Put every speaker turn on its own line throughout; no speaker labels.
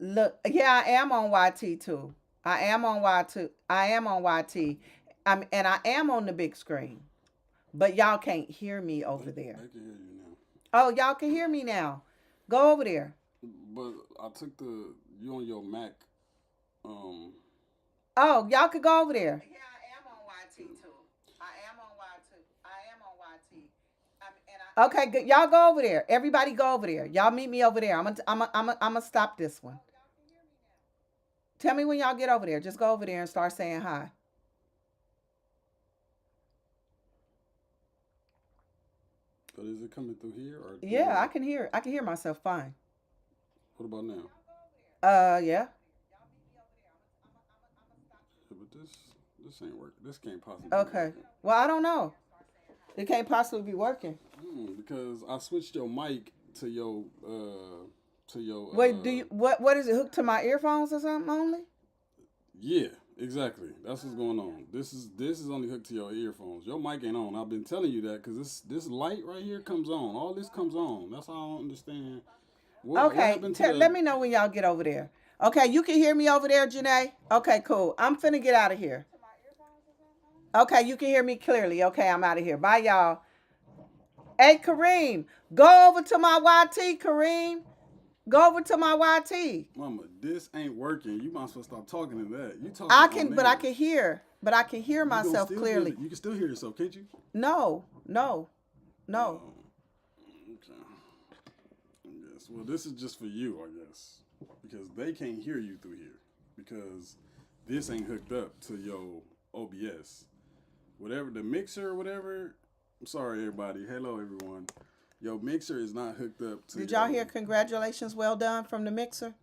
Look, yeah, I am on YT too. I am on YT. I am on YT. And I am on the big screen. But y'all can't hear me over there.
They can hear you now.
Oh, y'all can hear me now. Go over there.
But I took the you on your Mac. Um,
Oh, y'all could go over there. Yeah, I am on YT too. I am on YT. I am on YT. Okay, good. Y'all go over there. Everybody go over there. Y'all meet me over there. I'm gonna stop this one. Tell me when y'all get over there. Just go over there and start saying hi.
but is it coming through here or through
Yeah,
there?
I can hear. I can hear myself fine.
What about now?
Yeah.
Yeah, but this ain't working. This can't possibly be
Okay.
working.
Well, I don't know. It can't possibly be working.
Because I switched your mic to your
Wait, do you what is it hooked to my earphones or something only?
yeah, exactly. That's what's going on. This is only hooked to your earphones. Your mic ain't on. I've been telling you that because this light right here comes on. All this comes on. That's how I don't understand. What
Okay,
happened to the?
let me know when y'all get over there. Okay, you can hear me over there, Janae? Okay, cool. I'm finna get out of here. Okay, you can hear me clearly. Okay, I'm out of here. Bye, y'all. Hey, Kareem, go over to my YT, Kareem. Go over to my YT.
Mama, this ain't working. You might as well stop talking to that. You talking
I
on
can, but I
there.
can hear. But I can hear
You gonna
myself
still hear
clearly.
it. You can still hear yourself, can't you?
No, no, no.
Oh, okay. I guess. Well, this is just for you, I guess, because they can't hear you through here because this ain't hooked up to your OBS. Whatever the mixer or whatever. I'm sorry, everybody. Hello, everyone. Your mixer is not hooked up to
Did y'all
your.
hear congratulations, well done from the mixer?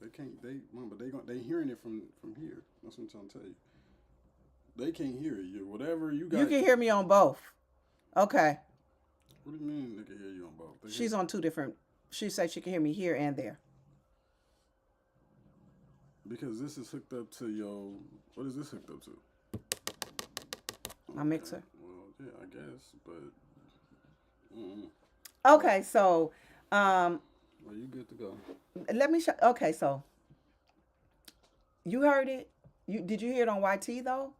They can't. They mom, but they hearing it from here. That's what I'm trying to tell you. They can't hear you. Whatever you
You
got.
can hear me on both. Okay.
What do you mean they can hear you on both? They hear,
She's on two different. She said she can hear me here and there.
because this is hooked up to your. What is this hooked up to?
My
Okay.
mixer.
Well, yeah, I guess, but. Mm,
Okay, so um,
well, you good to go.
let me show. Okay, so you heard it. You did you hear it on YT though?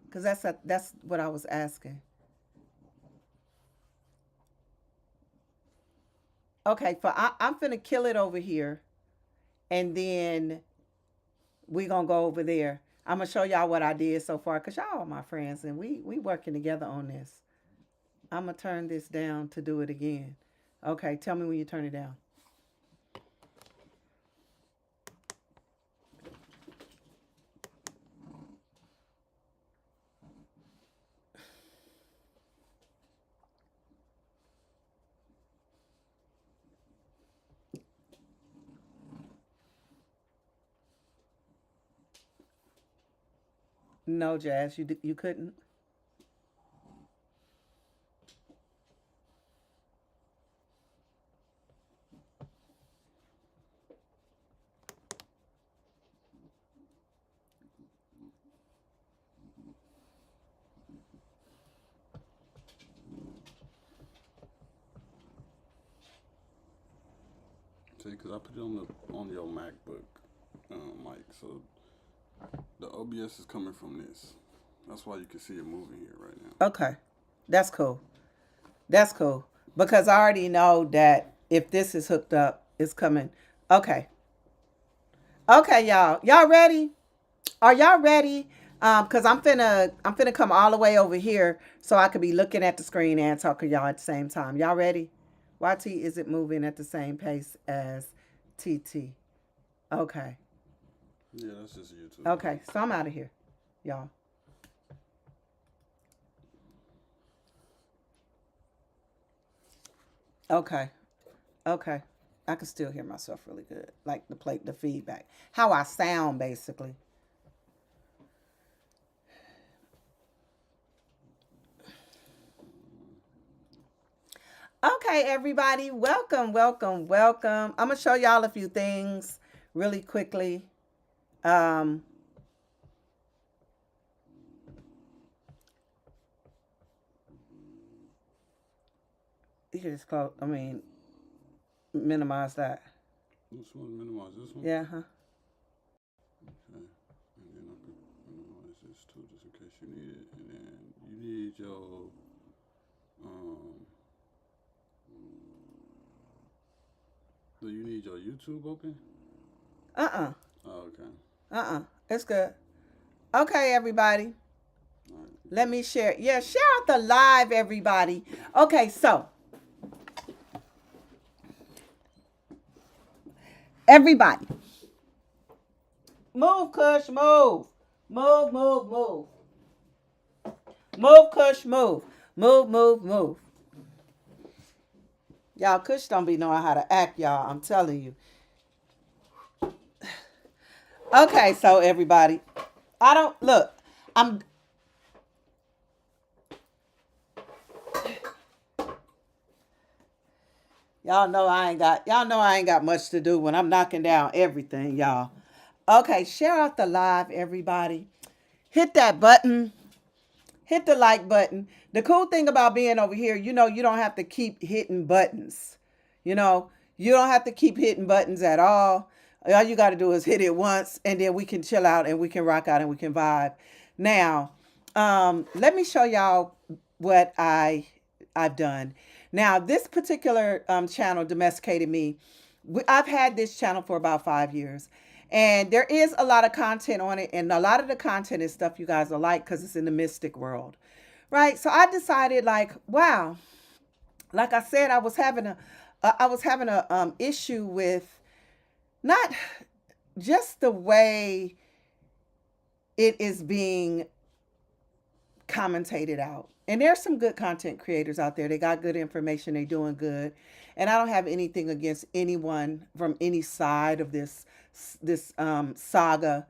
Because that's what I was asking. Okay, I'm finna kill it over here, and then we gonna go over there. I'm gonna show y'all what I did so far, cause y'all are my friends, and we working together on this. I'm gonna turn this down to do it again. Okay, tell me when you turn it down. No, Jazz, you couldn't.
See, because I put it on your MacBook mic, so the OBS is coming from this. That's why you can see it moving here right now.
Okay, that's cool. That's cool because I already know that if this is hooked up, it's coming. Okay, okay, y'all ready? Are y'all ready? Cause I'm finna come all the way over here so I could be looking at the screen and talking to y'all at the same time. Y'all ready? YT isn't moving at the same pace as TT. Okay.
Yeah, that's just YouTube.
Okay. So I'm out of here, y'all. Okay. Okay. I can still hear myself really good. Like the feedback. How I sound basically. Okay, everybody. Welcome, welcome, welcome. I'm gonna show y'all a few things really quickly. Um, You can just close. I mean, minimize that.
Which one? Minimize this one?
Yeah, huh?
Okay. And then I could minimize this too, just in case you need it. And then you need your um. Do you need your YouTube open?
Uh-uh.
Oh, okay.
Uh-uh. It's good. Okay, everybody.
All right.
Let me share. Yeah, share out the live, everybody. Okay, so everybody, move, Kush, move, move, move, move, move, Kush, move, move, move, move. Y'all, Kush don't be knowing how to act, y'all. I'm telling you. Okay, so everybody, I don't look. I'm. Y'all know I ain't got. Y'all know I ain't got much to do when I'm knocking down everything, y'all. Okay, share out the live, everybody. Hit that button. Hit the like button. The cool thing about being over here, you don't have to keep hitting buttons. You know, you don't have to keep hitting buttons at all. All you got to do is hit it once, and then we can chill out and we can rock out and we can vibe. Now, let me show y'all what I've done. Now, this particular channel, Domesticated Me, I've had this channel for about 5 years. And there is a lot of content on it. And a lot of the content is stuff you guys will like because it's in the mystic world. Right. So I decided like, wow, like I said, I was having a issue with not just the way it is being commentated out. And there's some good content creators out there. They got good information. They're doing good. And I don't have anything against anyone from any side of this saga.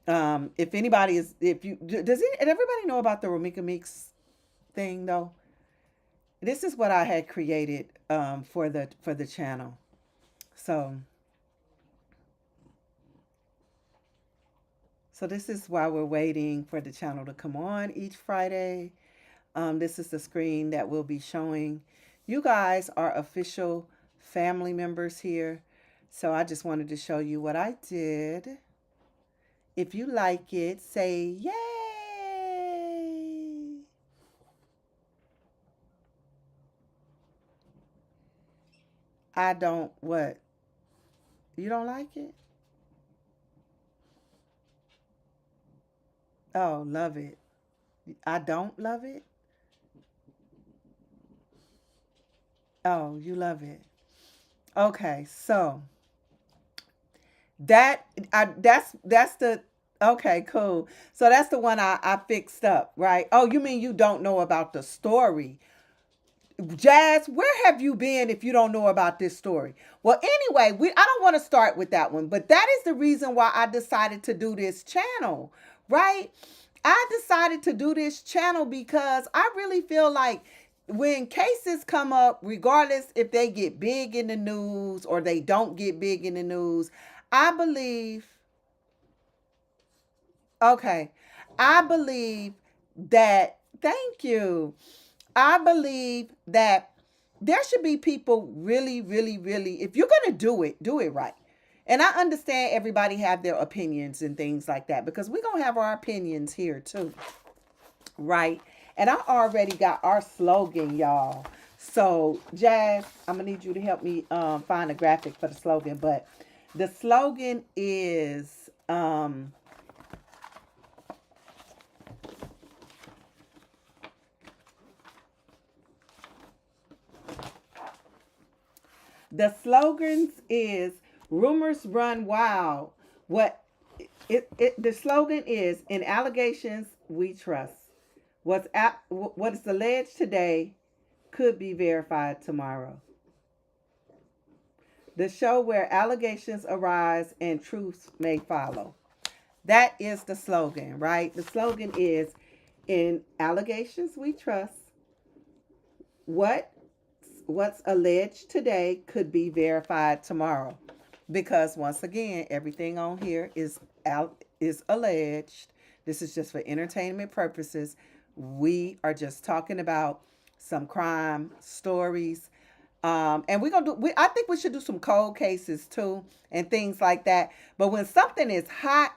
If anybody is, if you does it, everybody know about the Romika Meeks thing though? This is what I had created for the channel. So so this is why we're waiting for the channel to come on each Friday. This is the screen that we'll be showing. You guys are official family members here. So I just wanted to show you what I did. If you like it, say yay. I don't what? You don't like it? Oh, love it. I don't love it? Oh, you love it. Okay, so that's the okay, cool. So that's the one I fixed up, right? Oh, you mean you don't know about the story? Jazz, where have you been if you don't know about this story? Well, anyway, I don't want to start with that one, but that is the reason why I decided to do this channel, right? I decided to do this channel because I really feel like when cases come up, regardless if they get big in the news or they don't get big in the news, I believe, okay, I believe that, thank you. I believe that there should be people really, really, really, if you're going to do it right. And I understand everybody have their opinions and things like that because we're going to have our opinions here too. Right. And I already got our slogan, y'all. So, Jazz, I'm going to need you to help me find a graphic for the slogan. But the slogan is the slogans is rumors run wild. What the slogan is, in allegations we trust. What is alleged today could be verified tomorrow. The show where allegations arise and truths may follow. That is the slogan, right? The slogan is, in allegations we trust. What what's alleged today could be verified tomorrow, because once again everything on here is alleged. This is just for entertainment purposes. We are just talking about some crime stories. And we're gonna do. I think we should do some cold cases too and things like that. But when something is hot,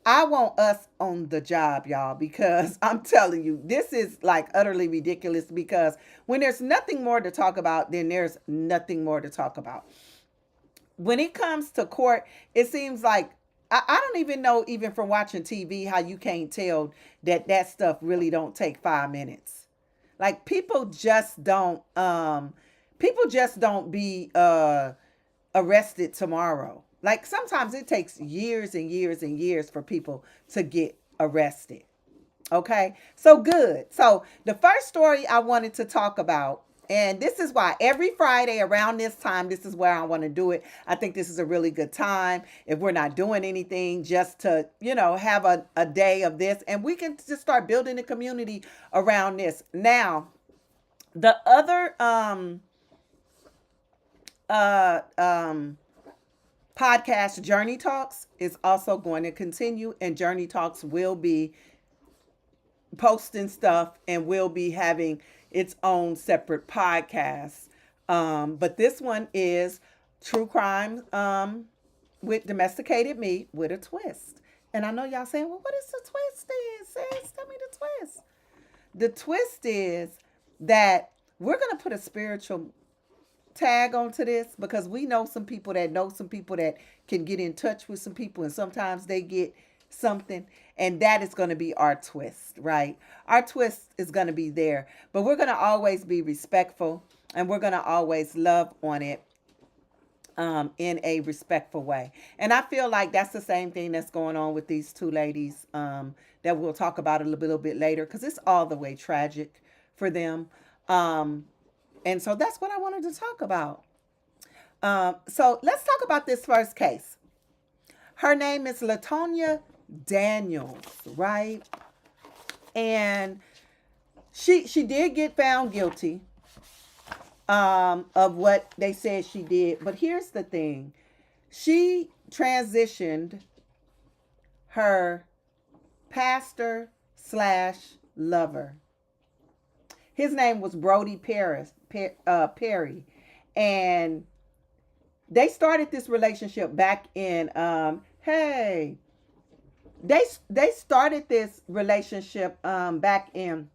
I want us on the job, y'all, because I'm telling you, this is like utterly ridiculous. Because when there's nothing more to talk about, then there's nothing more to talk about. When it comes to court, it seems like I don't even know, even from watching TV, how you can't tell that that stuff really don't take 5 minutes. Like people just don't be arrested tomorrow. Like sometimes it takes years and years and years for people to get arrested. Okay, so good. So the first story I wanted to talk about, and this is why every Friday around this time, this is where I want to do it. I think this is a really good time if we're not doing anything, just to, have a day of this, and we can just start building a community around this. Now, the other uh, um, podcast, Journey Talks, is also going to continue, and Journey Talks will be posting stuff and will be having its own separate podcast. But this one is true crime with Domesticated Me with a twist. And I know y'all saying, well, what is the twist is? Sis, tell me the twist. The twist is that we're going to put a spiritual tag onto this, because we know some people that can get in touch with some people, and sometimes they get something, and that is going to be our twist, right? Our twist is going to be there, but we're going to always be respectful, and we're going to always love on it in a respectful way. And I feel like that's the same thing that's going on with these two ladies that we'll talk about a little bit later, because it's all the way tragic for them. And so that's what I wanted to talk about. So let's talk about this first case. Her name is Latonya Daniels, right? And she did get found guilty of what they said she did. But here's the thing. She transitioned her pastor slash lover. His name was Brody Perry. And they started this relationship back in hey they started this relationship back in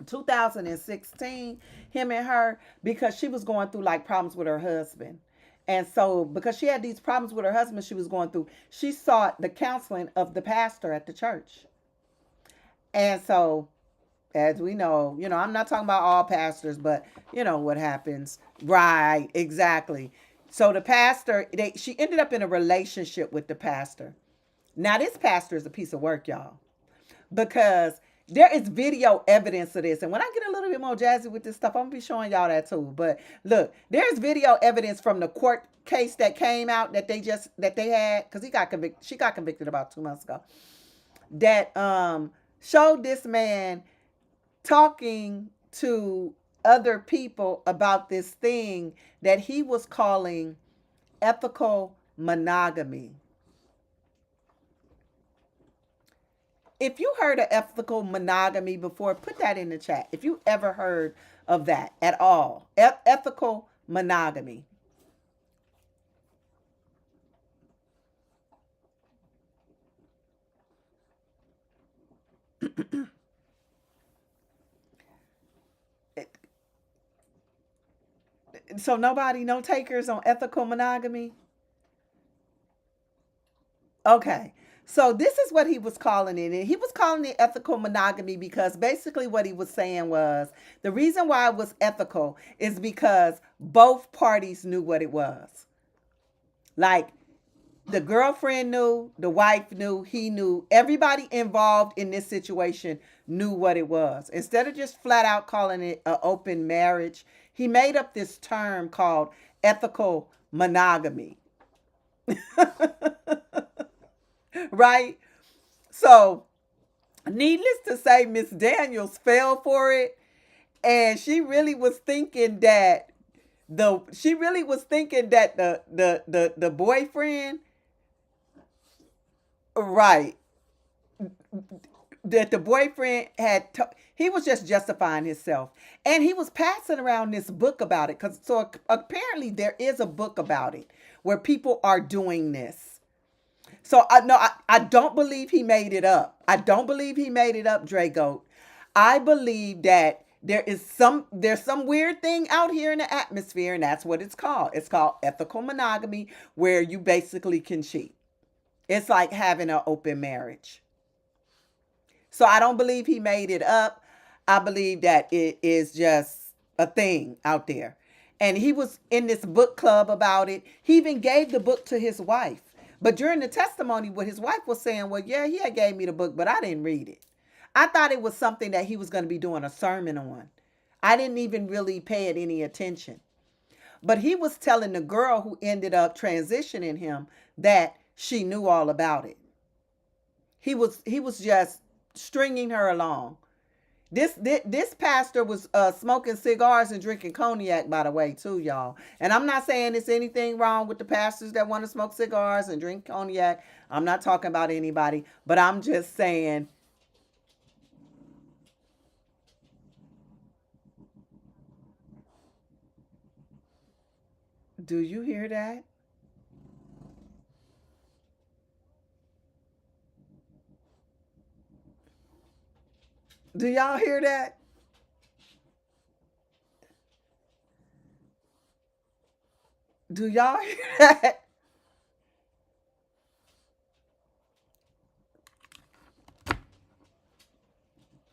2016, him and her, because she was going through like problems with her husband. And so because she had these problems with her husband she was going through, she sought the counseling of the pastor at the church. And so, as we know, I'm not talking about all pastors, but you know what happens. Right, exactly. So the pastor, she ended up in a relationship with the pastor. Now this pastor is a piece of work, y'all, because there is video evidence of this. And when I get a little bit more jazzy with this stuff, I'm gonna be showing y'all that too. But look, there's video evidence from the court case that came out that they had, because she got convicted about 2 months ago, that showed this man talking to other people about this thing that he was calling ethical monogamy. If you heard of ethical monogamy before, put that in the chat. If you ever heard of that at all, ethical monogamy. So nobody, no takers on ethical monogamy? Okay. So this is what he was calling it. And he was calling it ethical monogamy because basically what he was saying was the reason why it was ethical is because both parties knew what it was. Like the girlfriend knew, the wife knew, he knew, everybody involved in this situation knew what it was. Instead of just flat out calling it an open marriage, he made up this term called ethical monogamy. Right? So, needless to say, Miss Daniels fell for it, and she really was thinking that the boyfriend, right, that the boyfriend he was just justifying himself, and he was passing around this book about it, because so apparently there is a book about it where people are doing this. So I don't believe he made it up. I don't believe he made it up, Drago. I believe that there's some weird thing out here in the atmosphere, and that's what it's called. It's called ethical monogamy, where you basically can cheat. It's like having an open marriage. So I don't believe he made it up. I believe that it is just a thing out there. And he was in this book club about it. He even gave the book to his wife. But during the testimony, what his wife was saying, well, yeah, he had gave me the book, but I didn't read it. I thought it was something that he was going to be doing a sermon on. I didn't even really pay it any attention. But he was telling the girl who ended up transitioning him that she knew all about it. He was just stringing her along. This pastor was smoking cigars and drinking cognac, by the way, too, y'all. And I'm not saying there's anything wrong with the pastors that want to smoke cigars and drink cognac. I'm not talking about anybody, but I'm just saying, do you hear that? Do y'all hear that? Do y'all hear that?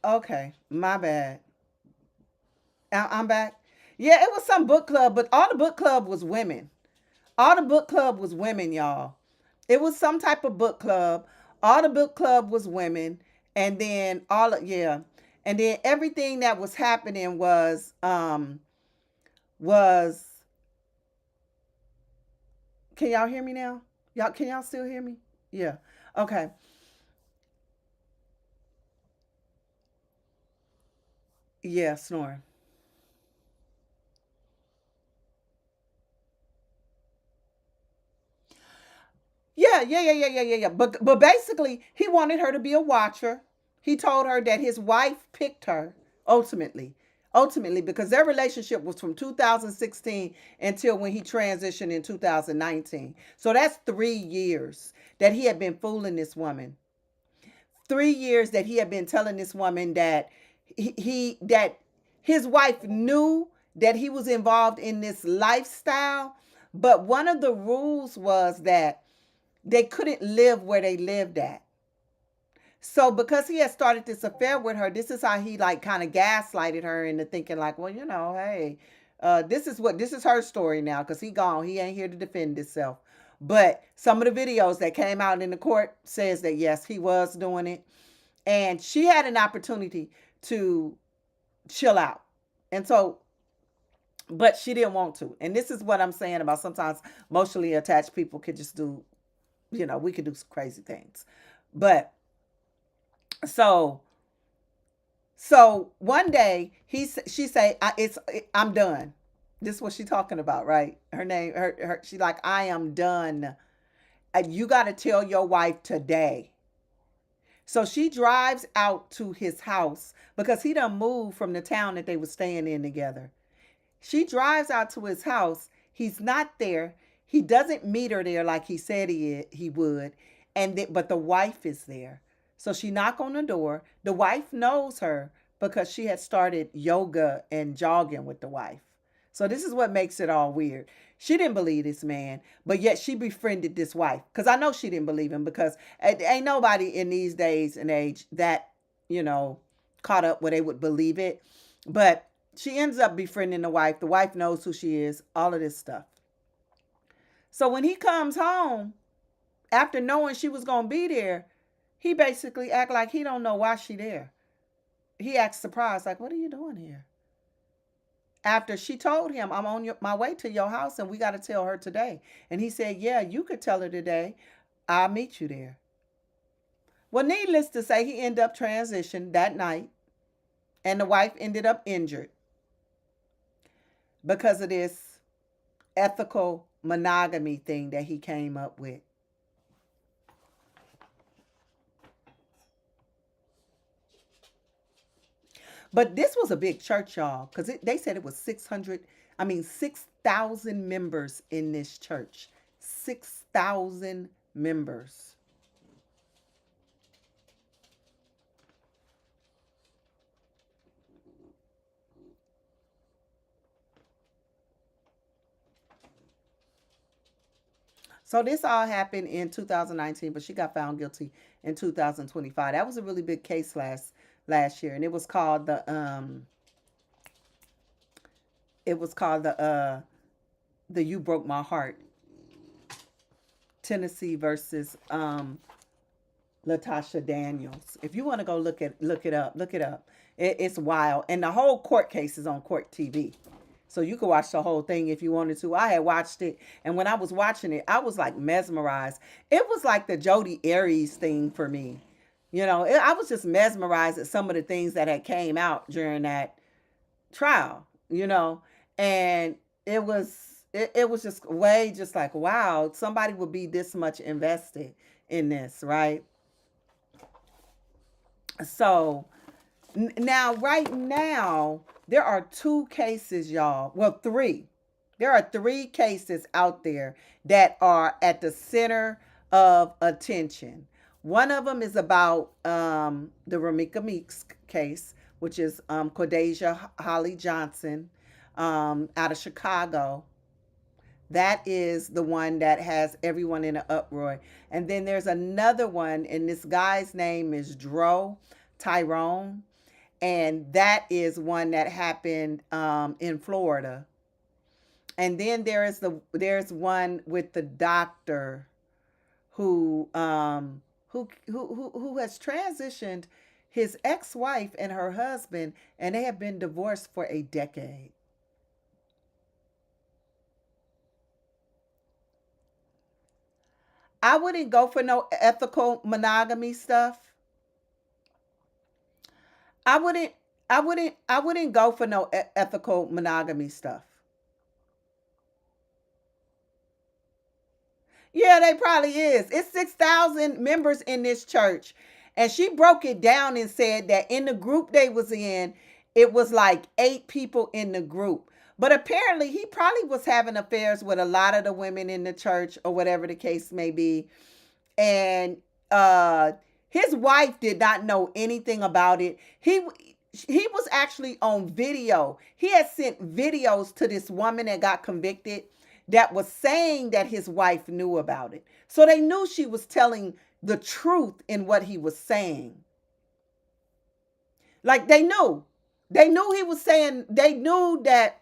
Okay, my bad. I'm back. Yeah, it was some book club, but all the book club was women. All the book club was women, y'all. It was some type of book club. All the book club was women, and then yeah, and then everything that was happening was. Can y'all hear me now? Y'all, can y'all still hear me? Yeah. Okay. Yeah, snoring. Yeah. But basically, he wanted her to be a watcher. He told her that his wife picked her ultimately. Ultimately, because their relationship was from 2016 until when he transitioned in 2019. So that's 3 years that he had been fooling this woman. 3 years that he had been telling this woman that that his wife knew that he was involved in this lifestyle, but one of the rules was that they couldn't live where they lived at. So because he had started this affair with her, this is how he like kind of gaslighted her into thinking like, well, hey, this is her story now, because he gone. He ain't here to defend himself. But some of the videos that came out in the court says that yes, he was doing it. And she had an opportunity to chill out. And so, but she didn't want to. And this is what I'm saying about sometimes emotionally attached people could just do, we could do some crazy things. But so one day she say, I'm done. This is what she talking about, right? Her name, she like, I am done. You got to tell your wife today. So she drives out to his house because he done moved from the town that they were staying in together. She drives out to his house. He's not there. He doesn't meet her there like he said he would. But the wife is there. So she knock on the door. The wife knows her because she had started yoga and jogging with the wife. So this is what makes it all weird. She didn't believe this man, but yet she befriended this wife. Because I know she didn't believe him, because ain't nobody in these days and age that, you know, caught up where they would believe it. But she ends up befriending the wife. The wife knows who she is, all of this stuff. So when he comes home, after knowing she was going to be there, he basically act like he don't know why she there. He acts surprised, like, what are you doing here? After she told him, I'm on my way to your house and we got to tell her today. And he said, yeah, you could tell her today. I'll meet you there. Well, needless to say, he ended up transitioned that night, and the wife ended up injured because of this ethical monogamy thing that he came up with. But this was a big church, y'all, because they said it was 6,000 members in this church. 6,000 members. So this all happened in 2019, but she got found guilty in 2025. That was a really big case last year, and it was called the You Broke My Heart, Tennessee versus Latasha Daniels. If you want to go look it up, look it up. It's wild, and the whole court case is on Court TV. So you could watch the whole thing if you wanted to. I had watched it, and when I was watching it, I was like mesmerized. It was like the Jodi Arias thing for me. I was just mesmerized at some of the things that had came out during that trial. And it was just way just like, wow, somebody would be this much invested in this, right? So right now, there are two cases, y'all. Well, three. There are three cases out there that are at the center of attention. One of them is about the Ramika Meeks case, which is Cordasia Holly Johnson out of Chicago. That is the one that has everyone in an uproar. And then there's another one, and this guy's name is Tyrone, and that is one that happened in Florida. And then there's one with the doctor who has transitioned his ex-wife and her husband, and they have been divorced for a decade. I wouldn't go for no ethical monogamy stuff. I wouldn't I wouldn't go for no ethical monogamy stuff. Yeah, they probably is. It's 6,000 members in this church. And she broke it down and said that in the group they was in, it was like 8 people in the group. But apparently he probably was having affairs with a lot of the women in the church or whatever the case may be. And his wife did not know anything about it. He was actually on video. He had sent videos to this woman that got convicted that was saying that his wife knew about it. So they knew she was telling the truth in what he was saying. Like they knew. They knew he was saying, they knew that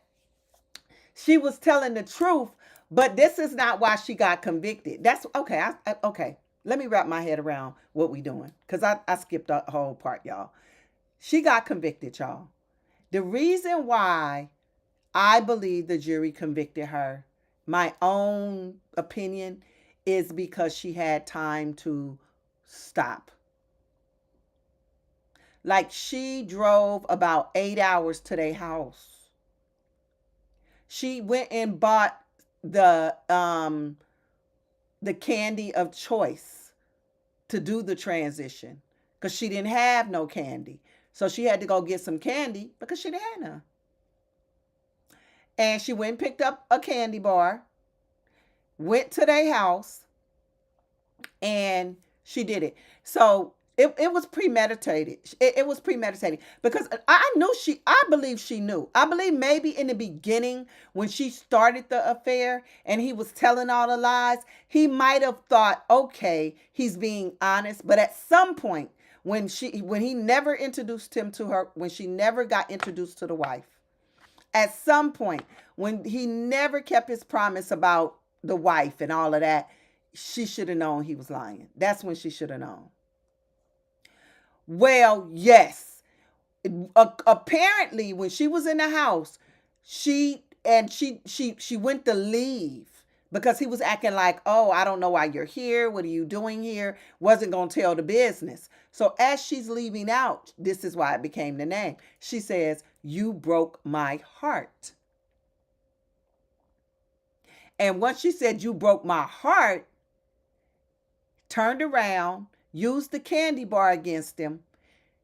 she was telling the truth, but this is not why she got convicted. That's okay. Okay. Let me wrap my head around what we doing. Because I skipped the whole part, y'all. She got convicted, y'all. The reason why I believe the jury convicted her, my own opinion, is because she had time to stop. Like she drove about 8 hours to their house. She went and bought the candy of choice to do the transition because she didn't have no candy. So she had to go get some candy because she didn't have none. And she went and picked up a candy bar, went to their house, and she did it. So it was premeditated. It was premeditated because I believe she knew. I believe maybe in the beginning when she started the affair and he was telling all the lies, he might have thought, okay, he's being honest. But at some point when he never introduced him to her, when she never got introduced to the wife, at some point when he never kept his promise about the wife and all of that, she should have known he was lying. That's when she should have known. Well, yes. Apparently, when she was in the house, she went to leave because he was acting like, oh, I don't know why you're here. What are you doing here? Wasn't going to tell the business. So as she's leaving out, this is why it became the name. She says, you broke my heart. And once she said, you broke my heart, turned around, used the candy bar against him.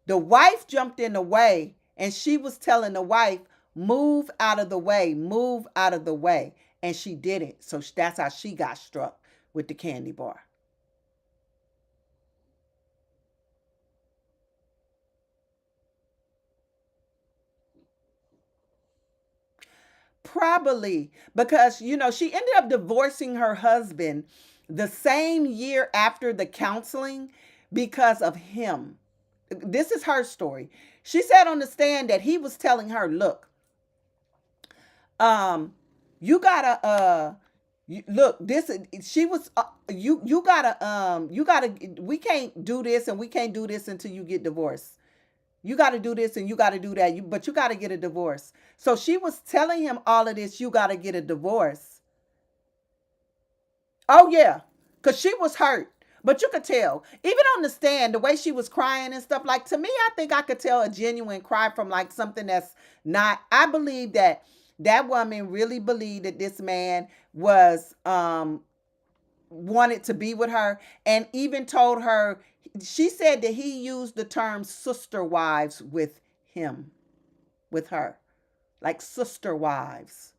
The wife jumped in the way And she was telling the wife, move out of the way, move out of the way. And she didn't. So that's how she got struck with the candy bar. Probably because, she ended up divorcing her husband the same year after the counseling because of him. This is her story. She said on the stand that he was telling her, look, um, you gotta, look, this, she was, you gotta, we can't do this and we can't do this until you get divorced. You got to do this and you got to do that. But you got to get a divorce. So she was telling him all of this. You got to get a divorce. Oh, yeah. Because she was hurt. But you could tell, even on the stand, the way she was crying and stuff, like, to me, I think I could tell a genuine cry from like something that's not. I believe that that woman really believed that this man was wanted to be with her, and even told her, she said that he used the term sister wives with him, with her, like sister wives.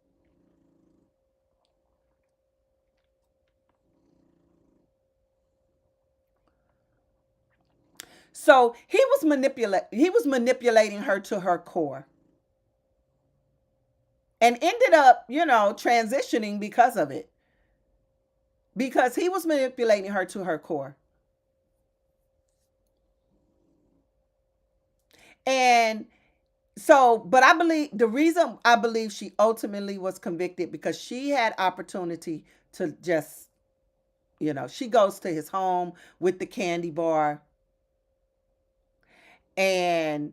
So he was manipulating her to her core, and ended up, transitioning because of it, because he was manipulating her to her core. And so, but I believe the reason I believe she ultimately was convicted, because she had opportunity to just, she goes to his home with the candy bar. And,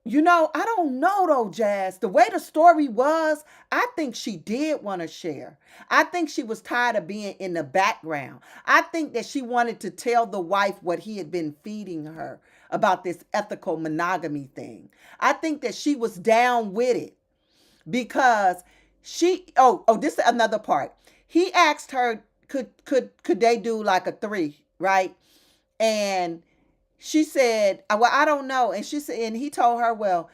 I don't know though, Jazz. The way the story was, I think she did want to share. I think she was tired of being in the background. I think that she wanted to tell the wife what he had been feeding her about this ethical monogamy thing. I think that she was down with it because this is another part. He asked her, could they do like a three, right? And she said, well, I don't know. And she said, and he told her, well,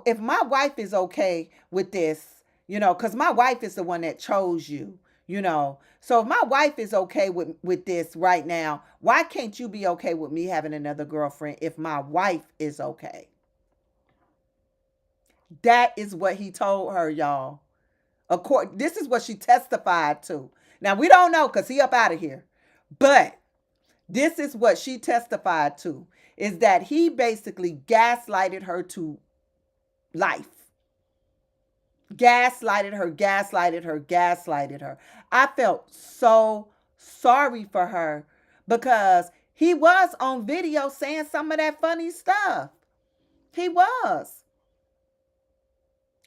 if my wife is okay with this, because my wife is the one that chose you, so if my wife is okay with this right now, why can't you be okay with me having another girlfriend if my wife is okay? That is what he told her, y'all. This is what she testified to. Now we don't know because he up out of here, but this is what she testified to, is that he basically gaslighted her to life. Gaslighted her. I felt so sorry for her because he was on video saying some of that funny stuff. He was.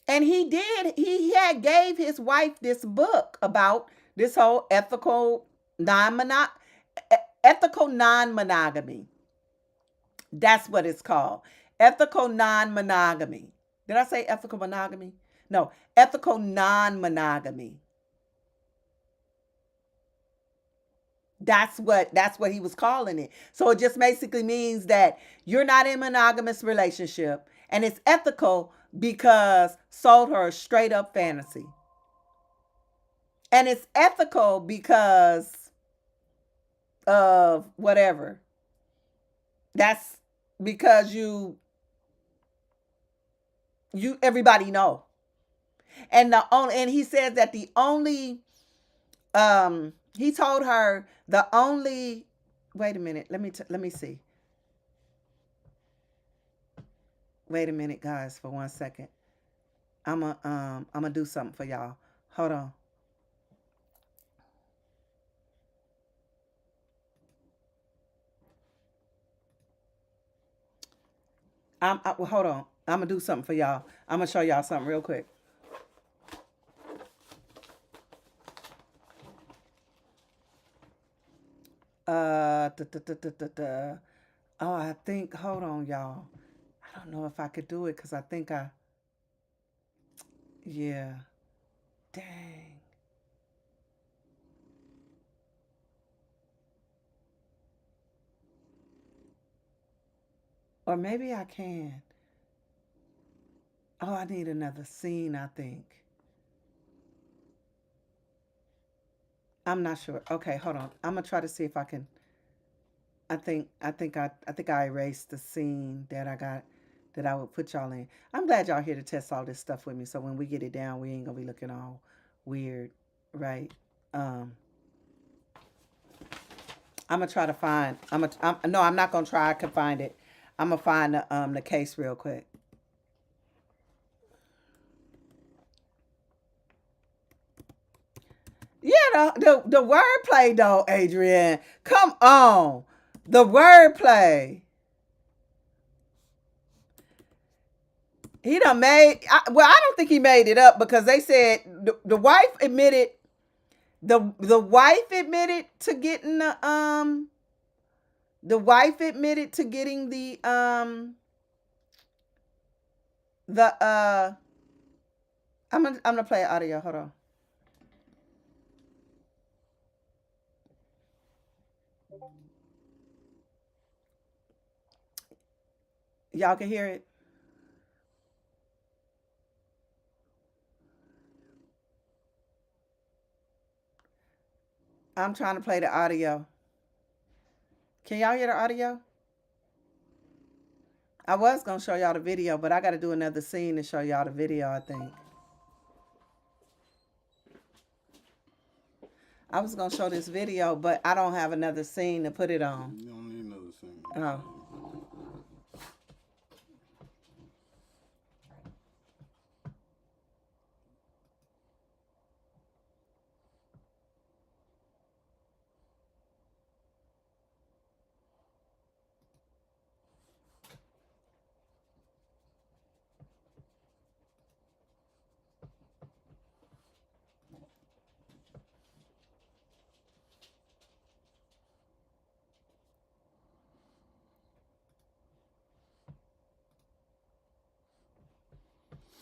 And he had gave his wife this book about this whole ethical non-monogamy. That's what it's called. Ethical non-monogamy. Did I say ethical monogamy? No, ethical non-monogamy. That's what he was calling it. So it just basically means that you're not in a monogamous relationship, and it's ethical because sold her a straight up fantasy. And it's ethical because of whatever. That's because you everybody know. And he said that the only he told her the only wait a minute, let me see. Wait a minute, guys, for 1 second. I'm gonna do something for y'all. Hold on. Well, hold on. I'm gonna do something for y'all. I'm gonna show y'all something real quick. Da, da, da, da, da, da. Oh, I think. Hold on, y'all. I don't know if I could do it because I think I. Yeah. Dang. Or maybe I can. Oh, I need another scene, I think. I'm not sure. Okay, hold on. I'm gonna try to see if I can. I think I erased the scene that I got that I would put y'all in. I'm glad y'all here to test all this stuff with me. So when we get it down, we ain't gonna be looking all weird, right? Um, I'm gonna try to find. No, I'm not gonna try. I can find it. I'm gonna find the case real quick. Yeah, the wordplay though, Adrian. Come on, the wordplay. He done made. Well, I don't think he made it up because they said the wife admitted the wife admitted to getting the wife admitted to getting the. I'm gonna play audio. Hold on. Y'all can hear it. I'm trying to play the audio. Can y'all hear the audio? I was gonna show y'all the video, but I got to do another scene to show y'all the video. I think I was gonna show this video, but I don't have another scene to put it on.
You don't need another thing.
Oh,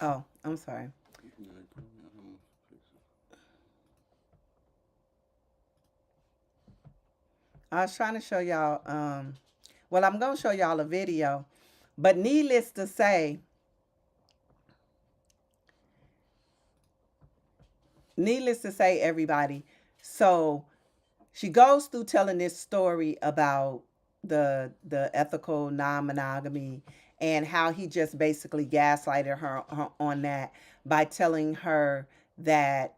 oh, I'm sorry.
Yeah, cool. Yeah, I'm gonna fix it.
I was trying to show y'all. Well, I'm gonna show y'all a video, but needless to say, everybody. So she goes through telling this story about the ethical non-monogamy and how he just basically gaslighted her on that by telling her that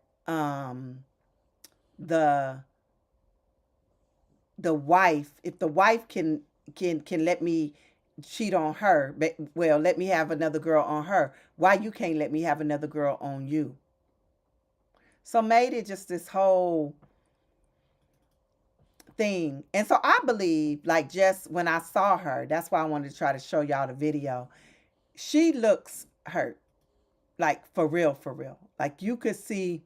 the the wife, if the wife can let me cheat on her, but well, let me have another girl on her, why you can't let me have another girl on you? So made it just this whole thing. And so I believe, like, just when I saw her, that's why I wanted to try to show y'all the video. She looks hurt, like for real, for real. Like you could see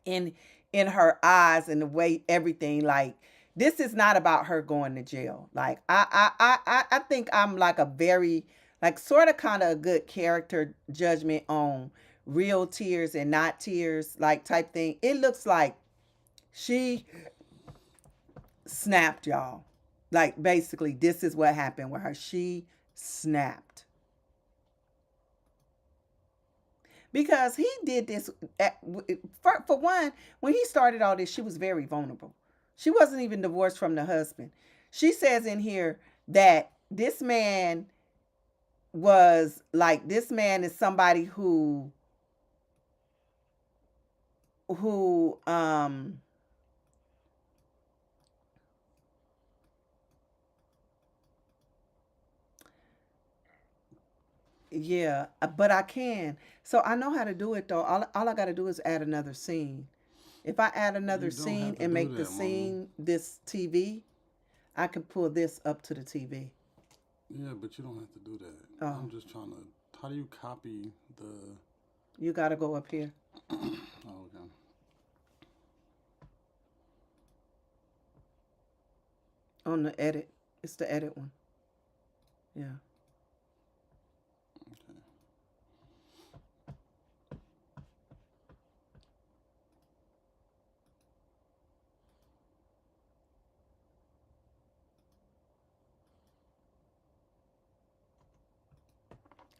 in in her eyes and the way everything, like, this is not about her going to jail. Like I think I'm like a very, like, sort of kind of a good character judgment on real tears and not tears, like, type thing. It looks like she snapped, y'all. Like, basically, this is what happened with her. She snapped because he did this. For one, when he started all this, she was very vulnerable. She wasn't even divorced from the husband. She says in here that this man was like, this man is somebody who yeah, but I can. So I know how to do it though. All I got to do is add another scene. If I add another
You don't
scene
have to
and
do
make the
that, mama.
scene this TV, I can pull this up to the TV.
Yeah, but you don't have to do that.
Oh,
I'm just trying to. How do you copy the?
you got to go up here
Oh, okay.
on the edit. It's the edit one. Yeah.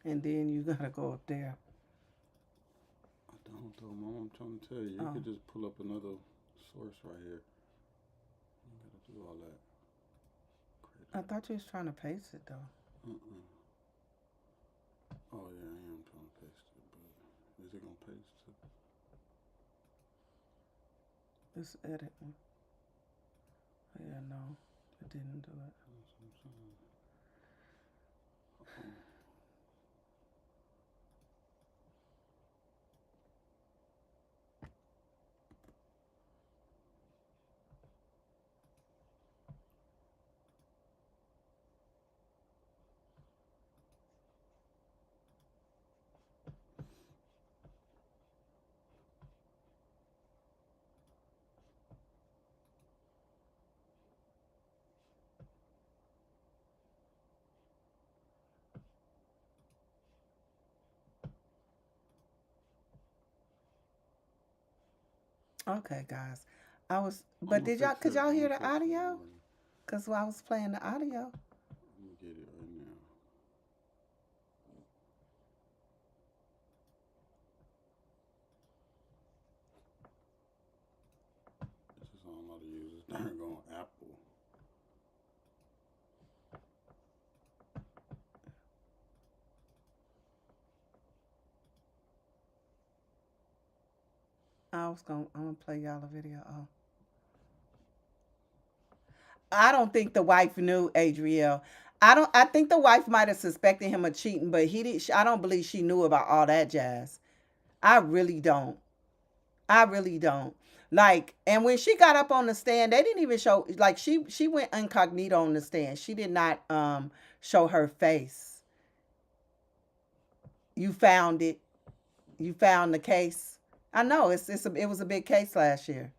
Okay.
And then you gotta go up there.
I don't though, Mom. I'm trying to tell you. You
Oh,
could just pull up another source right here. You gotta do all that. Create
I thought you was trying to paste it though.
Uh-uh. Oh yeah, I am trying to paste it, but is it gonna paste it?
Just edit. Yeah, no, it didn't do it.
That's what I'm saying.
Okay, guys. I was,
I'm
but
gonna
did y'all?
fix
Could
it.
y'all
I'm
hear
gonna
the
fix it.
audio? Cause while I was playing the audio.
Let me get it right now. This is all I know how to use. This darn going Apple.
I'm gonna play y'all a video. Oh, I don't think the wife knew Adriel. I think the wife might have suspected him of cheating, but he did. I don't believe she knew about all that jazz. I really don't. I really don't. Like, and when she got up on the stand, they didn't even show. Like, she went incognito on the stand. She did not show her face. You found it. You found the case. I know it was a big case last year.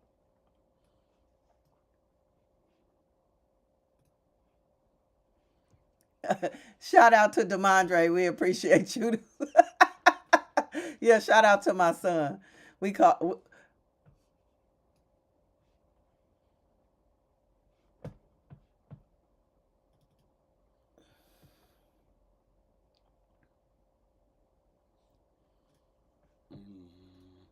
Shout out to Demondre. We appreciate you. Yeah, shout out to my son. We call.
Mm.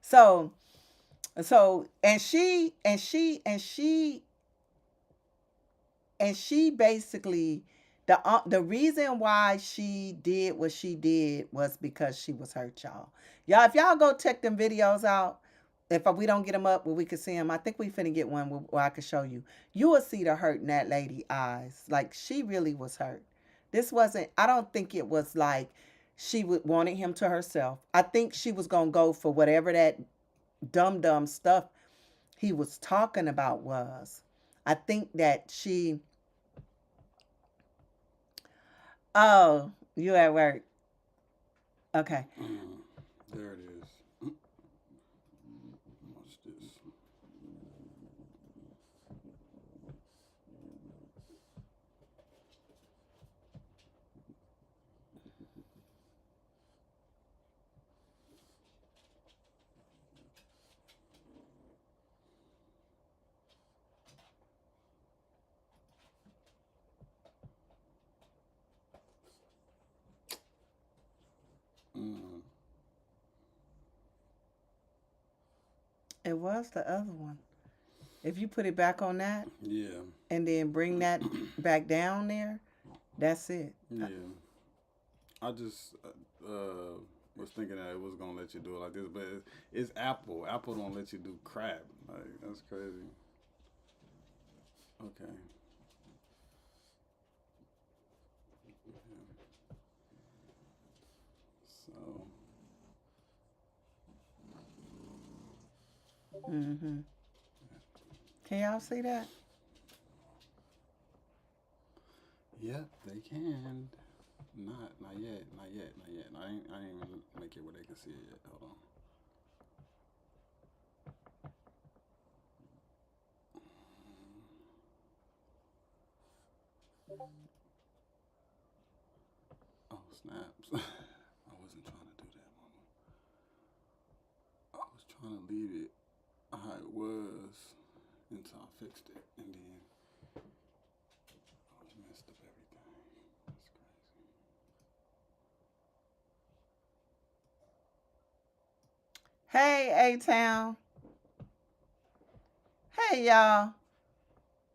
So and she basically the reason why she did what she did was because she was hurt, y'all. Y'all, if y'all go check them videos out, if we don't get them up where we can see them, I think we finna get one where I can show you. You will see the hurt in that lady eyes. Like, she really was hurt. This wasn't. I don't think it was like she wanted him to herself. I think she was gonna go for whatever that dumb stuff he was talking about was. I think that she. Oh, you at work? Okay.
There it is. Watch this. Mm.
It was the other one. If you put it back on that
Yeah.
and then bring that back down there, that's it.
Yeah. I just was thinking that it was gonna let you do it like this, but it's Apple. Apple don't let you do crap. Like, that's crazy. Okay. So
Mm-hmm. Can y'all see that?
yep, they can. Not yet. Not yet. Not yet. I ain't even make it where they can see it yet. Hold on. Oh snaps! I wasn't trying to do that, mama. trying to leave it how it was until I fixed it, and then I messed up everything. That's crazy.
Hey, A-Town. Hey, y'all.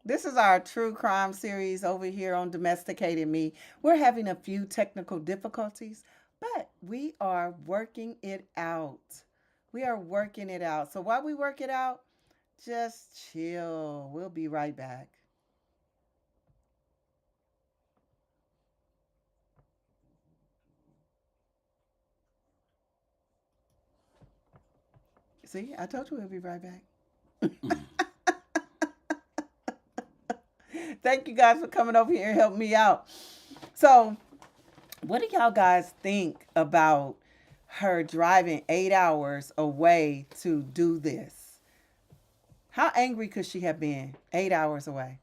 This is our true crime series over here on Domesticated Me. We're having a few technical difficulties, but we are working it out. We are working it out. So while we work it out, just chill. We'll be right back. See, I told you we'll be right back. Thank you guys for coming over here and helping me out. So, what do y'all guys think about her driving 8 hours away to do this? How angry could she have been 8 hours away?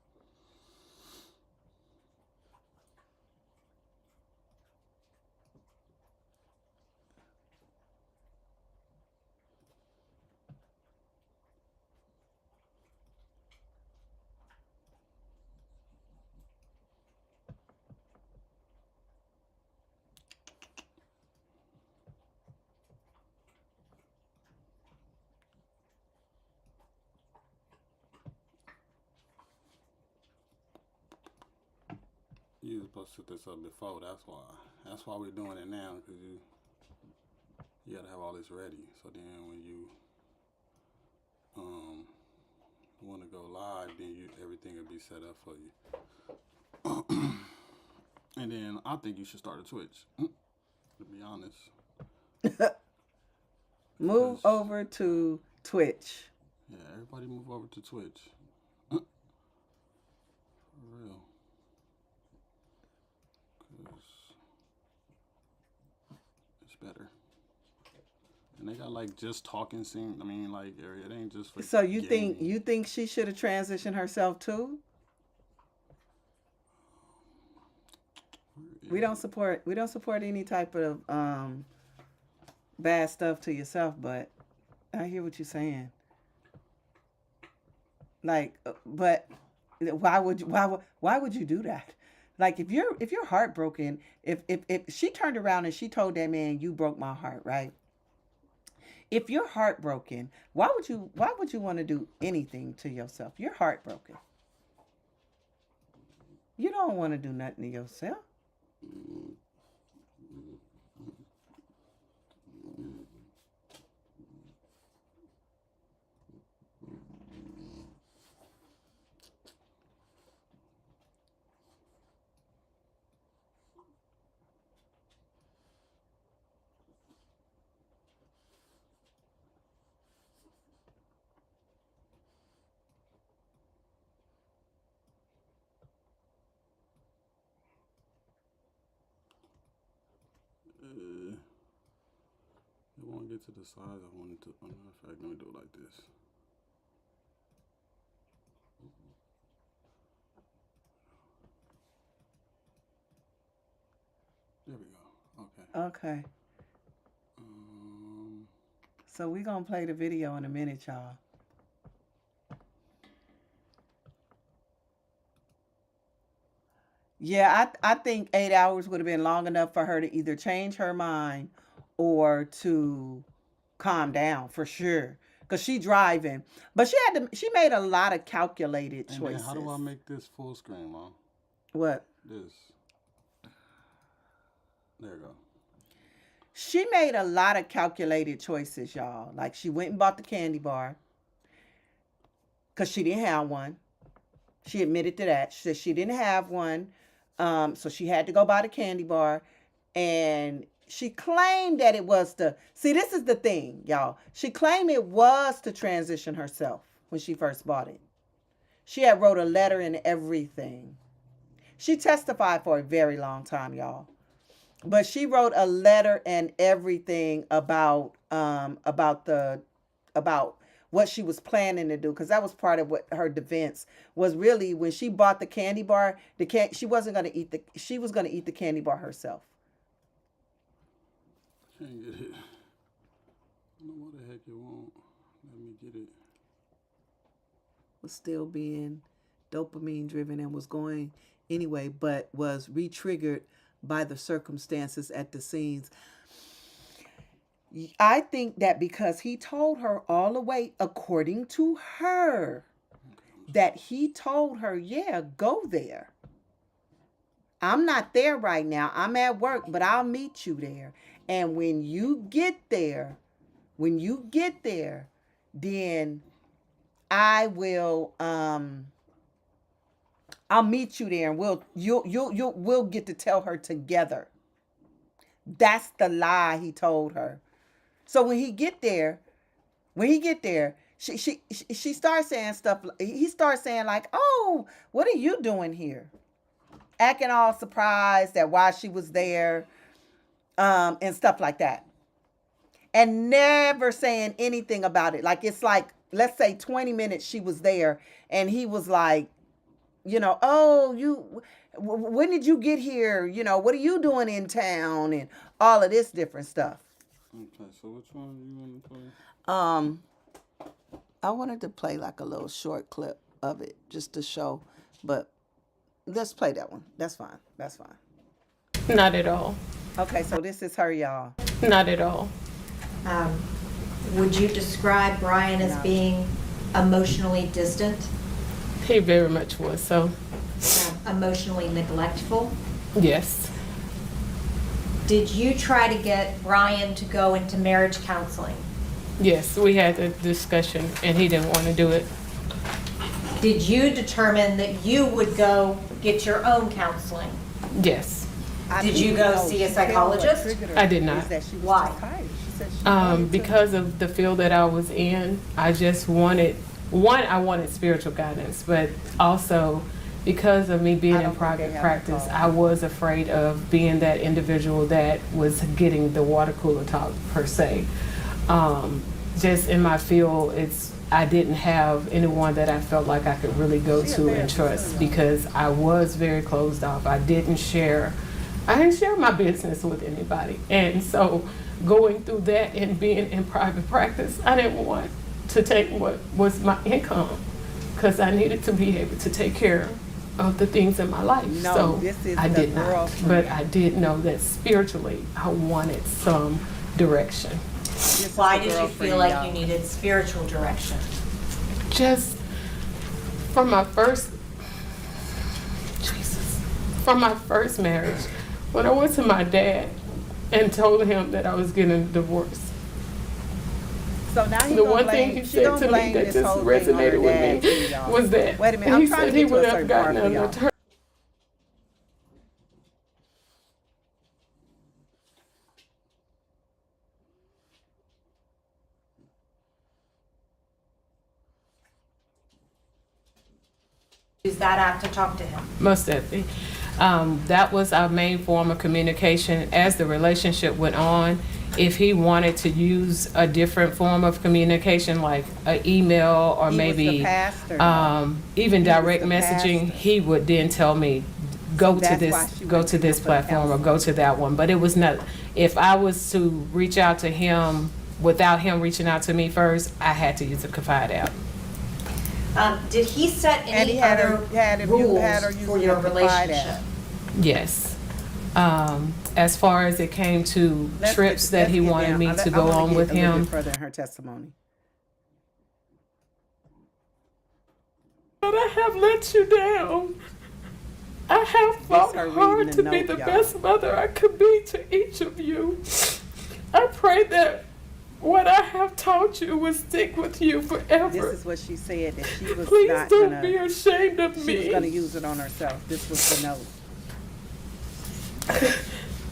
You was supposed to set this up before. That's why. That's why we're doing it now, because you gotta have all this ready. So then when you um want to go live, then everything will be set up for you. And then I think you should start a Twitch. To be honest,
Move
because
over to Twitch.
yeah, everybody move over to Twitch. For real, because it's better. And they got like just talking scene. I mean, like it ain't just for
So you think
gaming.
you think she should have transitioned herself too?
Where
We
is
don't
it?
support any type of bad stuff to yourself, but I hear what you're saying. Like, but why would you do that? Like, if you're heartbroken, if she turned around and she told that man, you broke my heart, right? If you're heartbroken, why would you want to do anything to yourself? You're heartbroken. You don't want to do nothing to yourself.
It won't get to the size I wanted to. Matter of fact, let me do it like this. There we go. Okay.
Okay.
Um,
So we're gonna play the video in a minute, y'all. Yeah, I think 8 hours would have been long enough for her to either change her mind or to calm down for sure. Cause she driving, but she made a lot of calculated
and then how do
choices.
I make this full screen, Mom?
What?
This. There you go.
She made a lot of calculated choices, y'all. Like she went and bought the candy bar because she didn't have one. She admitted to that. She said she didn't have one. So she had to go buy the candy bar. And she claimed that it was to see, this is the thing, y'all. She claimed it was to transition herself when she first bought it. She had wrote a letter and everything. She testified for a very long time, y'all. But she wrote a letter and everything about what she was planning to do, because that was part of what her defense was. Really, when she bought the candy bar, she wasn't going to eat the she was going to eat the candy bar herself.
Can't get it. I don't know what the heck you want.
was still being dopamine driven and was going anyway, but was re-triggered by the circumstances at the scenes. I think that because he told her all the way, according to her, that he told her, yeah, go there. I'm not there right now. I'm at work, but I'll meet you there. And when you get there, then I will I'll meet you there and we'll get to tell her together. That's the lie he told her. So when he get there, she starts saying stuff. He starts saying like, "Oh, what are you doing here?" Acting all surprised at why she was there, and stuff like that, and never saying anything about it. Like it's like, let's say 20 minutes she was there, and he was like, oh, when did you get here? What are you doing in town? And all of this different stuff.
Okay, so which one do you want to play?
I wanted to play like a little short clip of it just to show, but let's play that one. That's fine.
Not at all.
Okay, so this is her, y'all.
Not at all.
Would you describe Brian as being emotionally distant,
He very much was. So,
emotionally neglectful?
yes.
Did you try to get Brian to go into marriage counseling?
Yes, we had a discussion and he didn't want to do it.
Did you determine that you would go get your own counseling?
Yes.
Did you go see a psychologist?
I did not.
Why?
Because of the field that I was in, I just wanted, I wanted spiritual guidance, but also because of me being in private practice, I was afraid of being that individual that was getting the water cooler talk per se. Just in my field, I didn't have anyone that I felt like I could really go to and trust because I was very closed off. I didn't share my business with anybody. And so going through that and being in private practice, I didn't want to take what was my income because I needed to be able to take care of the things in my life.
No,
so
this is
I
the
did not.
girlfriend.
But I did know that spiritually I wanted some direction.
Why did you feel like you needed spiritual direction?
Just from my first marriage, when I went to my dad and told him that I was getting a divorce,
So now
the one thing he said to me that just resonated with me was that
Wait a minute, I'm
he
trying
said
to
he
get to a
would have
certain part
gotten
for
an
y'all.
attorney.
Use that app to talk to him.
Most definitely. That was our main form of communication. As the relationship went on, if he wanted to use a different form of communication, like an email or
He was
maybe
the pastor.
even
He was
direct
the
messaging,
pastor.
he would then tell me, go
So
to
that's why she went to
this
him for
platform or
counseling.
go to that one. But it was not, if I was to reach out to him without him reaching out to me first, I had to use a Confide app.
Did he set
And
any
he had
other
her
rules
using
for your
the Confide
relationship?
app.
Yes. As far as it came to
Let's
trips
get-
that
let's
he
get
wanted
down.
me
I
to
wanna
go on
get
with
a little
him.
bit further in her testimony.
But I have let you down. I have fought
her
hard
reading
to
the
be
note,
the
y'all.
best mother I could be to each of you. I pray that what I have taught you will stick with you
This
forever.
is what she said, that she was
Please
not
don't be
gonna,
ashamed of
she was
me.
gonna use it on herself. This was the note.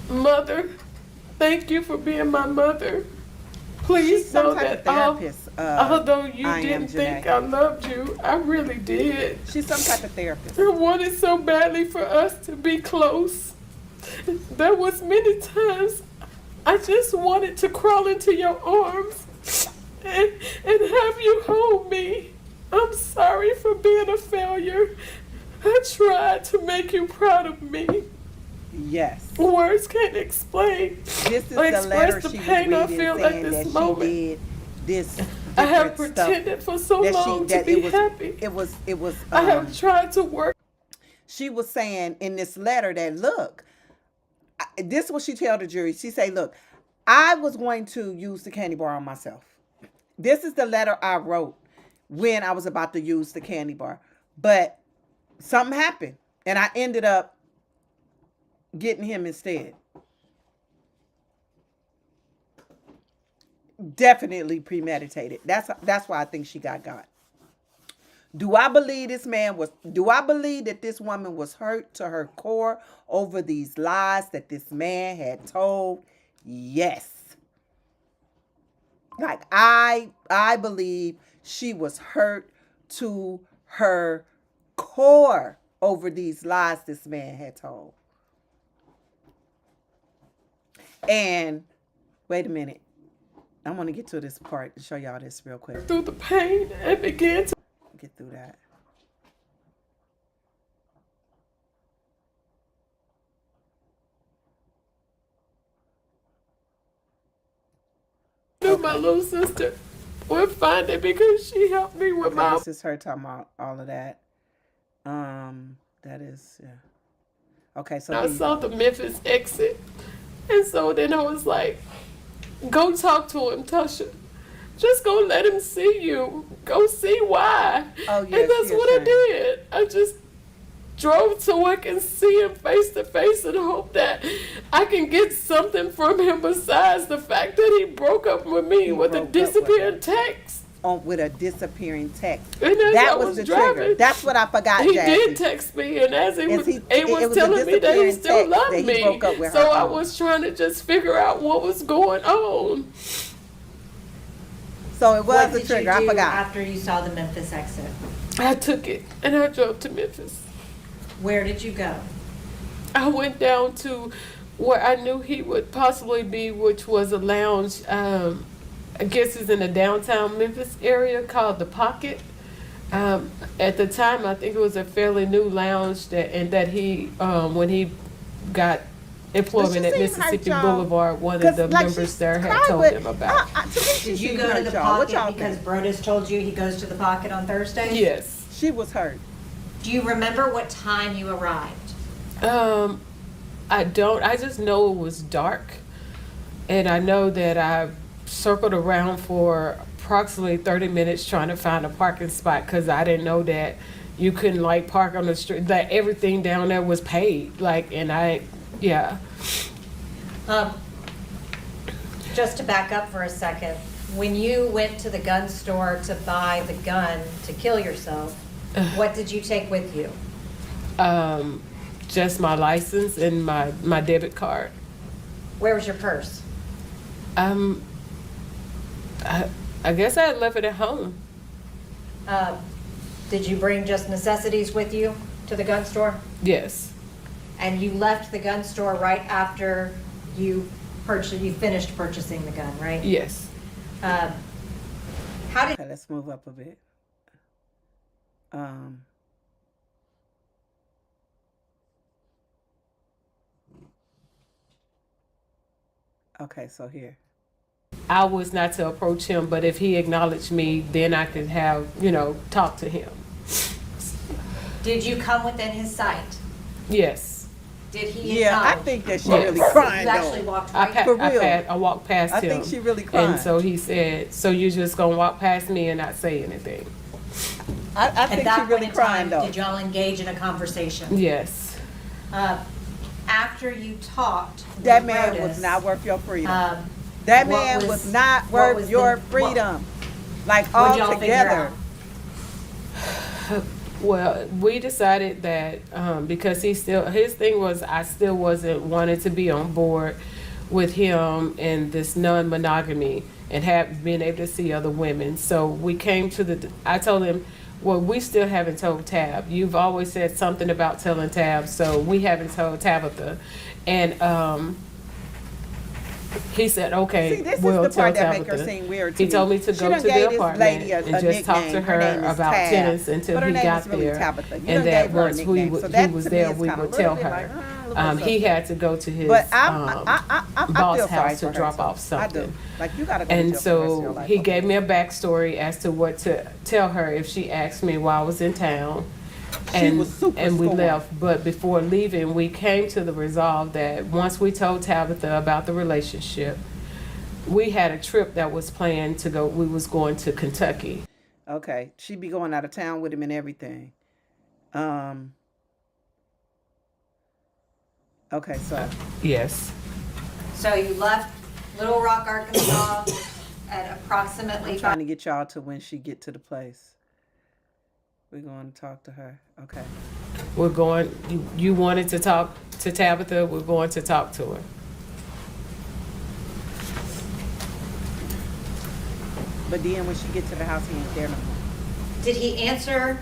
Mother, thank you for being my mother. Please
She's some
know
type of
that
therapist.
although you
I am
didn't think
Janae.
I loved you, I really did.
She's some type of therapist.
I wanted so badly for us to be close. There was many times I just wanted to crawl into your arms and have you hold me. I'm sorry for being a failure. I tried to make you proud of me.
Yes.
Words can't explain
This is
or
the letter
express the
she was
pain I
reading
feel at
saying
this
that
moment.
she did this
I have
different stuff
pretended for so
that
long to be happy.
It was.
I have tried to work.
She was saying in this letter that, look, this is what she tell the jury. She say, look, I was going to use the candy bar on myself. This is the letter I wrote when I was about to use the candy bar. But something happened, and I ended up getting him instead. Definitely premeditated. That's why I think she got. Do I believe that this woman was hurt to her core over these lies that this man had told? Yes. Like I believe she was hurt to her core over these lies this man had told. And wait a minute. I want to get to this part and show y'all this real quick.
Through the pain and began to
Get through that.
do my little sister would find it because she helped me with my.
This is her talking about all of that. That is, yeah. Okay, so
I saw the Memphis exit, and so then I was like, "Go talk to him, Tasha. Just go let him see you. Go see why."
Oh,
and
yes,
that's
yes,
what I
ma'am.
did. I just drove so I can see him face to face and hope that I can get something from him besides the fact that he broke up with me with a
broke up with
disappeared text.
With a disappearing text.
And as
That
I
was the
driving,
trigger. That's what I forgot,
he
Jackie.
did text me, and as he
Is
was,
he-
he
it
was
was a
telling me that he
disappearing
still
text
loved
that he
me.
broke up with
So
her
I
on.
was trying to just figure out what was going on.
So it
What
was a
did
trigger.
you
I
do
forgot.
after you saw the Memphis exit?
I took it and I drove to Memphis.
Where did you go?
I went down to where I knew he would possibly be, which was a lounge. I guess it's in the downtown Memphis area called The Pocket. At the time, I think it was a fairly new lounge that he, when he got employment
Does
at
she seem hurt,
Mississippi
y'all?
Boulevard, one of
'Cause,
the
like,
members
she
there had
cried
told
with-
him about.
to me, she
Did you
seemed
go to
hurt,
the
y'all. What y'all
Pocket because
think?
Brodus told you he goes to the Pocket on Thursdays?
Yes.
She was hurt.
Do you remember what time you arrived?
I don't. I just know it was dark, and I know that I circled around for approximately 30 minutes trying to find a parking spot because I didn't know that you couldn't like park on the street. That everything down there was paid. Like, and yeah.
Just to back up for a second, when you went to the gun store to buy the gun to kill yourself, what did you take with you?
Just my license and my debit card.
Where was your purse?
I guess I had left it at home.
Did you bring just necessities with you to the gun store?
Yes.
And you left the gun store right after you finished purchasing the gun, right?
Yes.
How did
Okay, let's move up a bit. Okay, so here.
I was not to approach him, but if he acknowledged me, then I could have, talk to him.
did you come within his sight?
Yes.
Did he
Yeah, I
acknowledge?
think that she
Yes.
really crying
You actually
though.
walked
I,
right.
For real.
I walked past
I
him.
think she really crying.
And so he said, "So you're just gonna walk past me and not say anything?"
I
At
think
that
she
point
really
in
crying
time,
though.
did y'all engage in a conversation?
Yes.
After you talked,
That
with
man
Brodus,
was not worth your freedom.
what
That man was not
what
worth
was
your
the-
freedom. Like
What'd y'all figure
altogether.
out?
Well, we decided that because his thing was I still wasn't wanting to be on board with him and this non-monogamy and have been able to see other women. So we came to I told him, well, we still haven't told Tab. You've always said something about telling Tab, so we haven't told Tabitha. And he said, okay,
See, this
we'll
is the
tell
part that make her
Tabitha.
seem weird to
He told me to
She
go
done
to
gave
the
this
apartment
lady a
and just talk to
nickname.
her
name is
about
Tab,
tennis until
but her
he
name
got
is really
there.
Tabitha. You
And
done
that
gave her a
once
nickname. So
he
that
was
to me
there,
is
we
kinda
would
a little
tell
bit
her.
like, a little
He had to go to his
But I
boss
feel sorry
house to
for her,
drop
too.
off
I do.
something.
Like, you gotta go to
And
jail for the rest of your
so
life
he
over
gave
this.
me a backstory as to what to tell her if she asked me while I was in town.
She was super
and we
scorned.
left. But before leaving, we came to the resolve that once we told Tabitha about the relationship, we had a trip that was planned to go. We was going to Kentucky.
Okay, she be going out of town with him and everything. Okay, so
Yes.
So you left Little Rock, Arkansas at approximately
I'm trying to get y'all to when she get to the place. We're going to talk to her. Okay.
We're going. You wanted to talk to Tabitha. We're going to talk to her.
But then when she get to the house, he ain't there no more.
Did he answer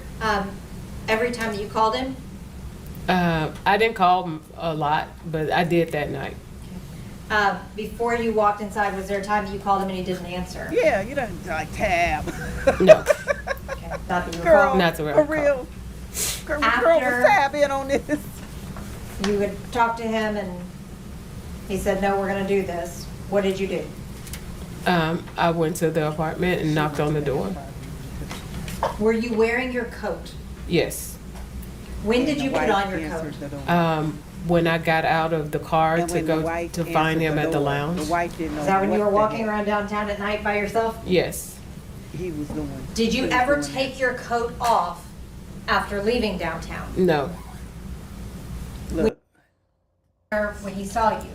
every time that you called him?
I didn't call him a lot, but I did that night.
Before you walked inside, was there a time that you called him and he didn't answer?
Yeah, you don't like Tab.
No.
Okay, not that you
Girl,
recall.
Not to
for real. Girl,
After-
was Tab in on this.
You would talk to him and he said, no, we're going to do this. What did you do?
I went to the apartment and knocked on the door.
Were you wearing your coat?
Yes.
When did you
The
put
wife
on your coat?
answered the door.
When I got out of the car
And
to
when the
go
wife
to find
answered
him at the
door,
lounge.
The wife didn't know.
Is that when you
what
were
the
walking
heck
around downtown at night by yourself?
Yes.
He was doing.
Did you
He was
ever
doing
take your coat off after leaving downtown?
No.
that. Look.
Or when he saw you?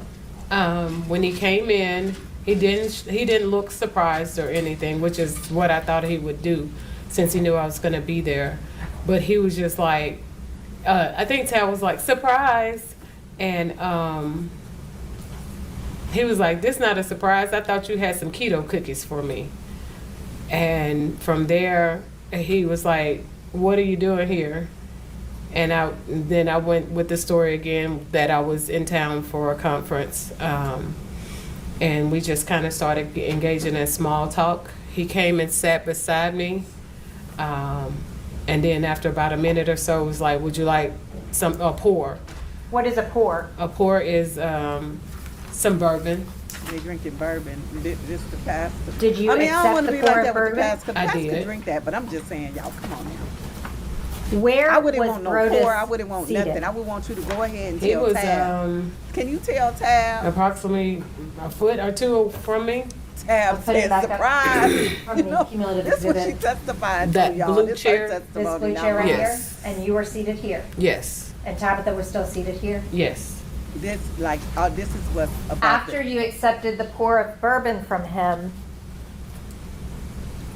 When he came in, he didn't look surprised or anything, which is what I thought he would do, since he knew I was gonna be there. But he was just like, I think Tab was like, surprise, and he was like, this not a surprise. I thought you had some keto cookies for me. And from there, he was like, what are you doing here? And then I went with the story again that I was in town for a conference. And we just kind of started engaging in small talk. He came and sat beside me. And then after about a minute or so, was like, would you like a pour?
What is a pour?
A pour is some bourbon.
They drinking bourbon. This the pastor.
Did you
I mean, I don't
accept
want to
the
be
pour
like
of
that with the
bourbon?
pastor. The
I
pastor
did.
drink that, but I'm just saying, y'all, come on now.
Where
I wouldn't
was
want no
Brodus
pour. I wouldn't want
seated?
nothing. I would want you to go ahead and
He
tell
was
Tab. Can you tell Tab?
approximately a foot or two from me.
Tab
I'll put it
said
back up
surprise.
from
You
the
know,
cumulative
this is what she
exhibit.
testified
That
to, y'all.
blue
This
chair?
her
This
testimony.
blue
not
chair right
mine.
Yes.
here? And you were seated here?
Yes.
And Tabitha was still seated here?
Yes.
This this is what about
After
the,
you accepted the pour of bourbon from him,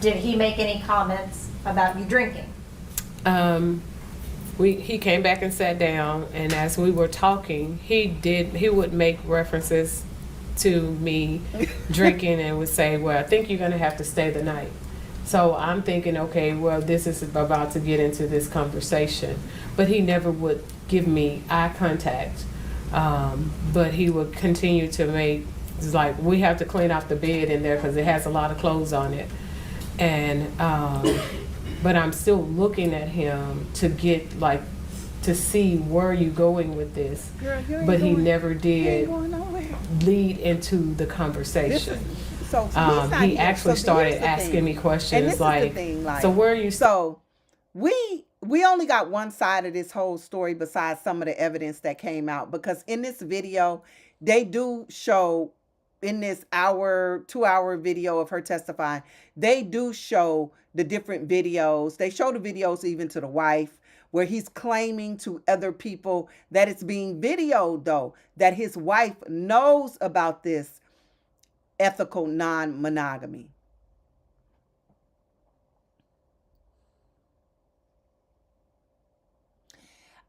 did he make any comments about you drinking?
He came back and sat down, and as we were talking, he would make references to me drinking and would say, well, I think you're gonna have to stay the night. So I'm thinking, okay, well, this is about to get into this conversation. But he never would give me eye contact. But he would continue to make, it's like, we have to clean out the bed in there because it has a lot of clothes on it. And, but I'm still looking at him to get, like, to see where are you going with this.
Girl, you ain't
But he
going-
never
you ain't
did
going nowhere.
lead into the
This
conversation.
is, so he's not
He
here.
actually
So
started
here's the
asking
thing.
me
And
questions
this is the
like,
thing, like,
so where are you?
So we only got one side of this whole story besides some of the evidence that came out, because in this video they do show, in this 2-hour video of her testifying, they do show the different videos. They show the videos even to the wife where he's claiming to other people that it's being videoed, though, that his wife knows about this ethical non-monogamy.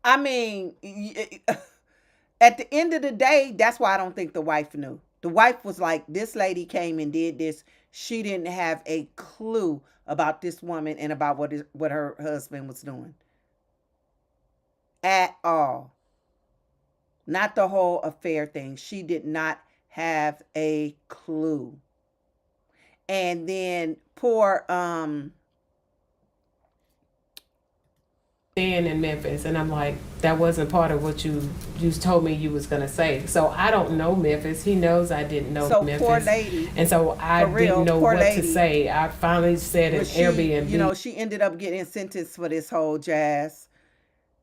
I mean, at the end of the day, that's why I don't think the wife knew. The wife was like, this lady came and did this. She didn't have a clue about this woman and about what her husband was doing. At all. Not the whole affair thing. She did not have a clue. And then poor
staying in Memphis, and I'm like, that wasn't part of what you told me you was gonna say. So I don't know Memphis. He knows I didn't know
So
Memphis,
poor lady,
and so I
for real,
didn't know
poor
what to
lady.
say. I finally said an
But she,
Airbnb.
you know, she ended up getting sentenced for this whole jazz,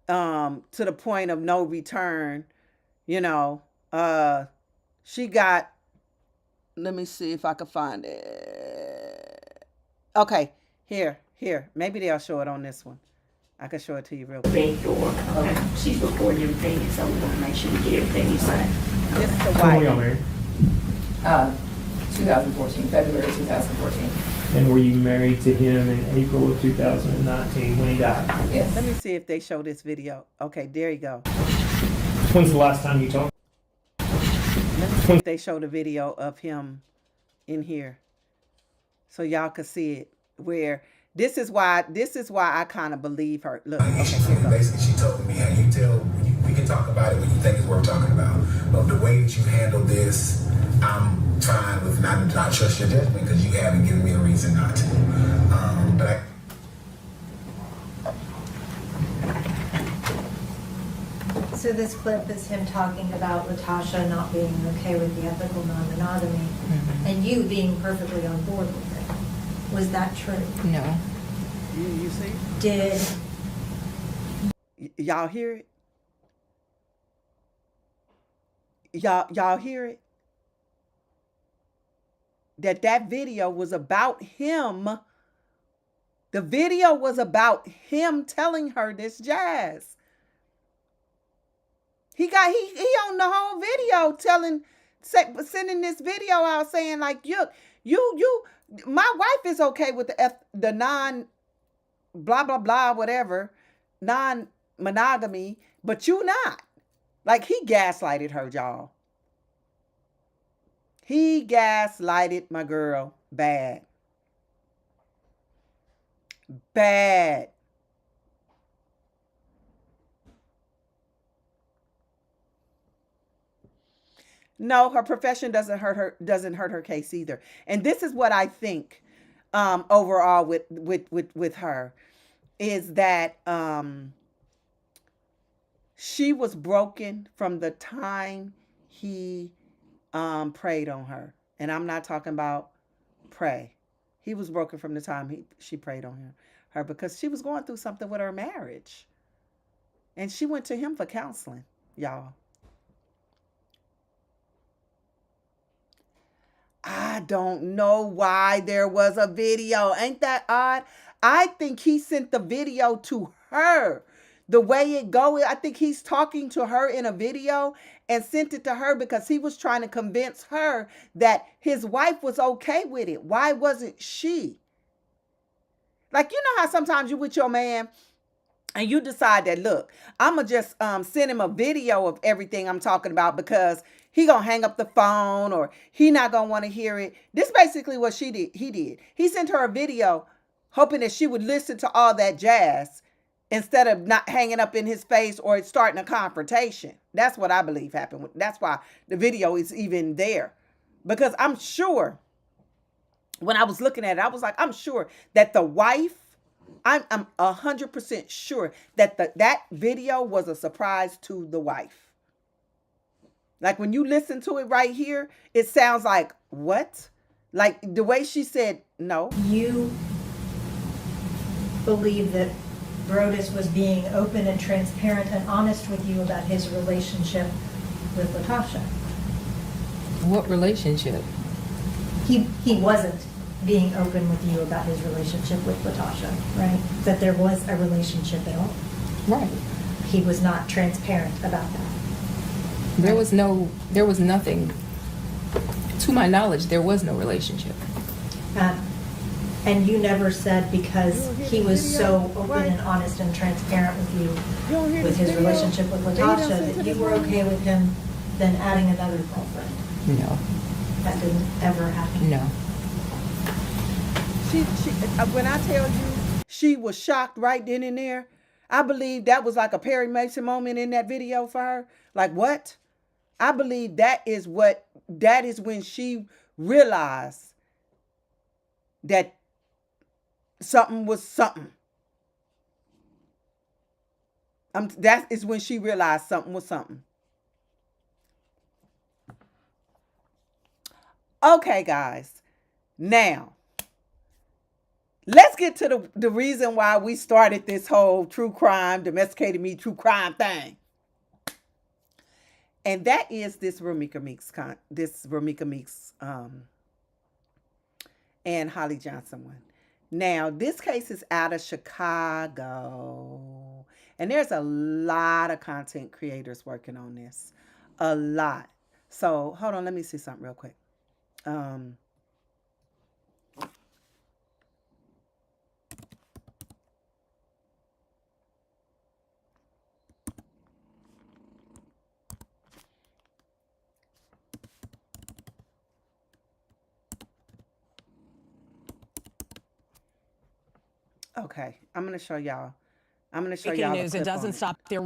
to the point of no return. You know, she got. Let me see if I can find it. Okay, here. Maybe they'll show it on this one. I can show it to you real quick.
Bank door. She's recording everything, so we want to make sure we get everything you say.
This is the
When were y'all
white.
married?
2014, February 2014.
And were you married to him in April of 2019 when he died?
Yes.
Let me see if they show this video. Okay, there you go.
When's the last time you talked?
Let me see if they show the video of him in here, so y'all can see it. Where this is why I kind of believe her. Look, okay, here it goes.
Basically, she told me, "Hey, you tell we can talk about it when you think it's worth talking about. But the way that you handle this, I'm fine with not trust your judgment because you haven't given me a reason not to. But
So this clip is him talking about Latasha not being okay with the ethical non-monogamy, and you being perfectly on board with it. Was that true?
No.
You see?
Did
Y'all hear it? Y'all hear it? That video was about him. The video was about him telling her this jazz. He on the whole video sending this video out saying like, you my wife is okay with the non blah blah blah whatever non-monogamy, but you not. Like, he gaslighted her, y'all. He gaslighted my girl bad. Bad. No, her profession doesn't hurt her case either. And this is what I think overall with her is that she was broken from the time he preyed on her. And I'm not talking about pray. He was broken from the time she preyed on her because she was going through something with her marriage. And she went to him for counseling, y'all. I don't know why there was a video. Ain't that odd? I think he sent the video to her. The way it goes, I think he's talking to her in a video and sent it to her because he was trying to convince her that his wife was okay with it. Why wasn't she? Like, you know how sometimes you with your man and you decide that, look, I'm going to just send him a video of everything I'm talking about because he going to hang up the phone or he not going to want to hear it. This basically what he did. He sent her a video hoping that she would listen to all that jazz instead of not hanging up in his face or starting a confrontation. That's what I believe happened. That's why the video is even there. Because I'm sure when I was looking at it, I was like, I'm sure that the wife, I'm 100% sure that that video was a surprise to the wife. Like, when you listen to it right here, it sounds like, what? Like, the way she said, no.
you believe that Brodus was being open and transparent and honest with you about his relationship with Latasha?
What relationship?
He wasn't being open with you about his relationship with Latasha, right? That there was a relationship at all.
Right.
He was not transparent about that.
There was nothing, to my knowledge, there was no relationship.
And you never said because he was so open and honest and transparent with you with his relationship with Latasha that you were okay with him then adding another girlfriend.
No.
That didn't ever happen.
No.
She when I tell you she was shocked right then and there, I believe that was like a Perry Mason moment in that video for her. Like, what? I believe that is when she realized that something was something. That is when she realized something was something. Okay, guys. Now, let's get to the reason why we started this whole true crime, domesticated me true crime thing. And that is this Ramika Meeks and Holly Johnson one. Now, this case is out of Chicago. And there's a lot of content creators working on this. A lot. So, hold on, let me see something real quick. Okay, I'm going to show y'all.
Breaking news, it doesn't stop there.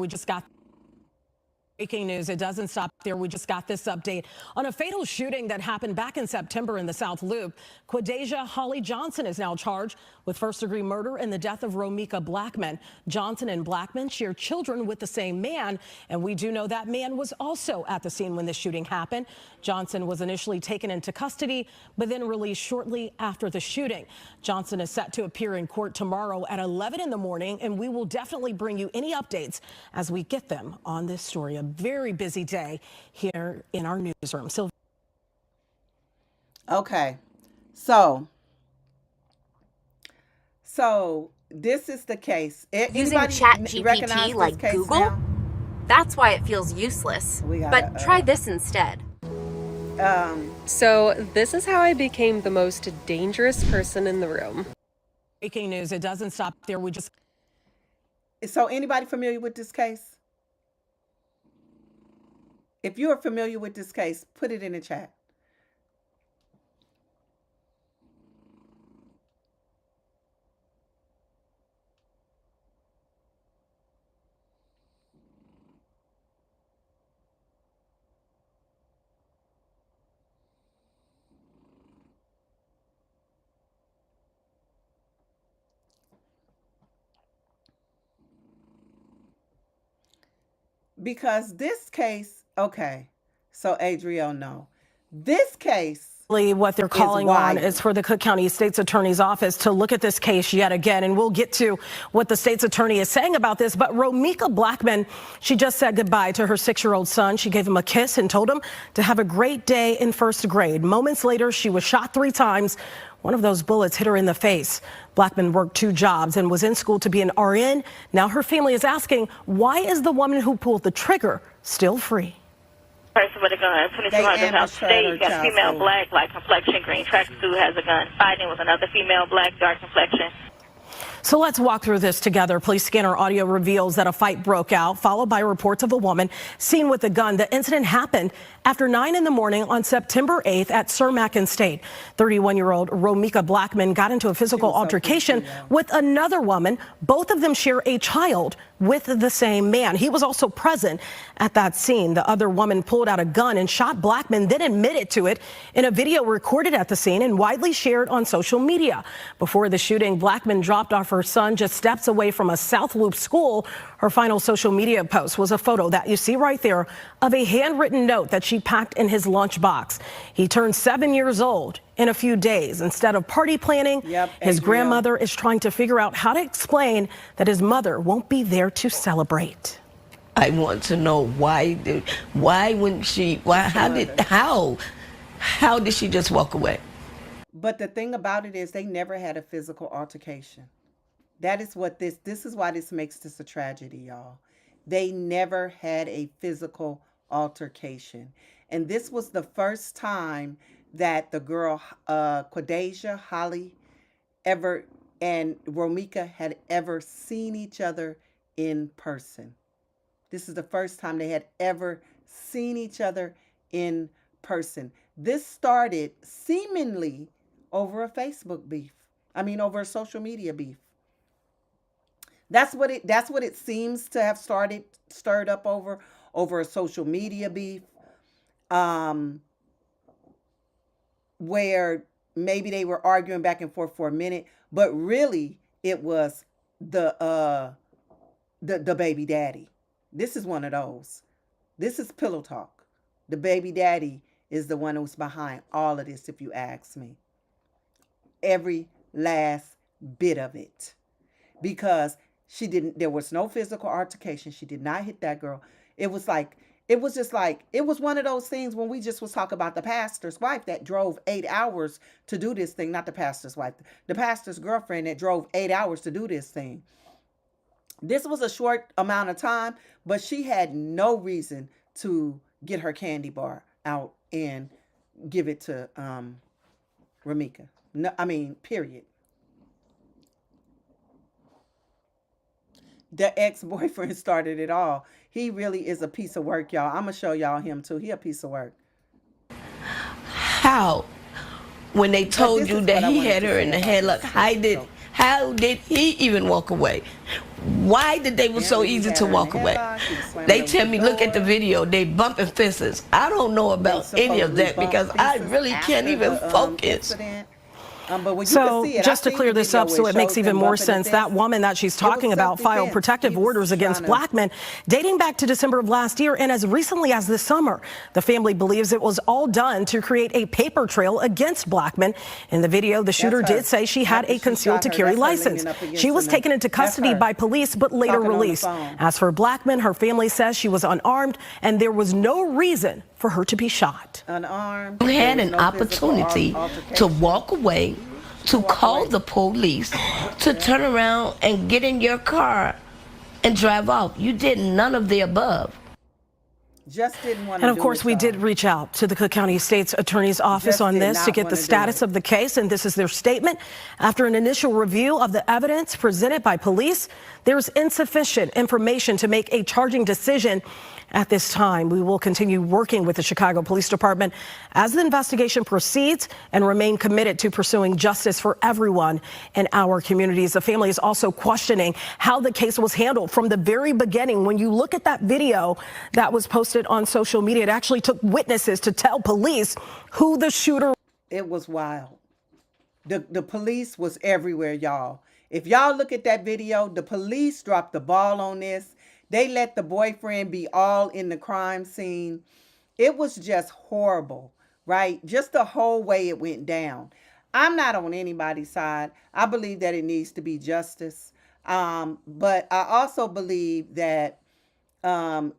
Breaking news, it doesn't stop there. We just got this update on a fatal shooting that happened back in September in the South Loop. Quadasia Holly Johnson is now charged with first-degree murder in the death of Romika Blackman. Johnson and Blackman share children with the same man, and we do know that man was also at the scene when the shooting happened. Johnson was initially taken into custody, but then released shortly after the shooting. Johnson is set to appear in court tomorrow at 11 in the morning, and we will definitely bring you any updates as we get them on this story. A very busy day here in our newsroom.
Okay, so this is the case.
Using ChatGPT like Google? Now? That's why it feels useless. But try this instead.
So this is how I became the most dangerous person in the room.
Breaking news, it doesn't stop there.
So anybody familiar with this case? If you are familiar with this case, put it in the chat. Because this case, okay, so Adriel, no. This case,
what they're calling on is for the Cook County State's Attorney's Office to look at this case yet again. And we'll get to what the state's attorney is saying about this. But Romika Blackman, she just said goodbye to her 6-year-old son. She gave him a kiss and told him to have a great day in first grade. Moments later, she was shot 3 times. One of those bullets hit her in the face. Blackman worked 2 jobs and was in school to be an RN. Now her family is asking, why is the woman who pulled the trigger still free?
Person with a gun, 2200 House State, got female black, light complexion, green tracksuit, has a gun, fighting with another female black, dark complexion.
So let's walk through this together. Police scanner audio reveals that a fight broke out, followed by reports of a woman seen with a gun. The incident happened after 9 in the morning on September 8th at Cermak and State. 31-year-old Romika Blackman got into a physical altercation with another woman. Both of them share a child with the same man. He was also present at that scene. The other woman pulled out a gun and shot Blackman, then admitted to it in a video recorded at the scene and widely shared on social media. Before the shooting, Blackman dropped off her son just steps away from a South Loop school. Her final social media post was a photo that you see right there of a handwritten note that she packed in his lunchbox. He turned 7 years old in a few days. Instead of party planning, his grandmother is trying to figure out how to explain that his mother won't be there to celebrate.
I want to know how did she just walk away?
But the thing about it is they never had a physical altercation. That is what this is why this makes this a tragedy, y'all. They never had a physical altercation. And this was the first time that the girl, Quadasia, Holly, and Romika had ever seen each other in person. This is the first time they had ever seen each other in person. This started seemingly over a Facebook beef. Over a social media beef. That's what it seems to have stirred up over a social media beef. Where maybe they were arguing back and forth for a minute, but really it was the the baby daddy. This is one of those. This is pillow talk. The baby daddy is the one who's behind all of this, if you ask me. Every last bit of it. Because there was no physical altercation. She did not hit that girl. It was one of those things when we just was talking about the pastor's wife that drove 8 hours to do this thing. Not the pastor's wife, the pastor's girlfriend that drove 8 hours to do this thing. This was a short amount of time, but she had no reason to get her candy bar out and give it to Ramika. No, I mean, period. The ex-boyfriend started it all. He really is a piece of work, y'all. I'm going to show y'all him, too. He a piece of work.
How? When they told you that he had her in the headlock, how did he even walk away? Why did they was so easy to walk away? They tell me, look at the video, they bumping fences. I don't know about any of that because I really can't even focus.
So just to clear this up so it makes even more sense, that woman that she's talking about filed protective orders against Blackman dating back to December of last year and as recently as this summer. The family believes it was all done to create a paper trail against Blackman. In the video, the shooter did say she had a concealed to carry license. She was taken into custody by police but later released. As for Blackman, her family says she was unarmed and there was no reason for her to be shot.
Unarmed.
You had an opportunity to walk away, to call the police, to turn around and get in your car and drive off. You did none of the above.
Just didn't want to.
And of course, we did reach out to the Cook County State's Attorney's Office on this to get the status of the case, and this is their statement. After an initial review of the evidence presented by police, there's insufficient information to make a charging decision at this time. We will continue working with the Chicago Police Department as the investigation proceeds and remain committed to pursuing justice for everyone in our communities. The family is also questioning how the case was handled from the very beginning. When you look at that video that was posted on social media, it actually took witnesses to tell police who the shooter was.
It was wild. The police was everywhere, y'all. If y'all look at that video, the police dropped the ball on this. They let the boyfriend be all in the crime scene. It was just horrible, right? Just the whole way it went down. I'm not on anybody's side. I believe that it needs to be justice. But I also believe that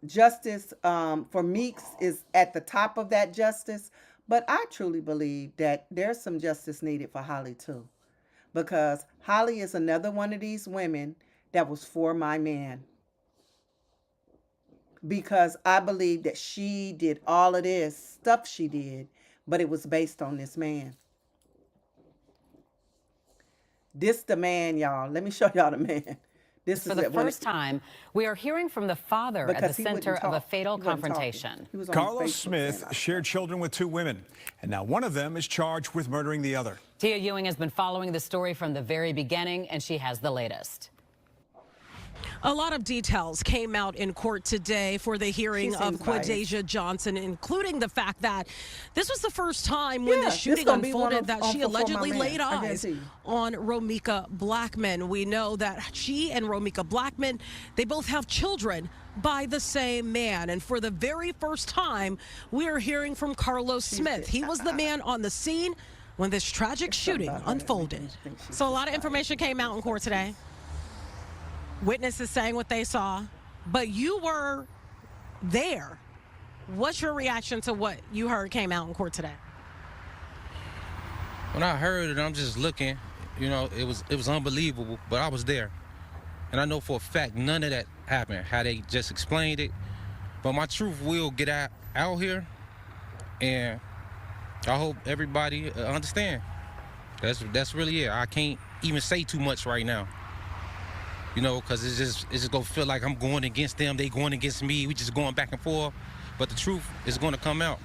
justice for Meeks is at the top of that justice. But I truly believe that there's some justice needed for Holly too. Because Holly is another one of these women that was for my man. Because I believe that she did all of this stuff she did, but it was based on this man. This the man, y'all. Let me show y'all the man. This
For the first time, we are hearing from the father at the center of a fatal confrontation.
Carlos Smith shared children with two women, and now one of them is charged with murdering the other.
Tia Ewing has been following the story from the very beginning, and she has the latest.
A lot of details came out in court today for the hearing of Quadasia Johnson, including the fact that this was the first time when the shooting unfolded that she allegedly laid eyes on Ramika Blackman. We know that she and Ramika Blackman, they both have children by the same man. And for the very first time, we are hearing from Carlos Smith. He was the man on the scene when this tragic shooting unfolded. So a lot of information came out in court today. Witnesses saying what they saw, but you were there. What's your reaction to what you heard came out in court today?
When I heard it, I'm just looking, you know, it was unbelievable, but I was there. And I know for a fact none of that happened, how they just explained it. But my truth will get out here, and I hope everybody understand. That's really it. I can't even say too much right now. You know, because it's just going to feel like I'm going against them, they going against me, we just going back and forth. But the truth is going to come out.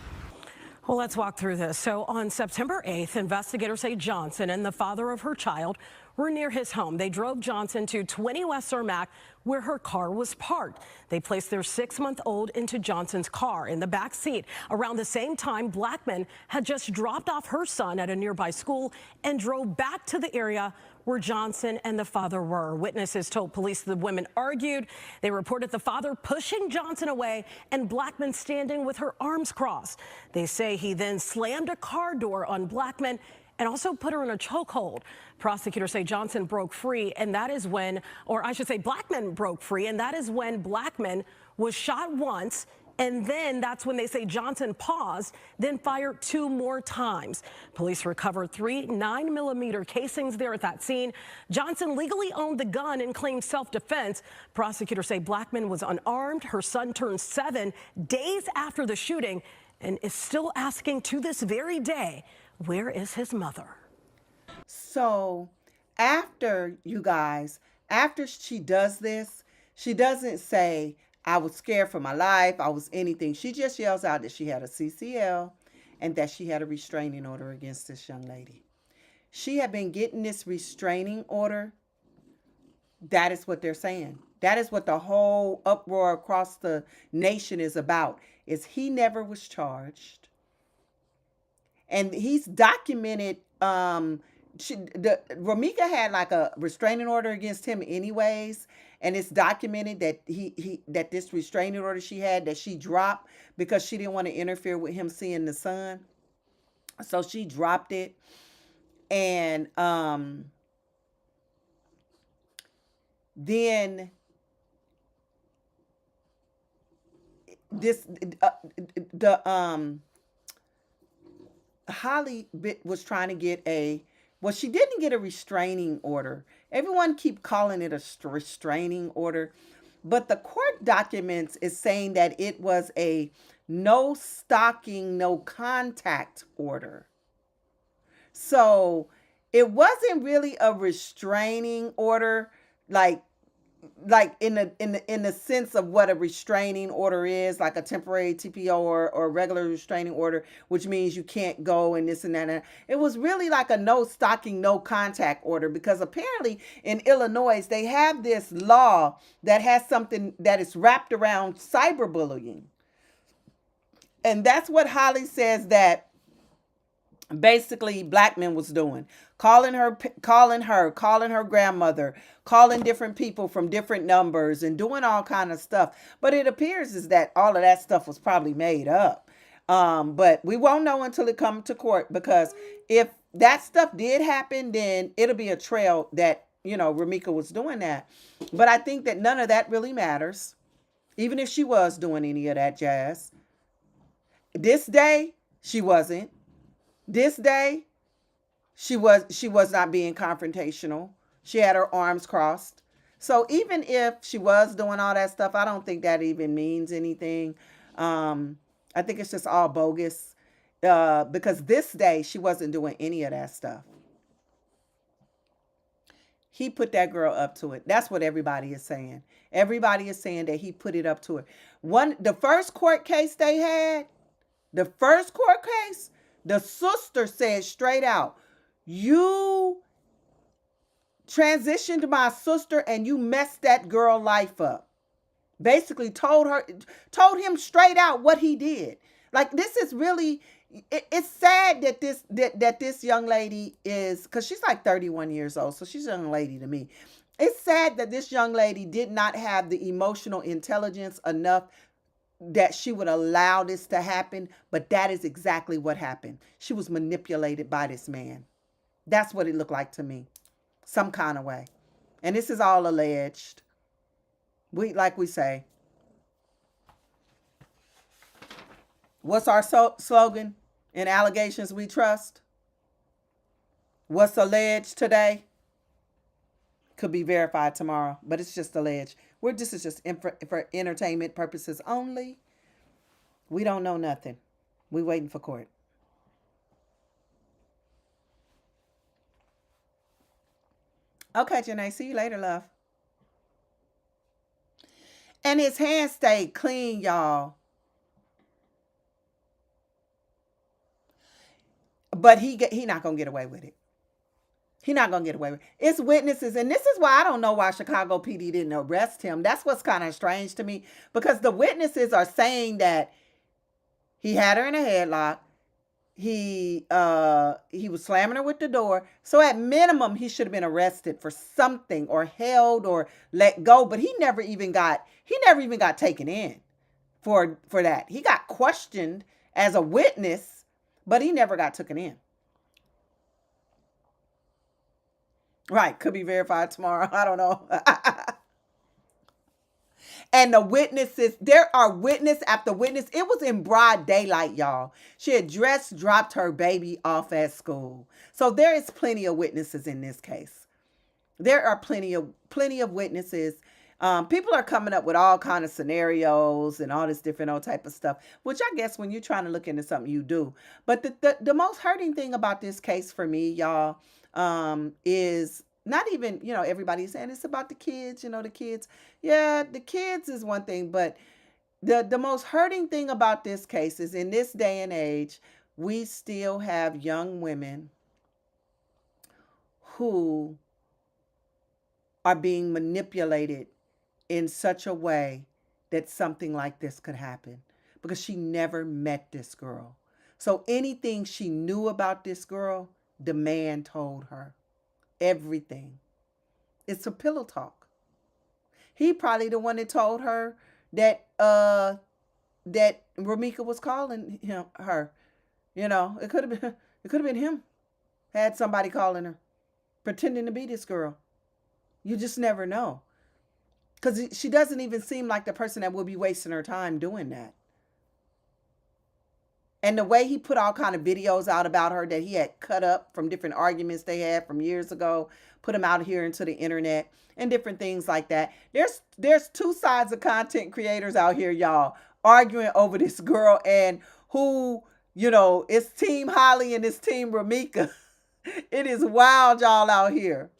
Well, let's walk through this. So on September 8th, investigators say Johnson and the father of her child were near his home. They drove Johnson to 20 West Cermak, where her car was parked. They placed their 6-month-old into Johnson's car in the back seat. Around the same time, Blackman had just dropped off her son at a nearby school and drove back to the area where Johnson and the father were. Witnesses told police the women argued. They reported the father pushing Johnson away and Blackman standing with her arms crossed. They say he then slammed a car door on Blackman and also put her in a chokehold. Prosecutors say Johnson broke free, and that is when, or I should say Blackman broke free, and that is when Blackman was shot once, and then that's when they say Johnson paused, then fired 2 more times. Police recovered 3 9mm casings there at that scene. Johnson legally owned the gun and claimed self-defense. Prosecutors say Blackman was unarmed. Her son turned 7 days after the shooting and is still asking to this very day, where is his mother?
So after, you guys, after she does this, she doesn't say, I was scared for my life, I was anything. She just yells out that she had a CCL and that she had a restraining order against this young lady. She had been getting this restraining order. That is what they're saying. That is what the whole uproar across the nation is about, is he never was charged. And he's documented, Ramika had like a restraining order against him anyways. And it's documented that that this restraining order she had, that she dropped because she didn't want to interfere with him seeing the son. So she dropped it. And then Holly was trying to get she didn't get a restraining order. Everyone keep calling it a restraining order, but the court documents is saying that it was a no stalking, no contact order. So it wasn't really a restraining order, like in the sense of what a restraining order is, like a temporary TPO or regular restraining order, which means you can't go and this and that. It was really like a no stalking, no contact order, because apparently in Illinois, they have this law that has something that is wrapped around cyberbullying. And that's what Holly says that basically Blackman was doing, calling her grandmother, calling different people from different numbers and doing all kind of stuff. But it appears is that all of that stuff was probably made up. But we won't know until it comes to court, because if that stuff did happen, then it'll be a trail that, Ramika was doing that. But I think that none of that really matters, even if she was doing any of that jazz. This day, she wasn't. This day, she was not being confrontational. She had her arms crossed. So even if she was doing all that stuff, I don't think that even means anything. I think it's just all bogus, because this day she wasn't doing any of that stuff. He put that girl up to it. That's what everybody is saying. Everybody is saying that he put it up to it. The first court case they had, the sister said straight out, you transitioned my sister and you messed that girl life up. Basically told him straight out what he did. Like, this is really, it's sad that this young lady is, because she's like 31 years old, so she's a young lady to me. It's sad that this young lady did not have the emotional intelligence enough that she would allow this to happen, but that is exactly what happened. She was manipulated by this man. That's what it looked like to me, some kind of way. And this is all alleged. Like we say, what's our slogan? In allegations we trust. What's alleged today could be verified tomorrow, but it's just alleged. This is just for entertainment purposes only. We don't know nothing. We waiting for court. Okay, Janae, see you later, love. And his hands stayed clean, y'all. But he not gonna get away with it. He's not going to get away with it. It's witnesses. And this is why I don't know why Chicago PD didn't arrest him. That's what's kind of strange to me, because the witnesses are saying that he had her in a headlock. He was slamming her with the door. So at minimum, he should have been arrested for something, or held, or let go. But he never even got taken in for that. He got questioned as a witness, but he never got taken in. Right. Could be verified tomorrow. I don't know. And the witnesses, there are witness after witness. It was in broad daylight, y'all. She had dropped her baby off at school. So there is plenty of witnesses in this case. There are plenty of witnesses. People are coming up with all kind of scenarios and all this different old type of stuff, which I guess when you're trying to look into something, you do. But the most hurting thing about this case for me, y'all, is not even, everybody's saying it's about the kids, the kids. Yeah, the kids is one thing, but the most hurting thing about this case is, in this day and age, we still have young women who are being manipulated in such a way that something like this could happen, because she never met this girl. So anything she knew about this girl, the man told her. Everything. It's a pillow talk. He probably the one that told her that that Ramika was calling her. It could have been him. Had somebody calling her, pretending to be this girl. You just never know. Because she doesn't even seem like the person that will be wasting her time doing that. And the way he put all kind of videos out about her that he had cut up from different arguments they had from years ago, put them out here into the internet and different things like that. There's two sides of content creators out here, y'all, arguing over this girl, and who, it's Team Holly and it's Team Ramika. It is wild, y'all, out here.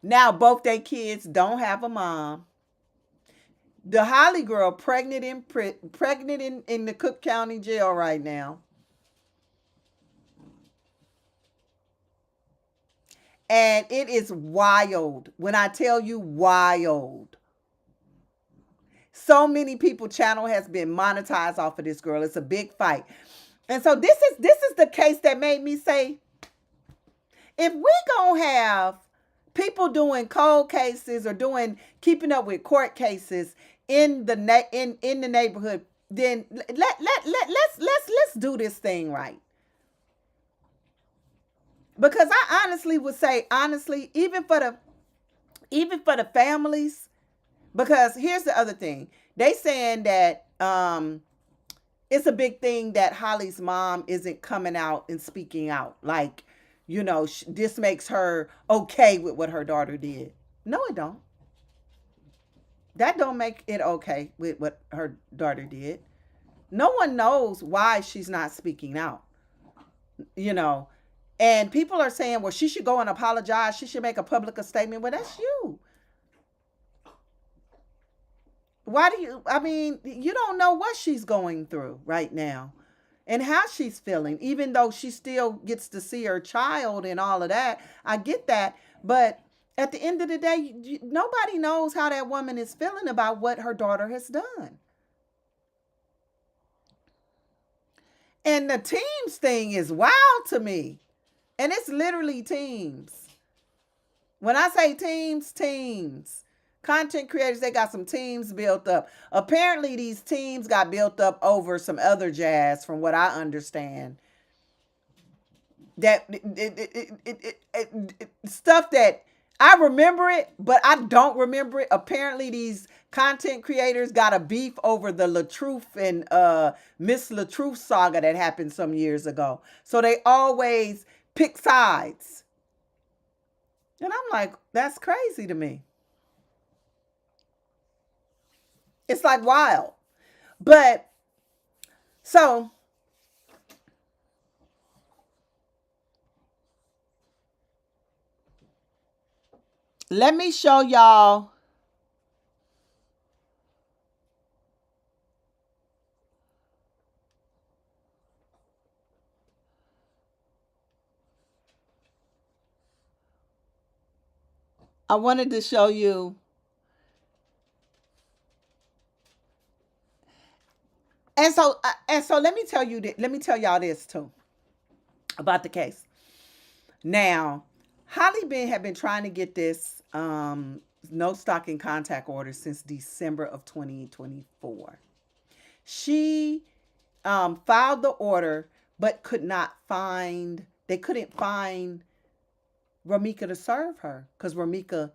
Now, both their kids don't have a mom. The Holly girl pregnant in the Cook County jail right now. And it is wild. When I tell you wild. So many people channel has been monetized off of this girl. It's a big fight. And so this is the case that made me say, if we gonna have people doing cold cases or keeping up with court cases in the neighborhood, then let's do this thing right. Because I honestly would say, even for the families, because here's the other thing. They saying that it's a big thing that Holly's mom isn't coming out and speaking out. Like, this makes her okay with what her daughter did. No, it don't. That don't make it okay with what her daughter did. No one knows why she's not speaking out. And people are saying, well, she should go and apologize. She should make a public statement. Well, that's you. Why do you don't know what she's going through right now and how she's feeling, even though she still gets to see her child and all of that. I get that. But at the end of the day, nobody knows how that woman is feeling about what her daughter has done. And the teams thing is wild to me. And it's literally teams. When I say teams. Content creators, they got some teams built up. Apparently, these teams got built up over some other jazz, from what I understand. That stuff that I remember it, but I don't remember it. Apparently, these content creators got a beef over the LaTruth and Miss LaTruth saga that happened some years ago. So they always pick sides. And I'm like, that's crazy to me. It's like wild. But so let me show y'all I wanted to show you. And so let me tell you let me tell y'all this too about the case. Now, Holly had been trying to get this no stalking contact order since December of 2024. She filed the order, but they couldn't find Ramika to serve her because Ramika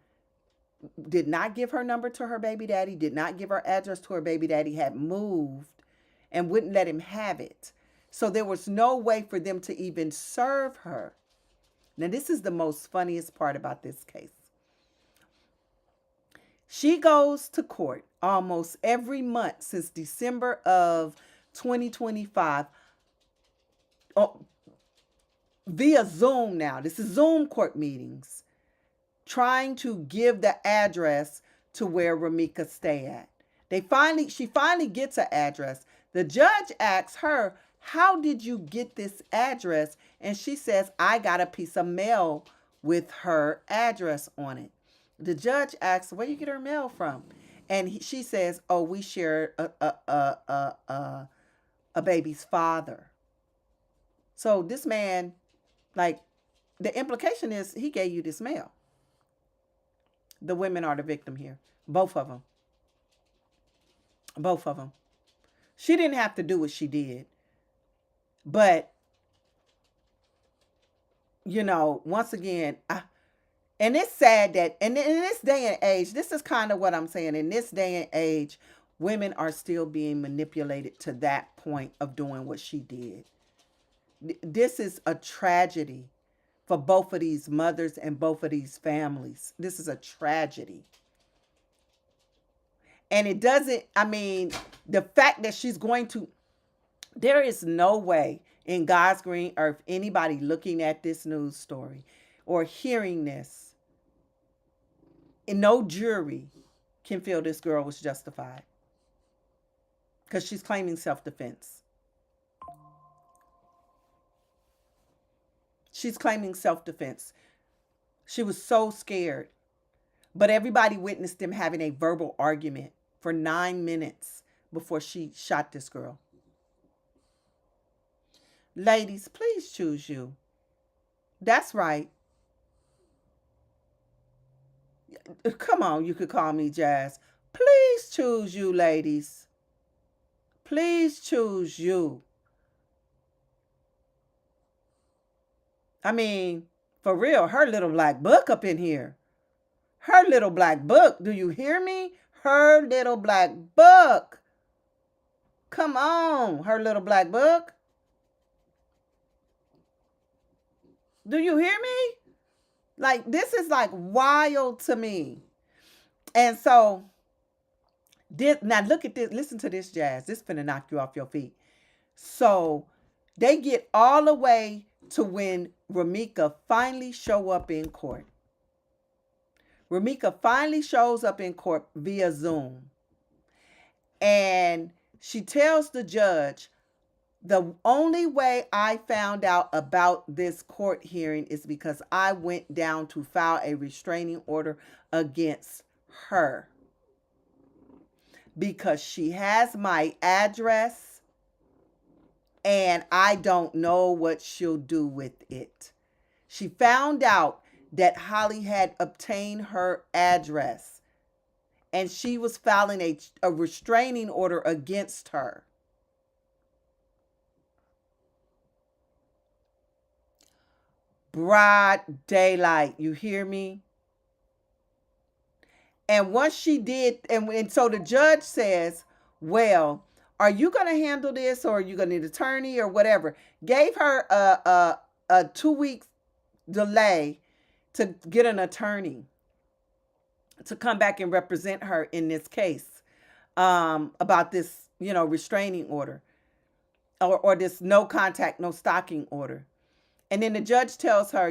did not give her number to her baby daddy, did not give her address to her baby daddy, had moved and wouldn't let him have it. So there was no way for them to even serve her. Now, this is the most funniest part about this case. She goes to court almost every month since December of 2025 via Zoom now. This is Zoom court meetings, trying to give the address to where Ramika stay at. She finally gets an address. The judge asks her, how did you get this address? And she says, I got a piece of mail with her address on it. The judge asks, where you get her mail from? And she says, oh, we share a baby's father. So this man, like, the implication is he gave you this mail. The women are the victim here. Both of them. Both of them. She didn't have to do what she did. But, you know, once again, and it's sad that, and in this day and age, this is kind of what I'm saying. In this day and age, women are still being manipulated to that point of doing what she did. This is a tragedy for both of these mothers and both of these families. This is a tragedy. And it doesn't, I mean, the fact that she's going to, there is no way in God's green earth anybody looking at this news story or hearing this, and no jury can feel this girl was justified because she's claiming self-defense. She's claiming self-defense. She was so scared. But everybody witnessed them having a verbal argument for 9 minutes before she shot this girl. Ladies, please choose you. That's right. Come on, you could call me Jazz. Please choose you, ladies. Please choose you. I mean, for real, her little black book up in here. Her little black book. Do you hear me? Her little black book. Come on, her little black book. Do you hear me? Like, this is like wild to me. And so, now look at this. Listen to this, Jazz. This is finna knock you off your feet. So, they get all the way to when Ramika finally show up in court. Ramika finally shows up in court via Zoom. And she tells the judge, the only way I found out about this court hearing is because I went down to file a restraining order against her. Because she has my address and I don't know what she'll do with it. She found out that Holly had obtained her address and she was filing a restraining order against her. Broad daylight, you hear me? And once she did, and so the judge says, well, are you going to handle this, or are you going to need an attorney or whatever? Gave her a 2 week delay to get an attorney to come back and represent her in this case about this, restraining order or this no contact, no stalking order. And then the judge tells her,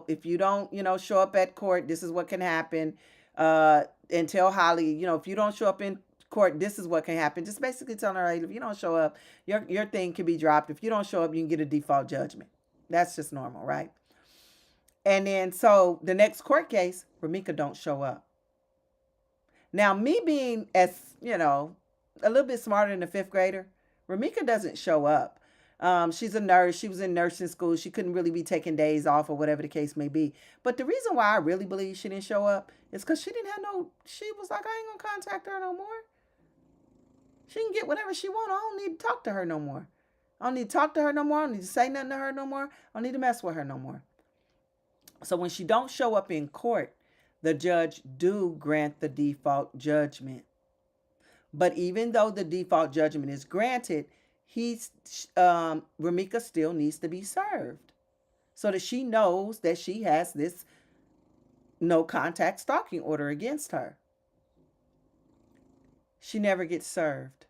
if you don't, show up at court, this is what can happen. And tell Holly, if you don't show up in court, this is what can happen. Just basically telling her, if you don't show up, your thing can be dropped. If you don't show up, you can get a default judgment. That's just normal, right? And then, so the next court case, Ramika don't show up. Now, me being, as you know, a little bit smarter than a fifth grader, Ramika doesn't show up. She's a nurse. She was in nursing school. She couldn't really be taking days off or whatever the case may be. But the reason why I really believe she didn't show up is because she was like, I ain't gonna contact her no more. She can get whatever she wants. I don't need to talk to her no more. I don't need to talk to her no more. I don't need to say nothing to her no more. I don't need to mess with her no more. So when she don't show up in court, the judge do grant the default judgment. But even though the default judgment is granted, Ramika still needs to be served so that she knows that she has this no contact stalking order against her. She never gets served.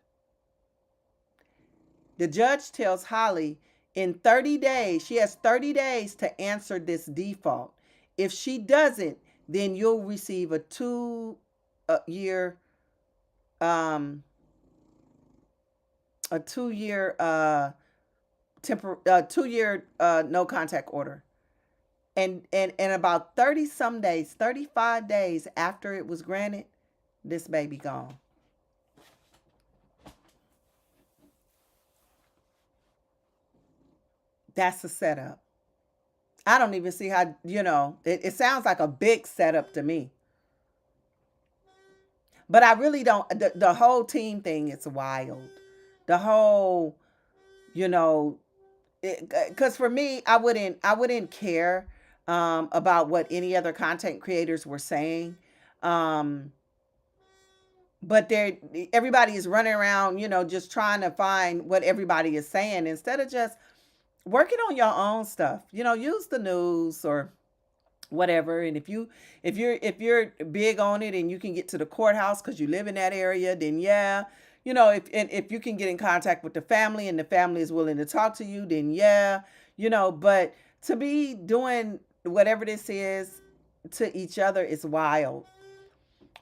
The judge tells Holly in 30 days, she has 30 days to answer this default. If she doesn't, then you'll receive a 2-year no contact order. And about 30 some days, 35 days after it was granted, this baby gone. That's a setup. I don't even see how, it sounds like a big setup to me. But I really don't, the whole team thing is wild. The whole, because for me, I wouldn't care about what any other content creators were saying. But everybody is running around, just trying to find what everybody is saying instead of just working on your own stuff. Use the news or whatever. And if you're big on it and you can get to the courthouse because you live in that area, then yeah. If you can get in contact with the family and the family is willing to talk to you, then yeah. But to be doing whatever this is to each other is wild.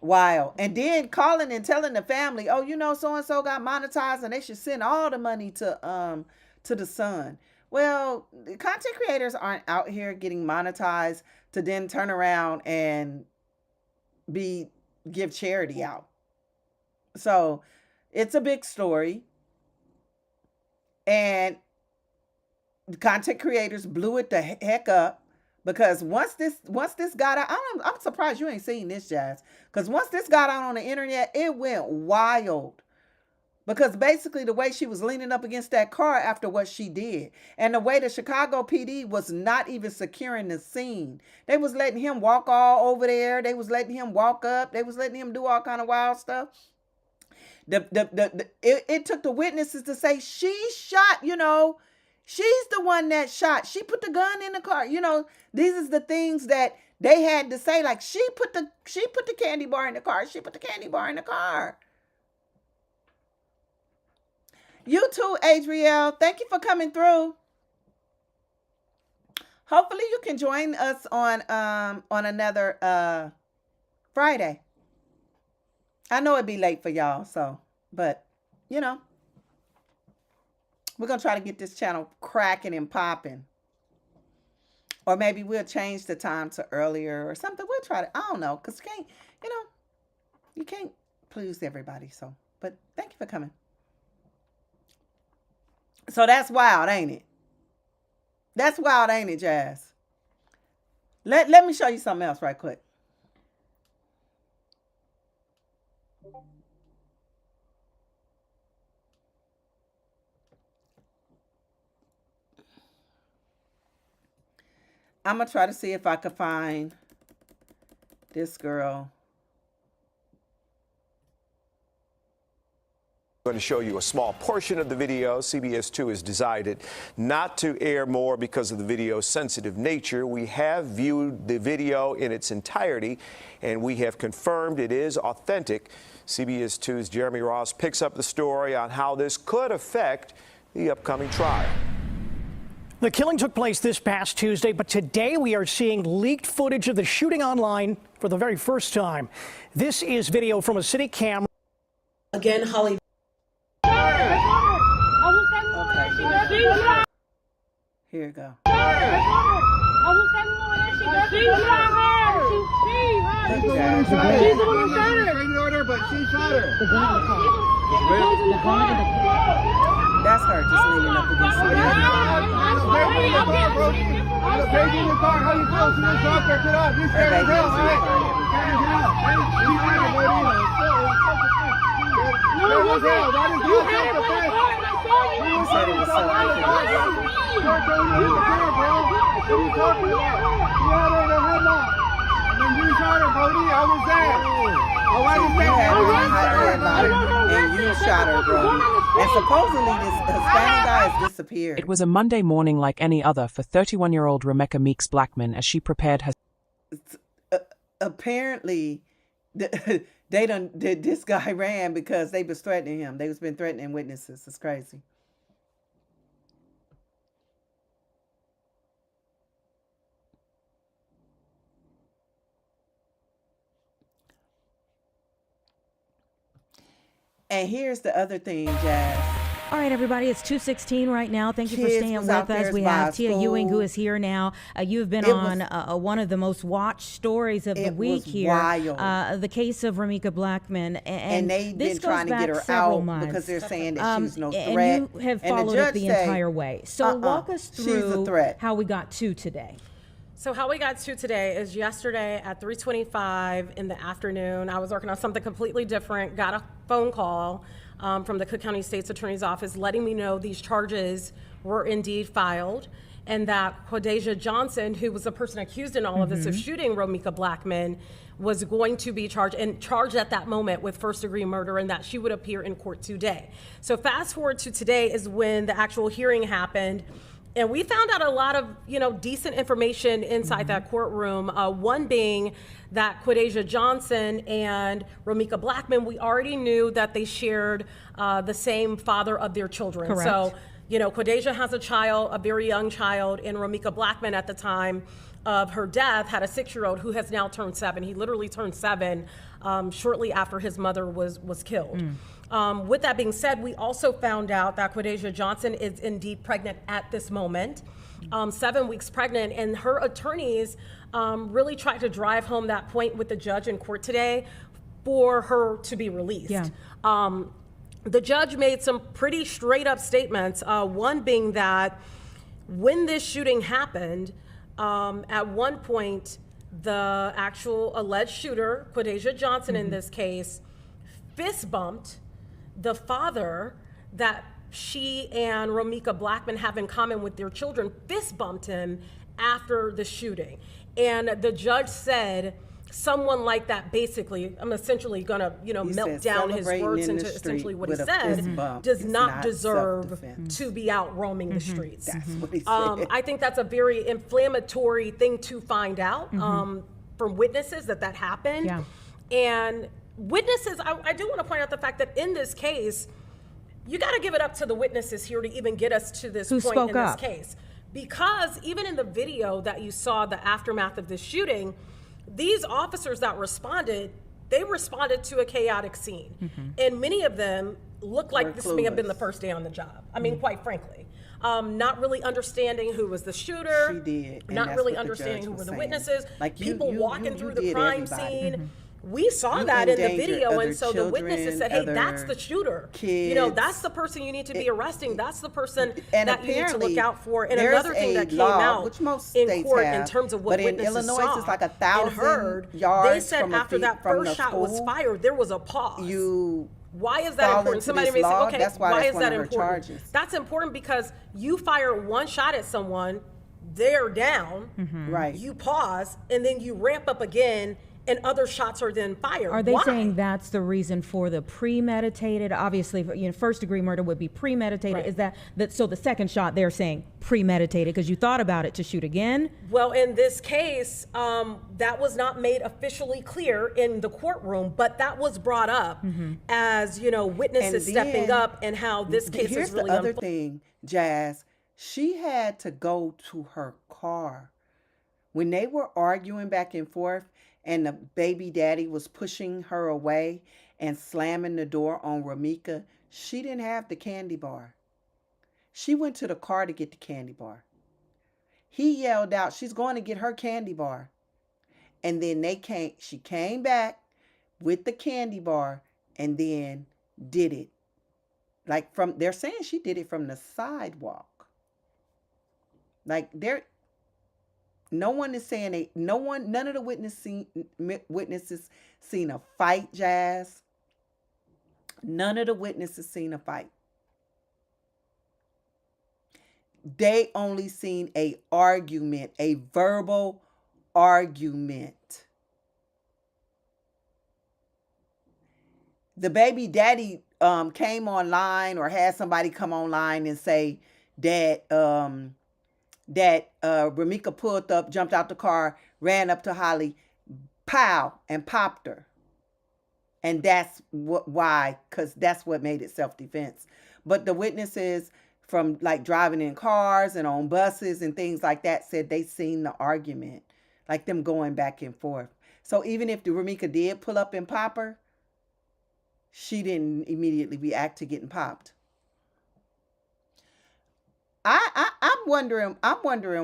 And then calling and telling the family, oh, so-and-so got monetized and they should send all the money to the son. Well, content creators aren't out here getting monetized to then turn around and give charity out. So it's a big story. And content creators blew it the heck up because once this got out, I'm surprised you ain't seen this, Jazz. Because once this got out on the internet, it went wild. Because basically the way she was leaning up against that car after what she did and the way the Chicago PD was not even securing the scene. They was letting him walk all over there. They was letting him walk up. They was letting him do all kind of wild stuff. It took the witnesses to say she shot, she's the one that shot. She put the gun in the car. These is the things that they had to say. Like she put the candy bar in the car. She put the candy bar in the car. You too, Adrielle. Thank you for coming through. Hopefully you can join us on another Friday. I know it'd be late for y'all, but we're gonna try to get this channel cracking and popping. Or maybe we'll change the time to earlier or something. We'll try to, I don't know, because you can't please everybody. So, but thank you for coming. So that's wild, ain't it? That's wild, ain't it, Jazz? Let me show you something else right quick. I'm going to try to see if I can find this girl.
I'm going to show you a small portion of the video. CBS 2 has decided not to air more because of the video's sensitive nature. We have viewed the video in its entirety, and we have confirmed it is authentic. CBS 2's Jeremy Ross picks up the story on how this could affect the upcoming trial.
The killing took place this past Tuesday, but today we are seeing leaked footage of the shooting online for the very first time. This is video from a city camera.
Again, Holly.
Here you go.
was standing over there. She shot her. She's the one who shot her. She's the one who shot her. But she shot her. The gun in the car. The gun in the car.
That's her just leaning up against the wall.
Baby in the car, bro. Baby in the car. How you feel? She just dropped her. Get up. You scared as hell, right? Get up. She shot her, baby. No, you had it by the car.
You said it was self-defense. And you shot her, bro. And supposedly this Hispanic guy has disappeared.
It was a Monday morning like any other for 31-year-old Rebecca Meeks Blackman as she prepared her.
Apparently, this guy ran because they was threatening him. They was been threatening witnesses. It's crazy. And here's the other thing, Jazz.
All right, everybody, it's 2:16 right now. Thank you for staying with us. We have Tia Ewing, who is here now. You've been on one of the most watched stories of the week here.
Wild.
The case of Ramika Blackman.
And they've been trying to get her out because they're saying that she's no threat.
And you have followed it the entire way. So walk us through how we got to today.
So how we got to today is yesterday at 3:25 in the afternoon. I was working on something completely different, got a phone call from the Cook County State's Attorney's Office letting me know these charges were indeed filed and that Quadeja Johnson, who was the person accused in all of this of shooting Ramika Blackman, was going to be charged at that moment with first-degree murder and that she would appear in court today. So fast forward to today is when the actual hearing happened. And we found out a lot of, decent information inside that courtroom. One being that Quadeja Johnson and Ramika Blackman, we already knew that they shared the same father of their children.
Correct.
So, Quadeja has a child, a very young child, and Ramika Blackman at the time of her death had a 6-year-old who has now turned 7. He literally turned 7 shortly after his mother was killed. With that being said, we also found out that Quadeja Johnson is indeed pregnant at this moment, 7 weeks pregnant, and her attorneys really tried to drive home that point with the judge in court today for her to be released.
Yeah.
The judge made some pretty straight up statements, one being that when this shooting happened, at one point, the actual alleged shooter, Quadeja Johnson in this case, fist bumped the father that she and Ramika Blackman have in common with their children, fist bumped him after the shooting. And the judge said, someone like that, basically, I'm essentially gonna, melt down his words into essentially what he said, does not deserve to be out roaming the streets.
That's what he said.
I think that's a very inflammatory thing to find out from witnesses that happened.
Yeah.
And witnesses, I do want to point out the fact that in this case, you got to give it up to the witnesses here to even get us to this point in this case. Because even in the video that you saw, the aftermath of this shooting, these officers that responded, they responded to a chaotic scene. And many of them looked like this may have been the first day on the job. I mean, quite frankly. Not really understanding who was the shooter.
She did.
Not really understanding who were the witnesses. Like people walking through the crime scene. We saw that in the video, and so the witnesses said, hey, that's the shooter. That's the person you need to be arresting. That's the person that you need to look out for. And another thing that came out in court in terms of what witnesses saw
Illinois, it's like 1,000
heard,
yards
they said after that first shot was fired, there was a pause. Why is that important? Somebody may say, okay, why is that important? That's important because you fire one shot at someone, they're down,
right?
You pause, and then you ramp up again, and other shots are then fired.
Are they saying that's the reason for the premeditated? Obviously, first-degree murder would be premeditated. Right. Is that so? The second shot, they're saying premeditated because you thought about it to shoot again.
Well, in this case, that was not made officially clear in the courtroom, but that was brought up as witnesses stepping up and how this case is really.
Here's the other thing, Jazz. She had to go to her car when they were arguing back and forth. And the baby daddy was pushing her away and slamming the door on Ramika. She didn't have the candy bar. She went to the car to get the candy bar. He yelled out, she's going to get her candy bar. And then she came back with the candy bar and then did it. Like they're saying she did it from the sidewalk. Like no one is saying none of the witnesses seen a fight, Jazz. None of the witnesses seen a fight. They only seen a argument, a verbal argument. The baby daddy came online or had somebody come online and say that Ramika pulled up, jumped out the car, ran up to Holly, pow, and popped her. And that's why, because that's what made it self-defense. But the witnesses from like driving in cars and on buses and things like that said they seen the argument, like them going back and forth. So even if the Ramika did pull up and pop her, she didn't immediately react to getting popped. I'm wondering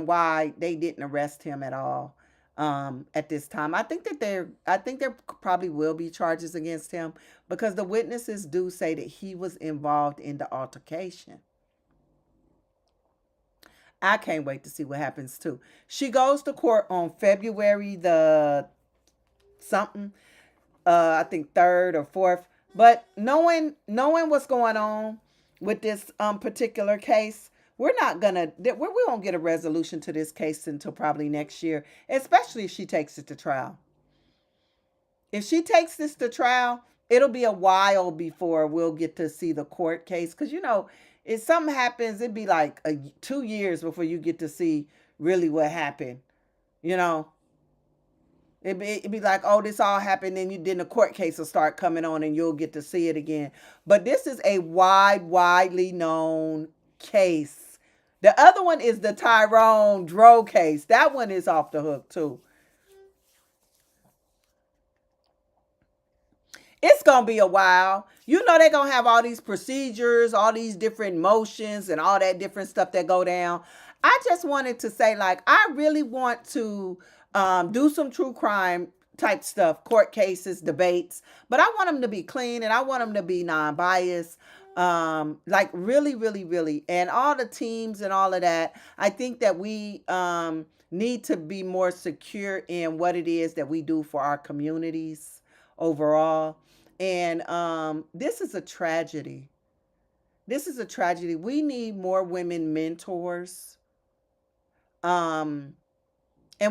why they didn't arrest him at all at this time. I think there probably will be charges against him because the witnesses do say that he was involved in the altercation. I can't wait to see what happens too. She goes to court on February the something, I think 3rd or 4th. But knowing what's going on with this particular case, we won't get a resolution to this case until probably next year, especially if she takes it to trial. If she takes this to trial, it'll be a while before we'll get to see the court case. Because, if something happens, it'd be like 2 years before you get to see really what happened. It'd be like, oh, this all happened, and then the court case will start coming on, and you'll get to see it again. But this is a widely known case. The other one is the Tyrone Dro case. That one is off the hook, too. It's going to be a while. They're going to have all these procedures, all these different motions, and all that different stuff that go down. I just wanted to say, I really want to do some true crime type stuff, court cases, debates, but I want them to be clean and I want them to be non-biased, really, really, really. And all the teams and all of that, I think that we need to be more secure in what it is that we do for our communities overall. And this is a tragedy. This is a tragedy. We need more women mentors. And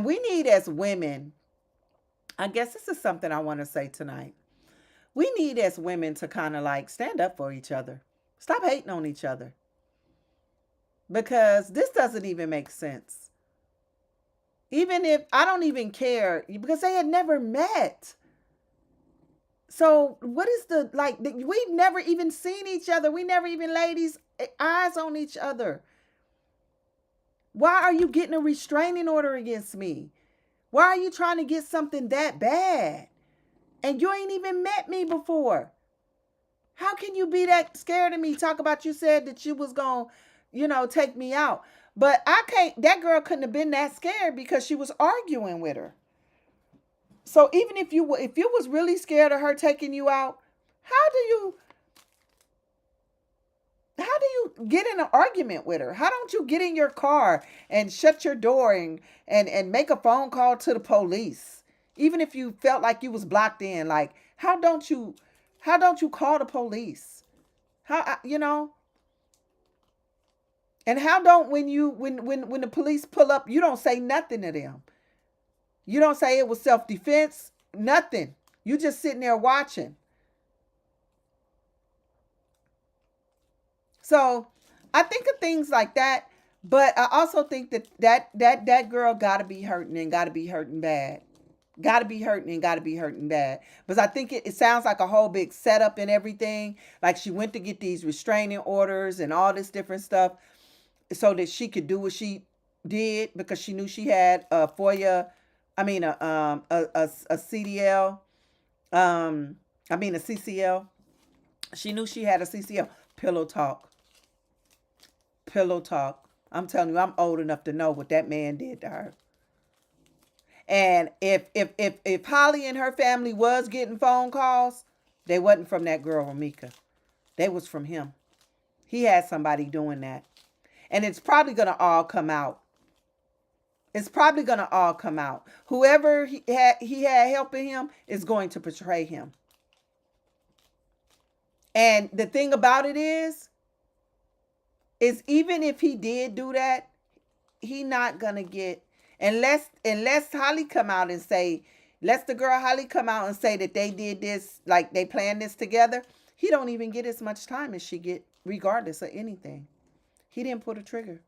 we need, as women, I guess this is something I want to say tonight. We need, as women, to kind of stand up for each other. Stop hating on each other. Because this doesn't even make sense. Even if, I don't even care, because they had never met. So what is we've never even seen each other. We never even laid these eyes on each other. Why are you getting a restraining order against me? Why are you trying to get something that bad? And you ain't even met me before. How can you be that scared of me? Talk about you said that you was going to, take me out. But that girl couldn't have been that scared because she was arguing with her. So even if you was really scared of her taking you out, how do you get in an argument with her? How don't you get in your car and shut your door and make a phone call to the police? Even if you felt like you was blocked in, how don't you call the police? And how don't when the police pull up, you don't say nothing to them. You don't say it was self-defense, nothing. You just sitting there watching. So I think of things like that, but I also think that girl got to be hurting and got to be hurting bad. Got to be hurting and got to be hurting bad. Because I think it sounds like a whole big setup and everything. Like she went to get these restraining orders and all this different stuff so that she could do what she did because she knew she had a FOIA, a CDL, a CCL. She knew she had a CCL. Pillow talk. I'm telling you, I'm old enough to know what that man did to her. And if Holly and her family was getting phone calls, they wasn't from that girl Ramika. They was from him. He had somebody doing that. And it's probably going to all come out. It's probably going to all come out. Whoever he had helping him is going to betray him. And the thing about it is even if he did do that, he not going to get, unless Holly come out and say, let the girl Holly come out and say that they did this, like they planned this together, he don't even get as much time as she get, regardless of anything. He didn't pull the trigger.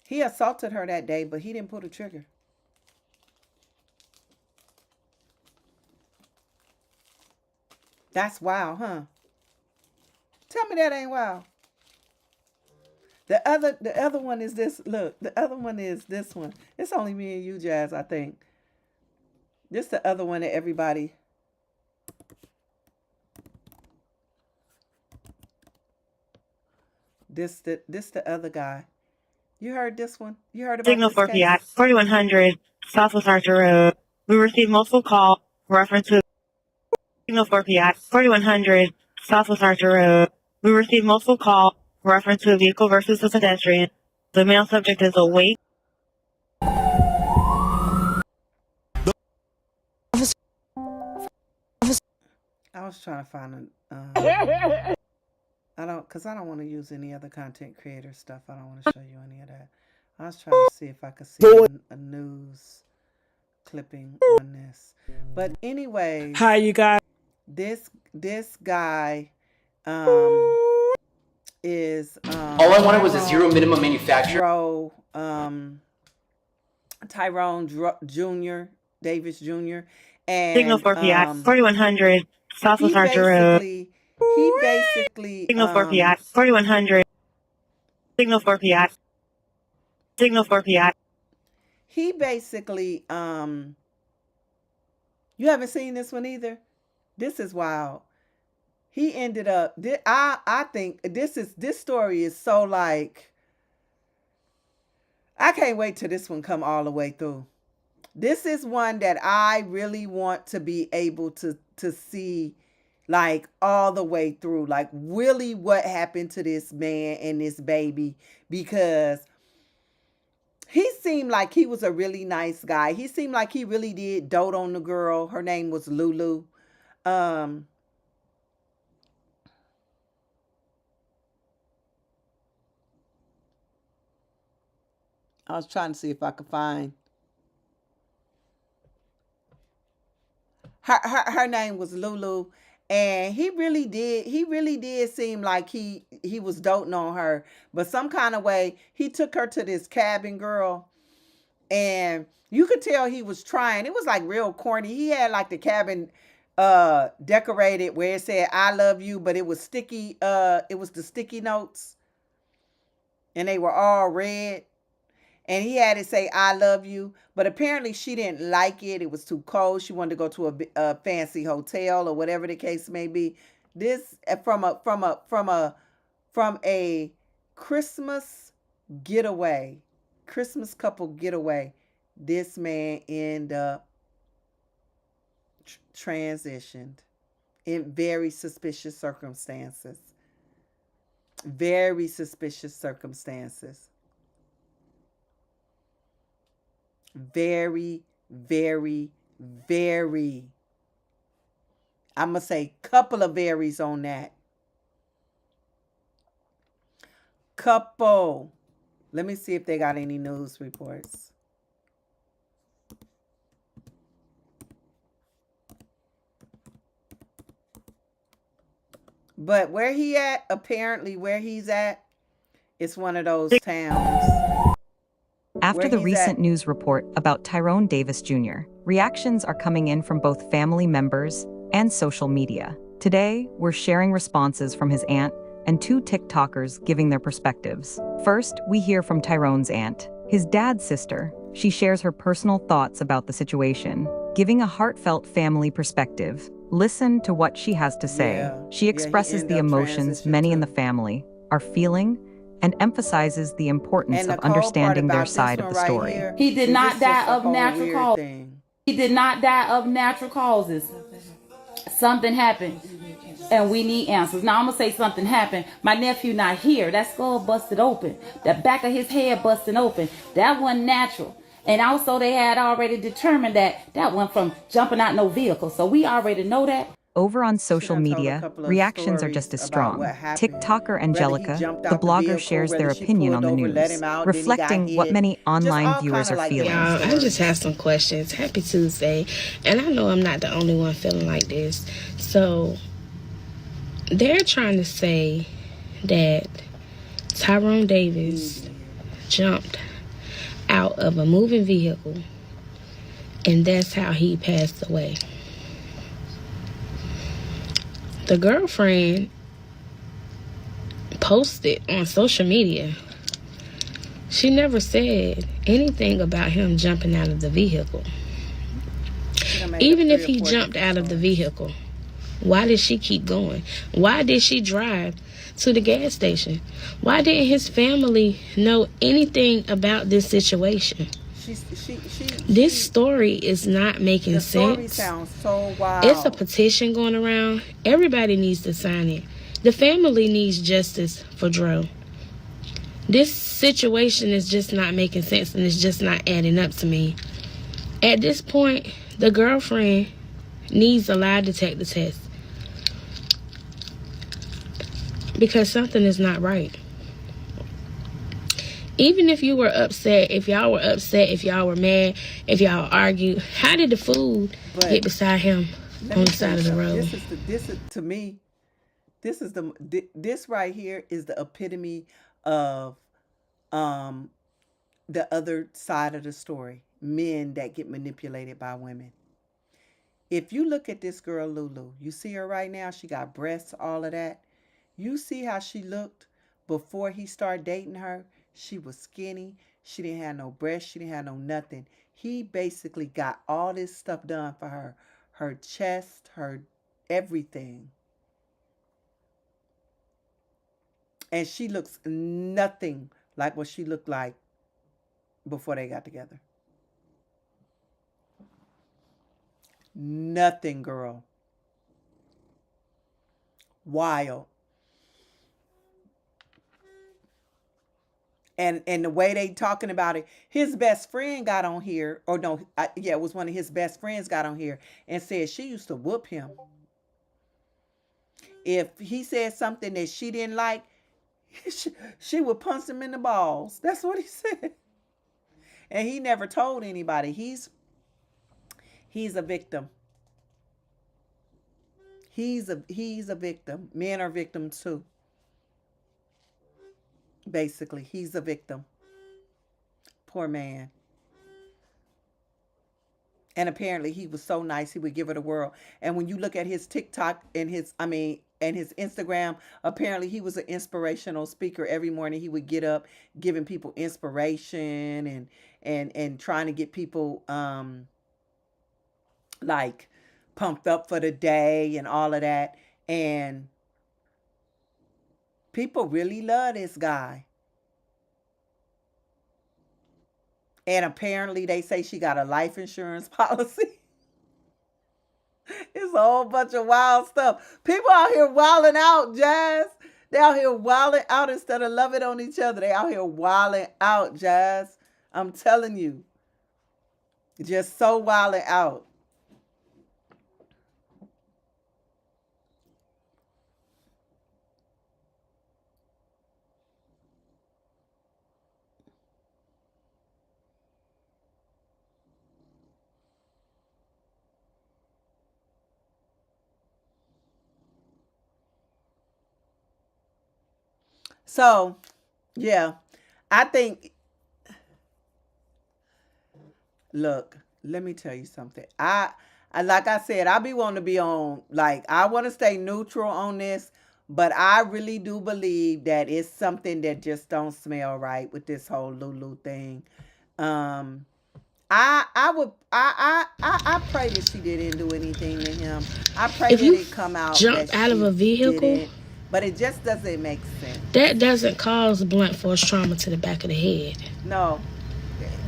He assaulted her that day, but he didn't pull the trigger. That's wild, huh? Tell me that ain't wild. The other one is this. Look, the other one is this one. It's only me and you, Jazz, I think. This the other one that everybody. This the other guy. You heard this one? You heard about
Signal
this
for
case?
PI 4100 Southwest Archer Road. We received multiple calls reference to Signal for PI 4100 Southwest Archer Road. We received multiple calls reference to a vehicle versus a pedestrian. The male subject is awake.
I was trying to find I don't want to use any other content creator stuff. I don't want to show you any of that. I was trying to see if I could see a news clipping on this. But anyway,
hi you guys.
This guy is
all I wanted was a zero minimum manufacturer.
Tyrone Jr. Davis Jr. And
Signal for PI 4100 Southwest Archer Road.
He basically
Signal for PI 4100. Signal for PI. Signal for PI.
He basically you haven't seen this one either. This is wild. He ended up I think this story is so like, I can't wait till this one come all the way through. This is one that I really want to be able to see like all the way through, like really what happened to this man and this baby, because he seemed like he was a really nice guy. He seemed like he really did dote on the girl. Her name was Lulu. I was trying to see if I could find her name was Lulu, and he really did seem like he was doting on her, but some kind of way he took her to this cabin, girl, and you could tell he was trying. It was like real corny. He had like the cabin decorated where it said "I love you," but it was sticky. It was the sticky notes, and they were all red. And he had it say, "I love you." But apparently she didn't like it. It was too cold. She wanted to go to a fancy hotel or whatever the case may be. This from a Christmas getaway, Christmas couple getaway. This man ended up transitioned in very suspicious circumstances. Very suspicious circumstances. Very, very, very. I'm going to say couple of varies on that. Couple. Let me see if they got any news reports. But where he at, apparently where he's at, it's one of those towns.
After the recent news report about Tyrone Davis Jr., reactions are coming in from both family members and social media. Today, we're sharing responses from his aunt and 2 TikTokers giving their perspectives. First, we hear from Tyrone's aunt, his dad's sister. She shares her personal thoughts about the situation, giving a heartfelt family perspective. Listen to what she has to say.
Yeah.
She
Yeah, he
expresses
end
the
up
emotions
transition
many in
too.
the family are feeling and emphasizes the importance
And the
of
cold part
understanding their
about this
side of
one
the
right
story.
here
He did
is
not
it's
die
just a
of
whole
natural
weird
causes.
thing.
He did not die of natural causes. Something happened, and we need answers. Now I'm gonna say something happened. My nephew not here. That skull busted open. The back of his head busted open. That wasn't natural. And also they had already determined that went from jumping out no vehicle. So we already know that.
Over on social
done told a
media,
couple of
reactions are just as
stories about
strong.
what happened.
TikToker
Whether he
Angelica,
jumped
the
out the
blogger,
vehicle,
shares
whether
their
she
opinion
pulled
on the
over, let
news,
him out, then he got
reflecting what
hit.
many
Just
online
all
viewers
kinda
are
like
feeling.
different
I just
stories.
have some questions. Happy Tuesday. And I know I'm not the only one feeling like this. So, they're trying to say that Tyrone Davis jumped out of a moving vehicle and that's how he passed away. The girlfriend posted on social media. She never said anything about him jumping out of the vehicle. Even if he jumped out of the vehicle, why did she keep going? Why did she drive to the gas station? Why didn't his family know anything about this situation? This story is not making
The story
sense.
sounds so wild.
It's a petition going around. Everybody needs to sign it. The family needs justice for Dro. This situation is just not making sense and it's just not adding up to me. At this point, the girlfriend needs a lie detector test because something is not right. Even if you were upset, if y'all were upset, if y'all were mad, if y'all argued, how did the food get beside him on the side of the road?
This is to me, this right here is the epitome of the other side of the story. Men that get manipulated by women. If you look at this girl Lulu, you see her right now, she got breasts, all of that. You see how she looked before he started dating her? She was skinny. She didn't have no breasts. She didn't have no nothing. He basically got all this stuff done for her. Her chest, her everything. And she looks nothing like what she looked like before they got together. Nothing, girl. Wild. And the way they talking about it, his best friend got on here, or no, it was one of his best friends got on here and said she used to whoop him. If he said something that she didn't like, she would punch him in the balls. That's what he said. And he never told anybody. He's a victim. He's a victim. Men are victims too. Basically, he's a victim. Poor man. And apparently he was so nice, he would give her the world. And when you look at his TikTok and his Instagram, apparently he was an inspirational speaker. Every morning he would get up giving people inspiration and trying to get people like pumped up for the day and all of that. And people really love this guy. And apparently they say she got a life insurance policy. It's a whole bunch of wild stuff. People out here wilding out, Jazz. They out here wilding out instead of loving on each other. They out here wilding out, Jazz. I'm telling you. Just so wilding out. So, yeah, I think, look, let me tell you something. I like I said, I be wanting to be on, like, I want to stay neutral on this, but I really do believe that it's something that just don't smell right with this whole Lulu thing. I pray that she didn't do anything to him. I pray
If
that
you
it come out
jumped
that
out of a vehicle,
didn't, but it just doesn't make sense.
That doesn't cause blunt force trauma to the back of the head.
No.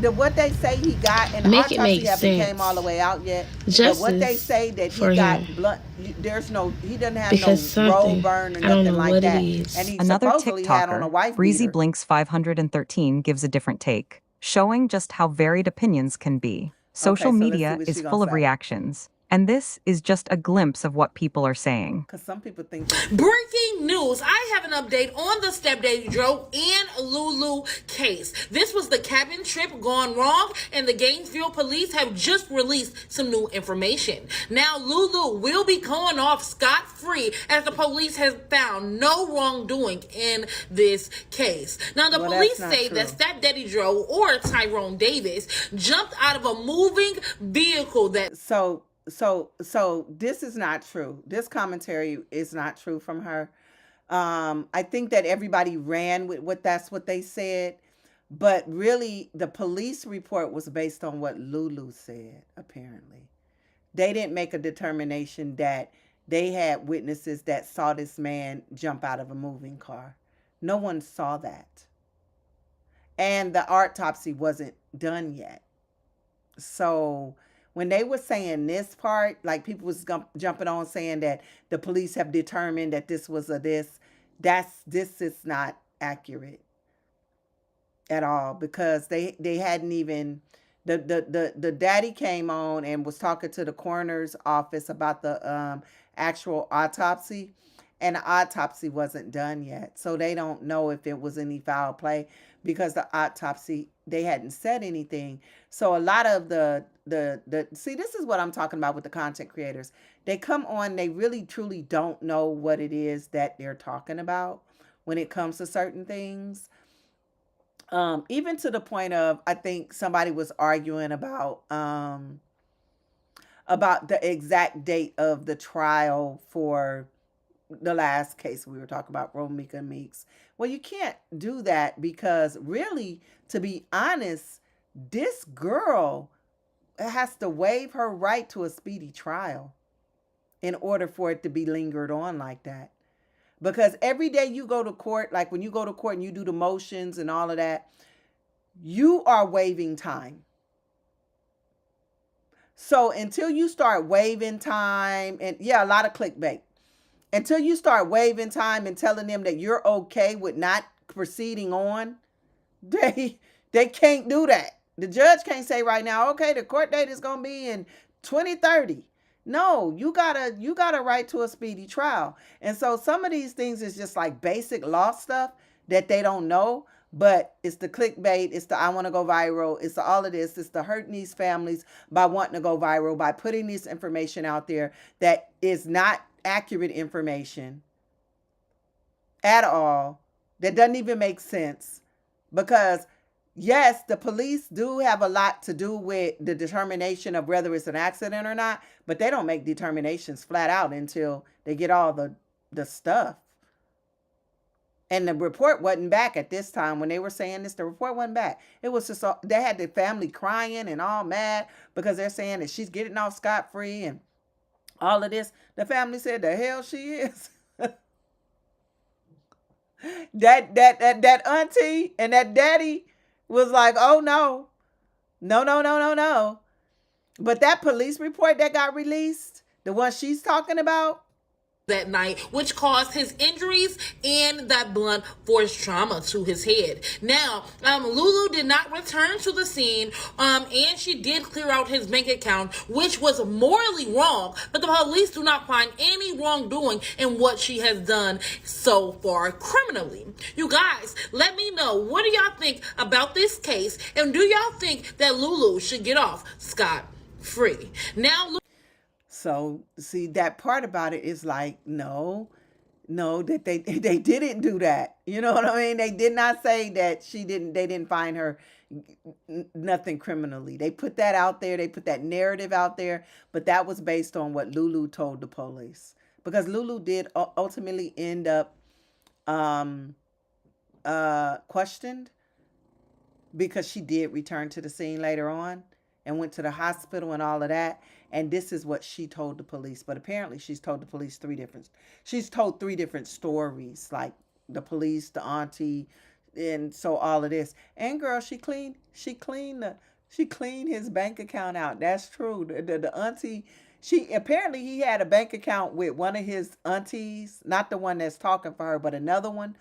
What they say he got, and the
Make it
autopsy
make
haven't
sense.
came all the way out yet.
Justice
but what they say that he got blunt, there's no, he doesn't have
because
no road burn or nothing like that. And he
Another
supposedly had on a
TikToker,
wife
Breezy
beater.
Blinks 513, gives a different take, showing just how varied opinions can be. Social
Okay, so let's see
media
what
is
she
full
gonna
of
say.
reactions, and this is just a glimpse of what people are saying.
Because some people think
breaking news. I have an update on the stepdaddy Joe and Lulu case. This was the cabin trip gone wrong, and the Gainesville police have just released some new information. Now Lulu will be going off scot-free as the police has found no wrongdoing in this case. Now the police say that stepdaddy Joe, or Tyrone Davis, jumped out of a moving vehicle that
So this is not true. This commentary is not true from her. I think that everybody ran with what they said, but really the police report was based on what Lulu said. Apparently, they didn't make a determination that they had witnesses that saw this man jump out of a moving car. No one saw that, and the autopsy wasn't done yet. So when they were saying this part, like people was jumping on saying that the police have determined that this was this is not accurate at all, because they hadn't even, the daddy came on and was talking to the coroner's office about the actual autopsy, and the autopsy wasn't done yet. So they don't know if it was any foul play, because the autopsy, they hadn't said anything. So a lot of the see, this is what I'm talking about with the content creators. They come on, they really truly don't know what it is that they're talking about when it comes to certain things. Even to the point of, I think somebody was arguing about the exact date of the trial for the last case we were talking about, Romika Meeks. Well, you can't do that, because really, to be honest, this girl has to waive her right to a speedy trial in order for it to be lingered on like that. Because every day you go to court, like when you go to court and you do the motions and all of that, you are waiving time. So until you start waiving time, and yeah, a lot of clickbait, until you start waiving time and telling them that you're okay with not proceeding on, they can't do that. The judge can't say right now, okay, the court date is going to be in 2030. No, you got a right to a speedy trial. And so some of these things is just like basic law stuff that they don't know, but it's the clickbait, it's the I want to go viral, it's the all of this, it's the hurting these families by wanting to go viral, by putting this information out there that is not accurate information at all, that doesn't even make sense. Because yes, the police do have a lot to do with the determination of whether it's an accident or not, but they don't make determinations flat out until they get all the stuff. And the report wasn't back at this time. When they were saying this, the report wasn't back. It was just, they had the family crying and all mad because they're saying that she's getting off scot-free and all of this. The family said, the hell she is. that auntie and that daddy was like, oh no. No. But that police report that got released, the one she's talking about,
that night, which caused his injuries and that blunt force trauma to his head. Now, Lulu did not return to the scene, and she did clear out his bank account, which was morally wrong, but the police do not find any wrongdoing in what she has done so far criminally. You guys, let me know, what do y'all think about this case, and do y'all think that Lulu should get off scot-free? Now,
so see, that part about it is like, no, that they didn't do that. You know what I mean? They did not say that they didn't find her nothing criminally. They put that out there. They put that narrative out there, but that was based on what Lulu told the police, because Lulu did ultimately end up questioned, because she did return to the scene later on. and went to the hospital and all of that. And this is what she told the police. But apparently she's told the police she's told three different stories, like the police, the auntie, and so all of this. And girl, she cleaned his bank account out. That's true. The auntie, apparently he had a bank account with one of his aunties, not the one that's talking for her, but another one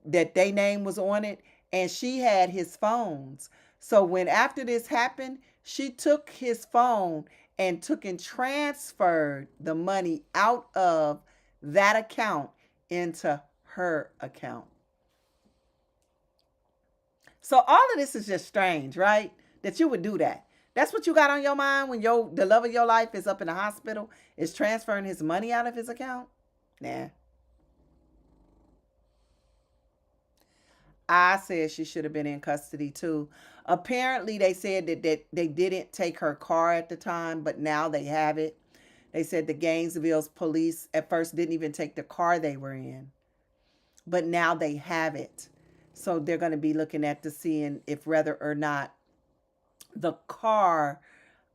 that they name was on it, and she had his phones. So when after this happened, she took his phone and took and transferred the money out of that account into her account. So all of this is just strange, right? That you would do that. That's what you got on your mind when the love of your life is up in the hospital, is transferring his money out of his account? Nah. I said she should have been in custody too. Apparently they said that they didn't take her car at the time, but now they have it. They said the Gainesville's police at first didn't even take the car they were in, but now they have it. So they're going to be looking at seeing if whether or not the car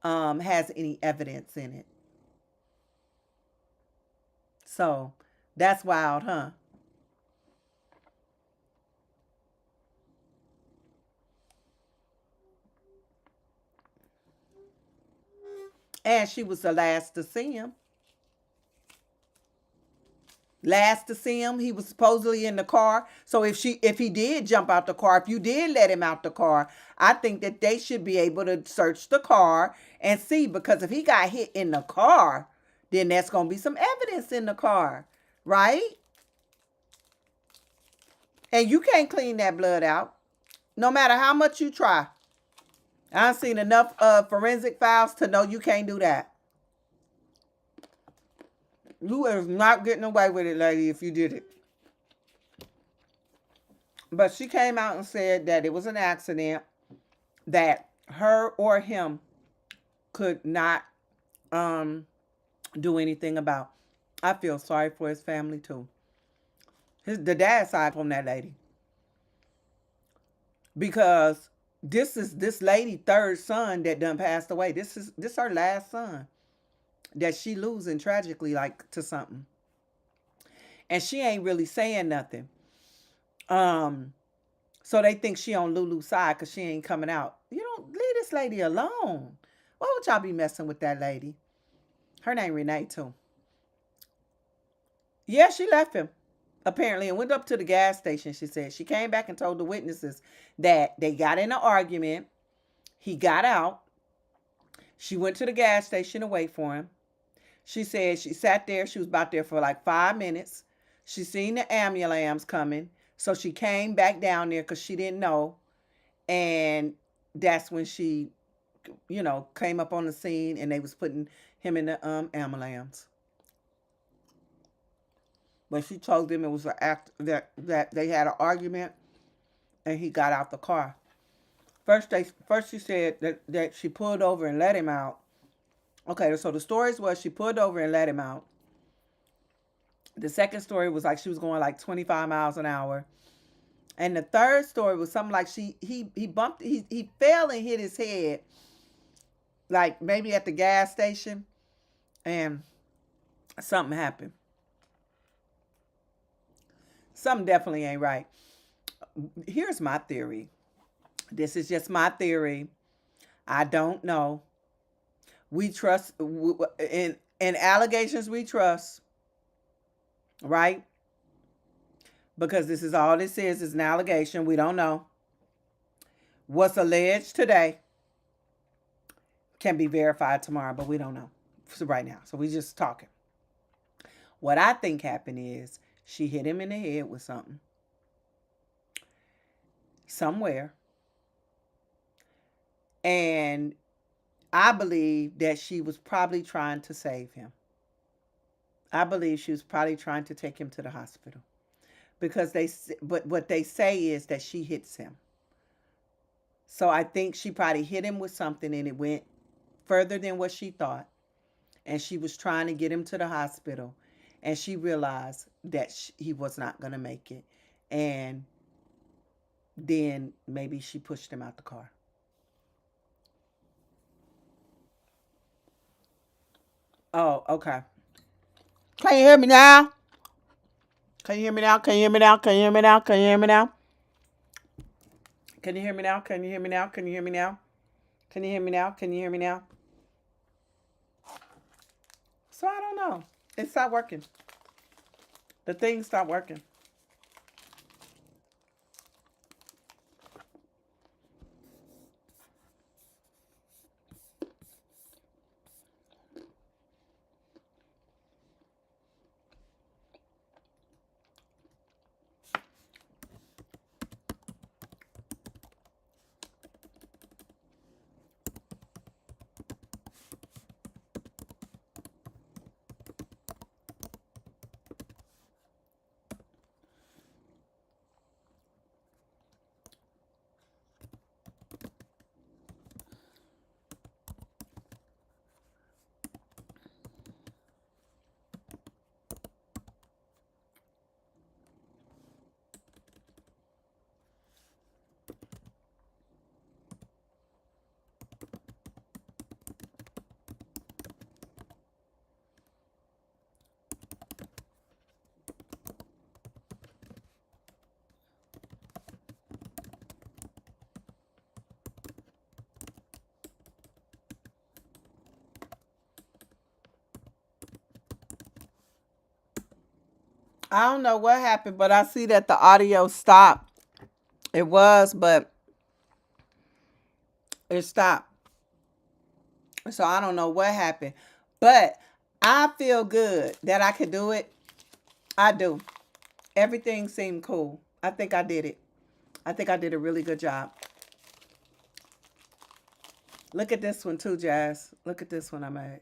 has any evidence in it. So that's wild, huh? And she was the last to see him. Last to see him, he was supposedly in the car. So if he did jump out the car, if you did let him out the car, I think that they should be able to search the car and see, because if he got hit in the car, then that's going to be some evidence in the car, right? And you can't clean that blood out, no matter how much you try. I've seen enough forensic files to know you can't do that. You are not getting away with it, lady, if you did it. But she came out and said that it was an accident that her or him could not do anything about. I feel sorry for his family too. The dad side from that lady. Because this is this lady's third son that done passed away. This her last son that she losing tragically, like, to something. And she ain't really saying nothing. So they think she on Lulu's side because she ain't coming out. You don't leave this lady alone. Why would y'all be messing with that lady? Her name Renee too. Yeah, she left him, apparently, and went up to the gas station, she said. She came back and told the witnesses that they got in an argument. He got out. She went to the gas station to wait for him. She said she sat there. She was about there for like 5 minutes. She seen the ambulance coming. So she came back down there because she didn't know. And that's when she, came up on the scene and they was putting him in the ambulance. But she told them it was an act that they had an argument and he got out the car. First she said that she pulled over and let him out. Okay, so the stories was she pulled over and let him out. The second story was like she was going like 25 miles an hour. And the third story was something like he fell and hit his head, like maybe at the gas station, and something happened. Something definitely ain't right. Here's my theory. This is just my theory. I don't know. We trust, in allegations we trust, right? Because this is all this is an allegation. We don't know. What's alleged today can be verified tomorrow, but we don't know right now. So we just talking. What I think happened is she hit him in the head with something. Somewhere. And I believe that she was probably trying to save him. I believe she was probably trying to take him to the hospital. Because what they say is that she hits him. So I think she probably hit him with something and it went further than what she thought. And she was trying to get him to the hospital. And she realized that he was not going to make it. And then maybe she pushed him out the car. Oh, okay. Can you hear me now? Can you hear me now? Can you hear me now? Can you hear me now? Can you hear me now? Can you hear me now? Can you hear me now? Can you hear me now? Can you hear me now? Can you hear me now? So I don't know. It stopped working. The thing stopped working. I don't know what happened, but I see that the audio stopped. It was, but it stopped. So I don't know what happened. But I feel good that I could do it. I do. Everything seemed cool. I think I did it. I think I did a really good job. Look at this one too, Jazz. Look at this one I made.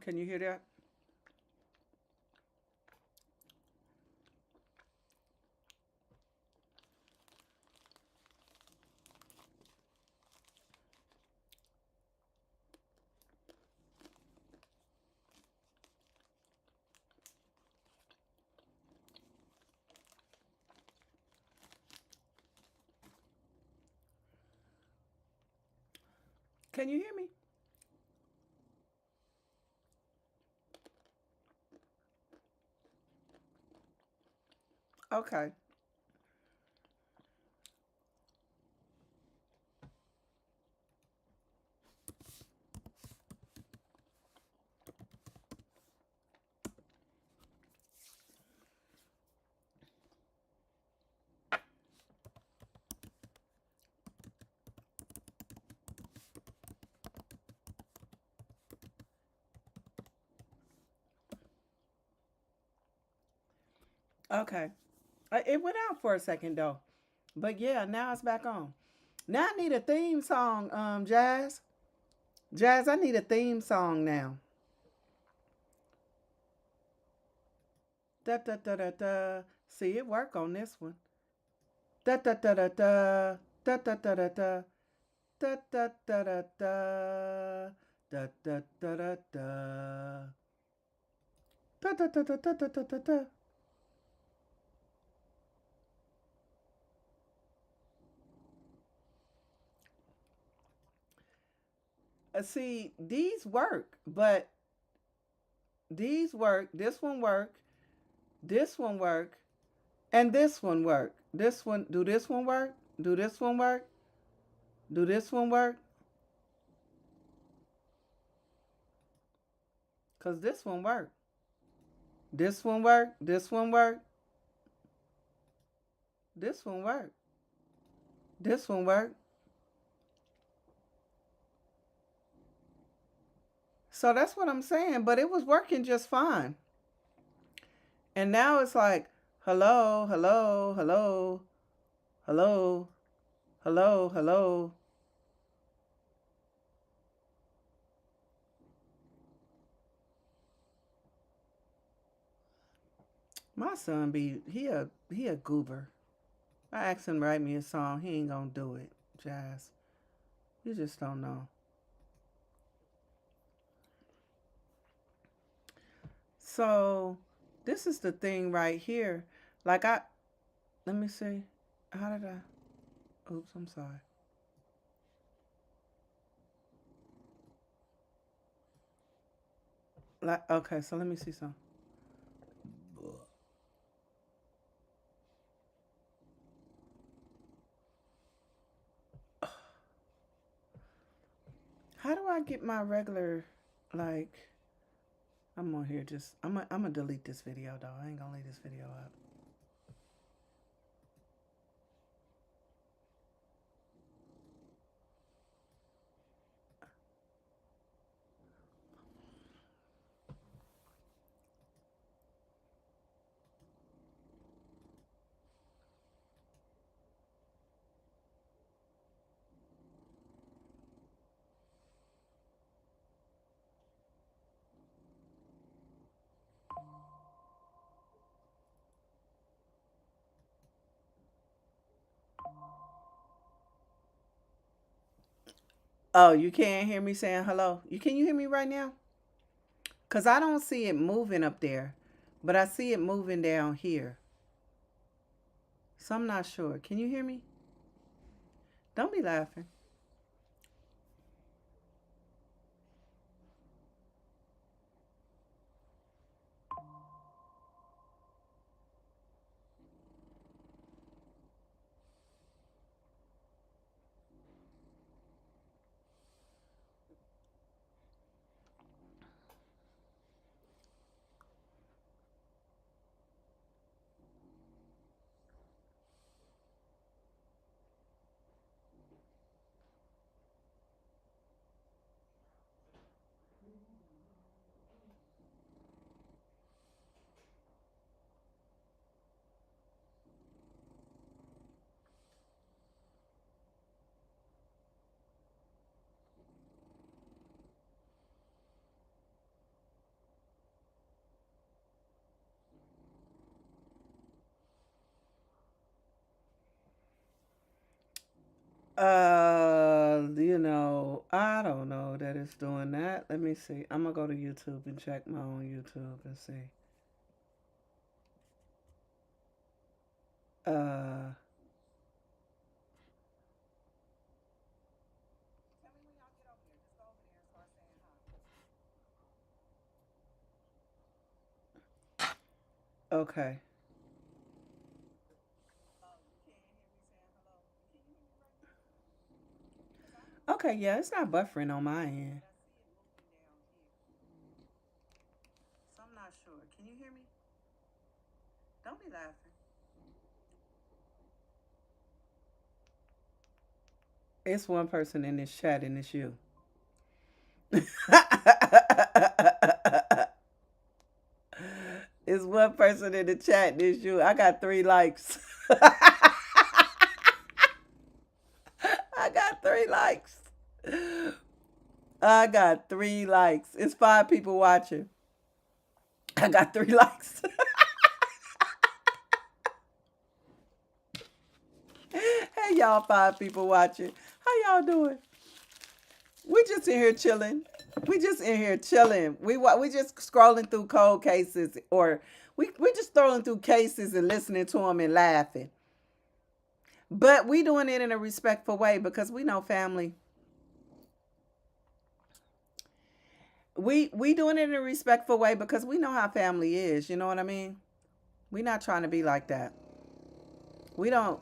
Can you hear that? Can you hear me? Okay. Okay. It went out for a second though. But yeah, now it's back on. Now I need a theme song, Jazz. Jazz, I need a theme song now. Da da da da da. See it work on this one. Da da da da da. Da da da da da. Da da da da da. Da da da da da. Da da da da da da da da da. See, these work, but these work. This one work. This one work. And this one work. This one, do this one work? Do this one work? Do this one work? Because this one work. This one work. This one work. This one work. This one work. So that's what I'm saying. But it was working just fine. And now it's like, hello, hello, hello, hello, hello, hello. My son he a goober. I asked him to write me a song. He ain't gonna do it, Jazz. You just don't know. So This is the thing right here. Like let me see. How did I? Oops, I'm sorry. Like, okay, so let me see something. How do I get my regular, like, I'm on here just, I'm gonna delete this video, though. I ain't gonna leave this video up. Oh, you can't hear me saying hello? Can you hear me right now? Because I don't see it moving up there, but I see it moving down here. So I'm not sure. Can you hear me? Don't be laughing. I don't know that it's doing that. Let me see. I'm gonna go to YouTube and check my own YouTube and see. Okay. Okay, yeah, it's not buffering on my end. So I'm not sure. Can you hear me? Don't be laughing. It's one person in this chat and it's you. It's one person in the chat and it's you. I got 3 likes. I got 3 likes. I got 3 likes. It's 5 people watching. I got 3 likes. Hey, y'all 5 people watching. How y'all doing? We just in here chilling. We just in here chilling. We just scrolling through cold cases, or we just scrolling through cases and listening to them and laughing. But we doing it in a respectful way because we know family. We doing it in a respectful way because we know how family is. You know what I mean? We not trying to be like that. We don't,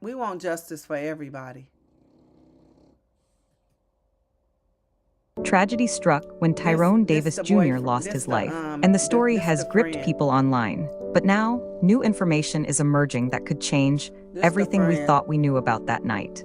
we want justice for everybody.
Tragedy struck when Tyrone Davis Jr. lost his life, and the story has gripped people online. But now, new information is emerging that could change everything we thought we knew about that night.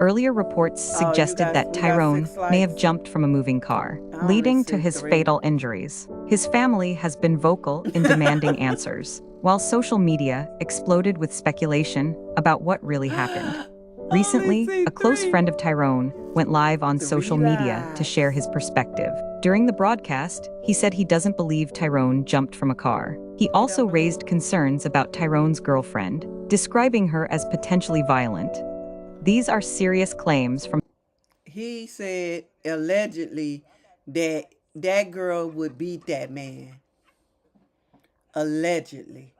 Earlier reports suggested that Tyrone may have jumped from a moving car, leading to his fatal injuries. His family has been vocal in demanding answers, while social media exploded with speculation about what really happened. Recently, a close friend of Tyrone went live on social media to share his perspective. During the broadcast, he said he doesn't believe Tyrone jumped from a car. He also raised concerns about Tyrone's girlfriend, describing her as potentially violent. These are serious claims from...
He said, allegedly, that girl would beat that man. Allegedly.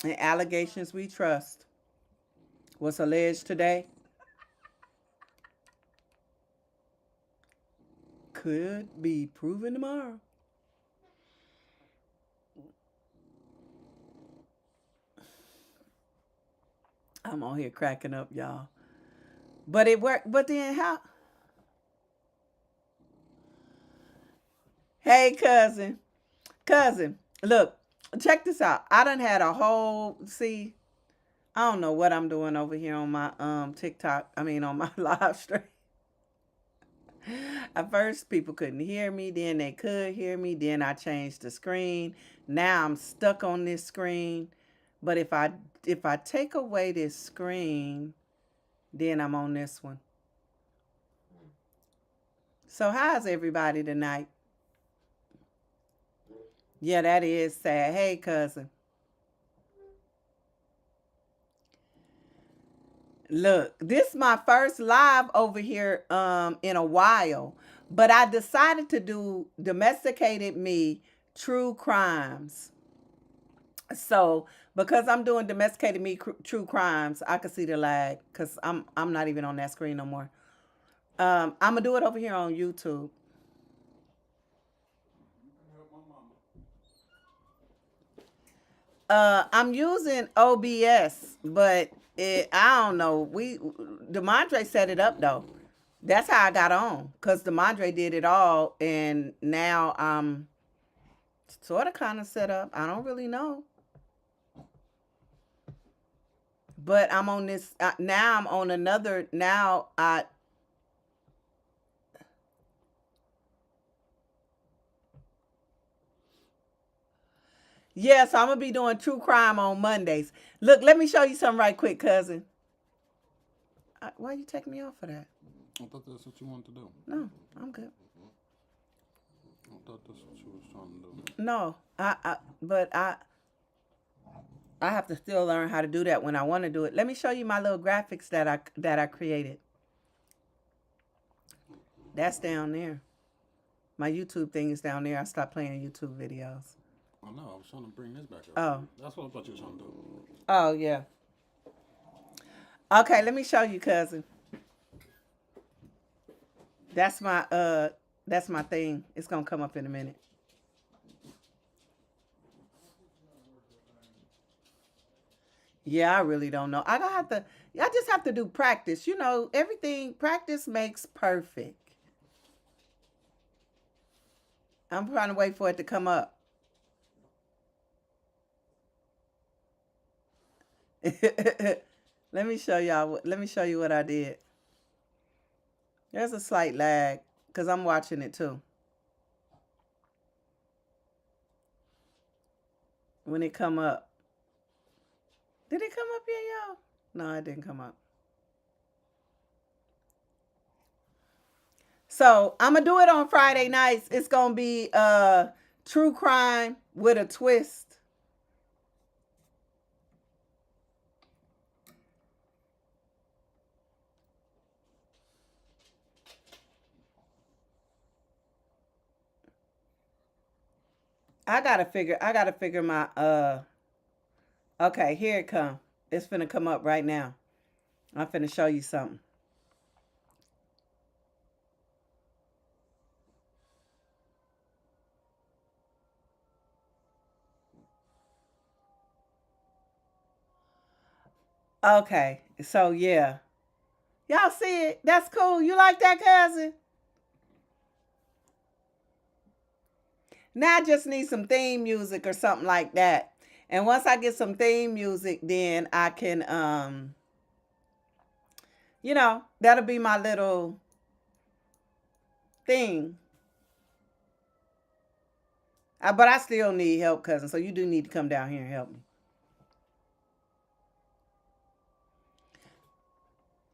And allegations we trust. What's alleged today could be proven tomorrow. I'm on here cracking up, y'all. But it worked. But then how? Hey, cousin. Cousin, look, check this out. I done had a whole, see, I don't know what I'm doing over here on my TikTok. I mean, on my live stream. At first, people couldn't hear me. Then they could hear me. Then I changed the screen. Now I'm stuck on this screen. But if I take away this screen, then I'm on this one. So how's everybody tonight? Yeah, that is sad. Hey, cousin. Look, this is my first live over here in a while. But I decided to do Domesticated Me True Crimes. So because I'm doing Domesticated Me True Crimes, I can see the lag because I'm not even on that screen no more. I'm gonna do it over here on YouTube. I'm using OBS, but I don't know. Demondre set it up though. That's how I got on, because Demondre did it all, and now I'm sort of kind of set up. I don't really know. But I'm on this, now I'm on another, now yes, I'm going to be doing true crime on Mondays. Look, let me show you something right quick, cousin. Why you taking me off for that?
I thought that's what you wanted to do.
No, I'm good.
I thought that's what you was trying to do.
No, but I have to still learn how to do that when I want to do it. Let me show you my little graphics that I created. That's down there. My YouTube thing is down there. I stopped playing YouTube videos.
I know. I was trying to bring this back up.
Oh.
That's what I thought you were trying to do.
Oh, yeah. Okay, let me show you, cousin. That's my thing. It's going to come up in a minute. Yeah, I really don't know. I just have to do practice. You know, everything, practice makes perfect. I'm trying to wait for it to come up. Let me show you what I did. There's a slight lag because I'm watching it too. When it come up. Did it come up here, y'all? No, it didn't come up. So I'm gonna do it on Friday nights. It's gonna be true crime with a twist. I gotta figure my okay, here it come. It's finna come up right now. I'm finna show you something. Okay, so yeah. Y'all see it? That's cool. You like that, cousin? Now I just need some theme music or something like that. And once I get some theme music, then I can, you know, that'll be my little thing. But I still need help, cousin. So you do need to come down here and help me.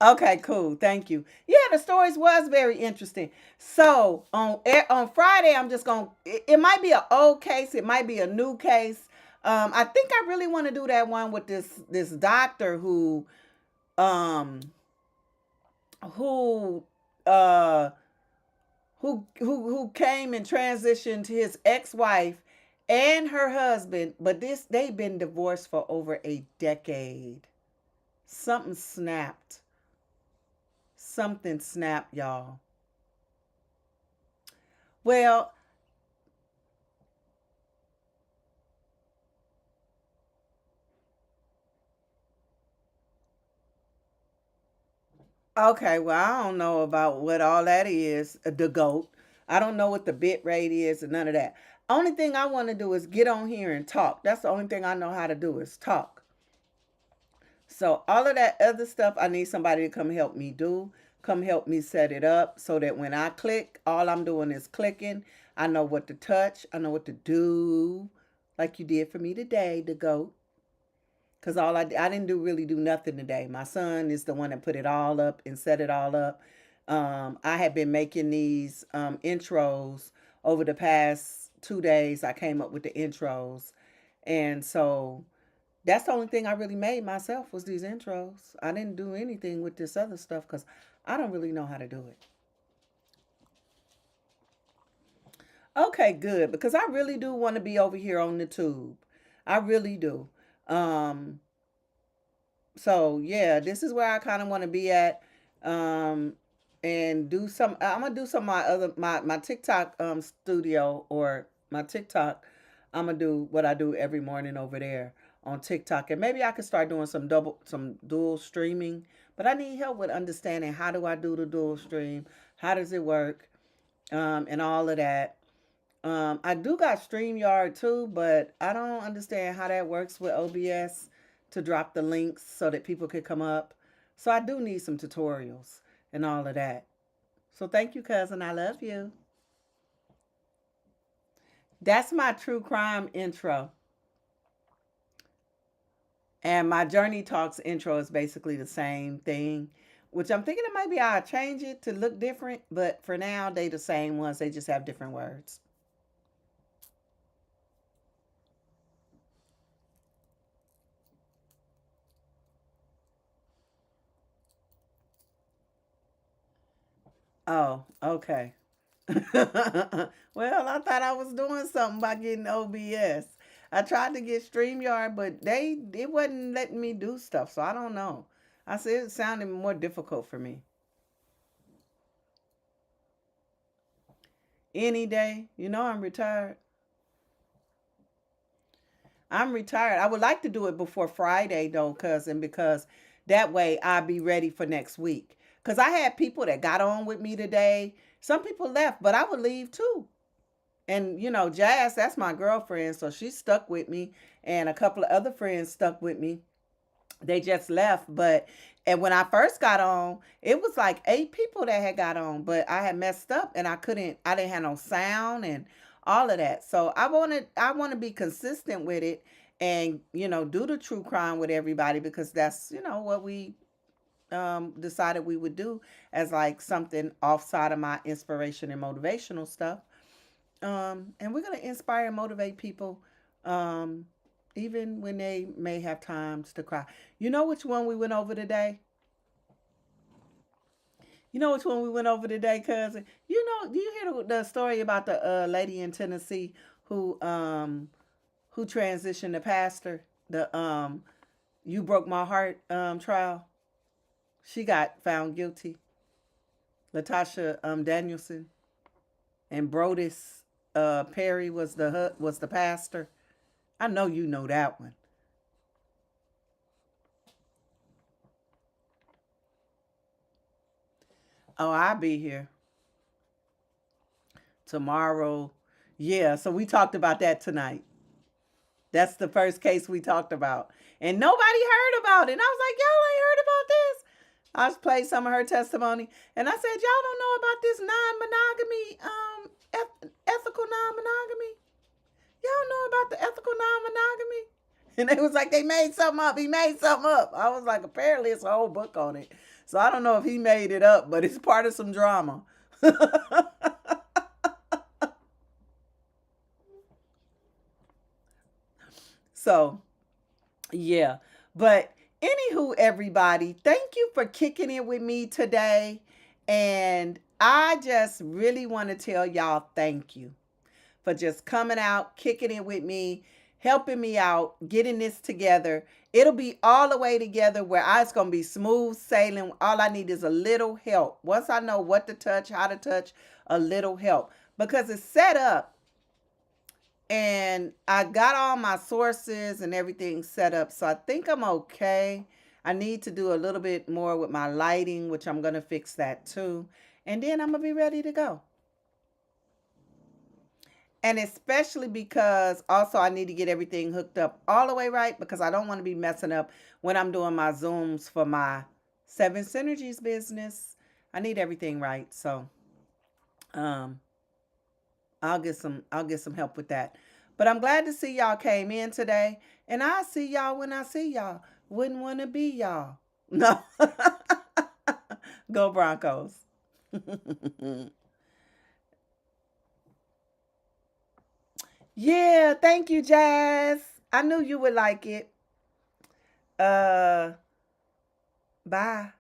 Okay, cool. Thank you. Yeah, the stories was very interesting. So on Friday, I'm just going to, it might be an old case. It might be a new case. I think I really want to do that one with this doctor who who came and transitioned to his ex-wife and her husband, but they've been divorced for over a decade. Something snapped. Something snapped, y'all. Well, okay, well, I don't know about what all that is, the GOAT. I don't know what the bit rate is and none of that. Only thing I want to do is get on here and talk. That's the only thing I know how to do is talk. So all of that other stuff, I need somebody to come help me do. Come help me set it up so that when I click, all I'm doing is clicking. I know what to touch. I know what to do. Like you did for me today, the GOAT. Because I didn't really do nothing today. My son is the one that put it all up and set it all up. I have been making these intros over the past 2 days. I came up with the intros. And so that's the only thing I really made myself was these intros. I didn't do anything with this other stuff because I don't really know how to do it. Okay, good. Because I really do want to be over here on the tube. I really do. So yeah, this is where I kind of want to be at. And do some, I'm gonna do some of my TikTok studio or my TikTok. I'm gonna do what I do every morning over there on TikTok, and maybe I could start doing some dual streaming. But I need help with understanding how do I do the dual stream, how does it work, and all of that. I do got StreamYard too, but I don't understand how that works with OBS to drop the links so that people could come up. So I do need some tutorials and all of that. So thank you, cousin. I love you. That's my true crime intro. And my Journey Talks intro is basically the same thing, which I'm thinking it might be I'll change it to look different. But for now, they the same ones. They just have different words. Oh, okay. Well, I thought I was doing something by getting OBS. I tried to get StreamYard, but it wasn't letting me do stuff, so I don't know. I said it sounded more difficult for me. Any day. You know I'm retired. I'm retired. I would like to do it before Friday though, cousin, because that way I'll be ready for next week. Because I had people that got on with me today. Some people left, but I would leave too. And, you know, Jazz, that's my girlfriend. So she stuck with me. And a couple of other friends stuck with me. They just left. And when I first got on, it was like 8 people that had got on. But I had messed up and I didn't have no sound and all of that. So I want to be consistent with it and, you know, do the true crime with everybody because that's, you know, what we decided we would do as like something offside of my inspiration and motivational stuff. And we're going to inspire and motivate people even when they may have times to cry. You know which one we went over today? You know which one we went over today, cousin? You know, do you hear the story about the lady in Tennessee who transitioned to pastor? The You Broke My Heart trial. She got found guilty. Latasha Danielson and Brodus Perry was the pastor. I know you know that one. Oh, I'll be here tomorrow. Yeah, so we talked about that tonight. That's the first case we talked about. And nobody heard about it. And I was like, y'all ain't heard about this? I just played some of her testimony. And I said, y'all don't know about this non-monogamy, ethical non-monogamy? Y'all know about the ethical non-monogamy? And they was like, they made something up. He made something up. I was like, apparently it's a whole book on it. So I don't know if he made it up, but it's part of some drama. So, yeah. But anywho, everybody, thank you for kicking it with me today. And I just really want to tell y'all thank you for just coming out, kicking it with me, helping me out, getting this together. It'll be all the way together where it's going to be smooth sailing. All I need is a little help. Once I know what to touch, how to touch, a little help. Because it's set up and I got all my sources and everything set up. So I think I'm okay. I need to do a little bit more with my lighting, which I'm going to fix that too. And then I'm going to be ready to go. And especially because also I need to get everything hooked up all the way right, because I don't want to be messing up when I'm doing my Zooms for my 7 Synergies business. I need everything right. So I'll get some help with that. But I'm glad to see y'all came in today. And I'll see y'all when I see y'all. Wouldn't want to be y'all. No. Go Broncos. Yeah, thank you, Jazz. I knew you would like it. Bye.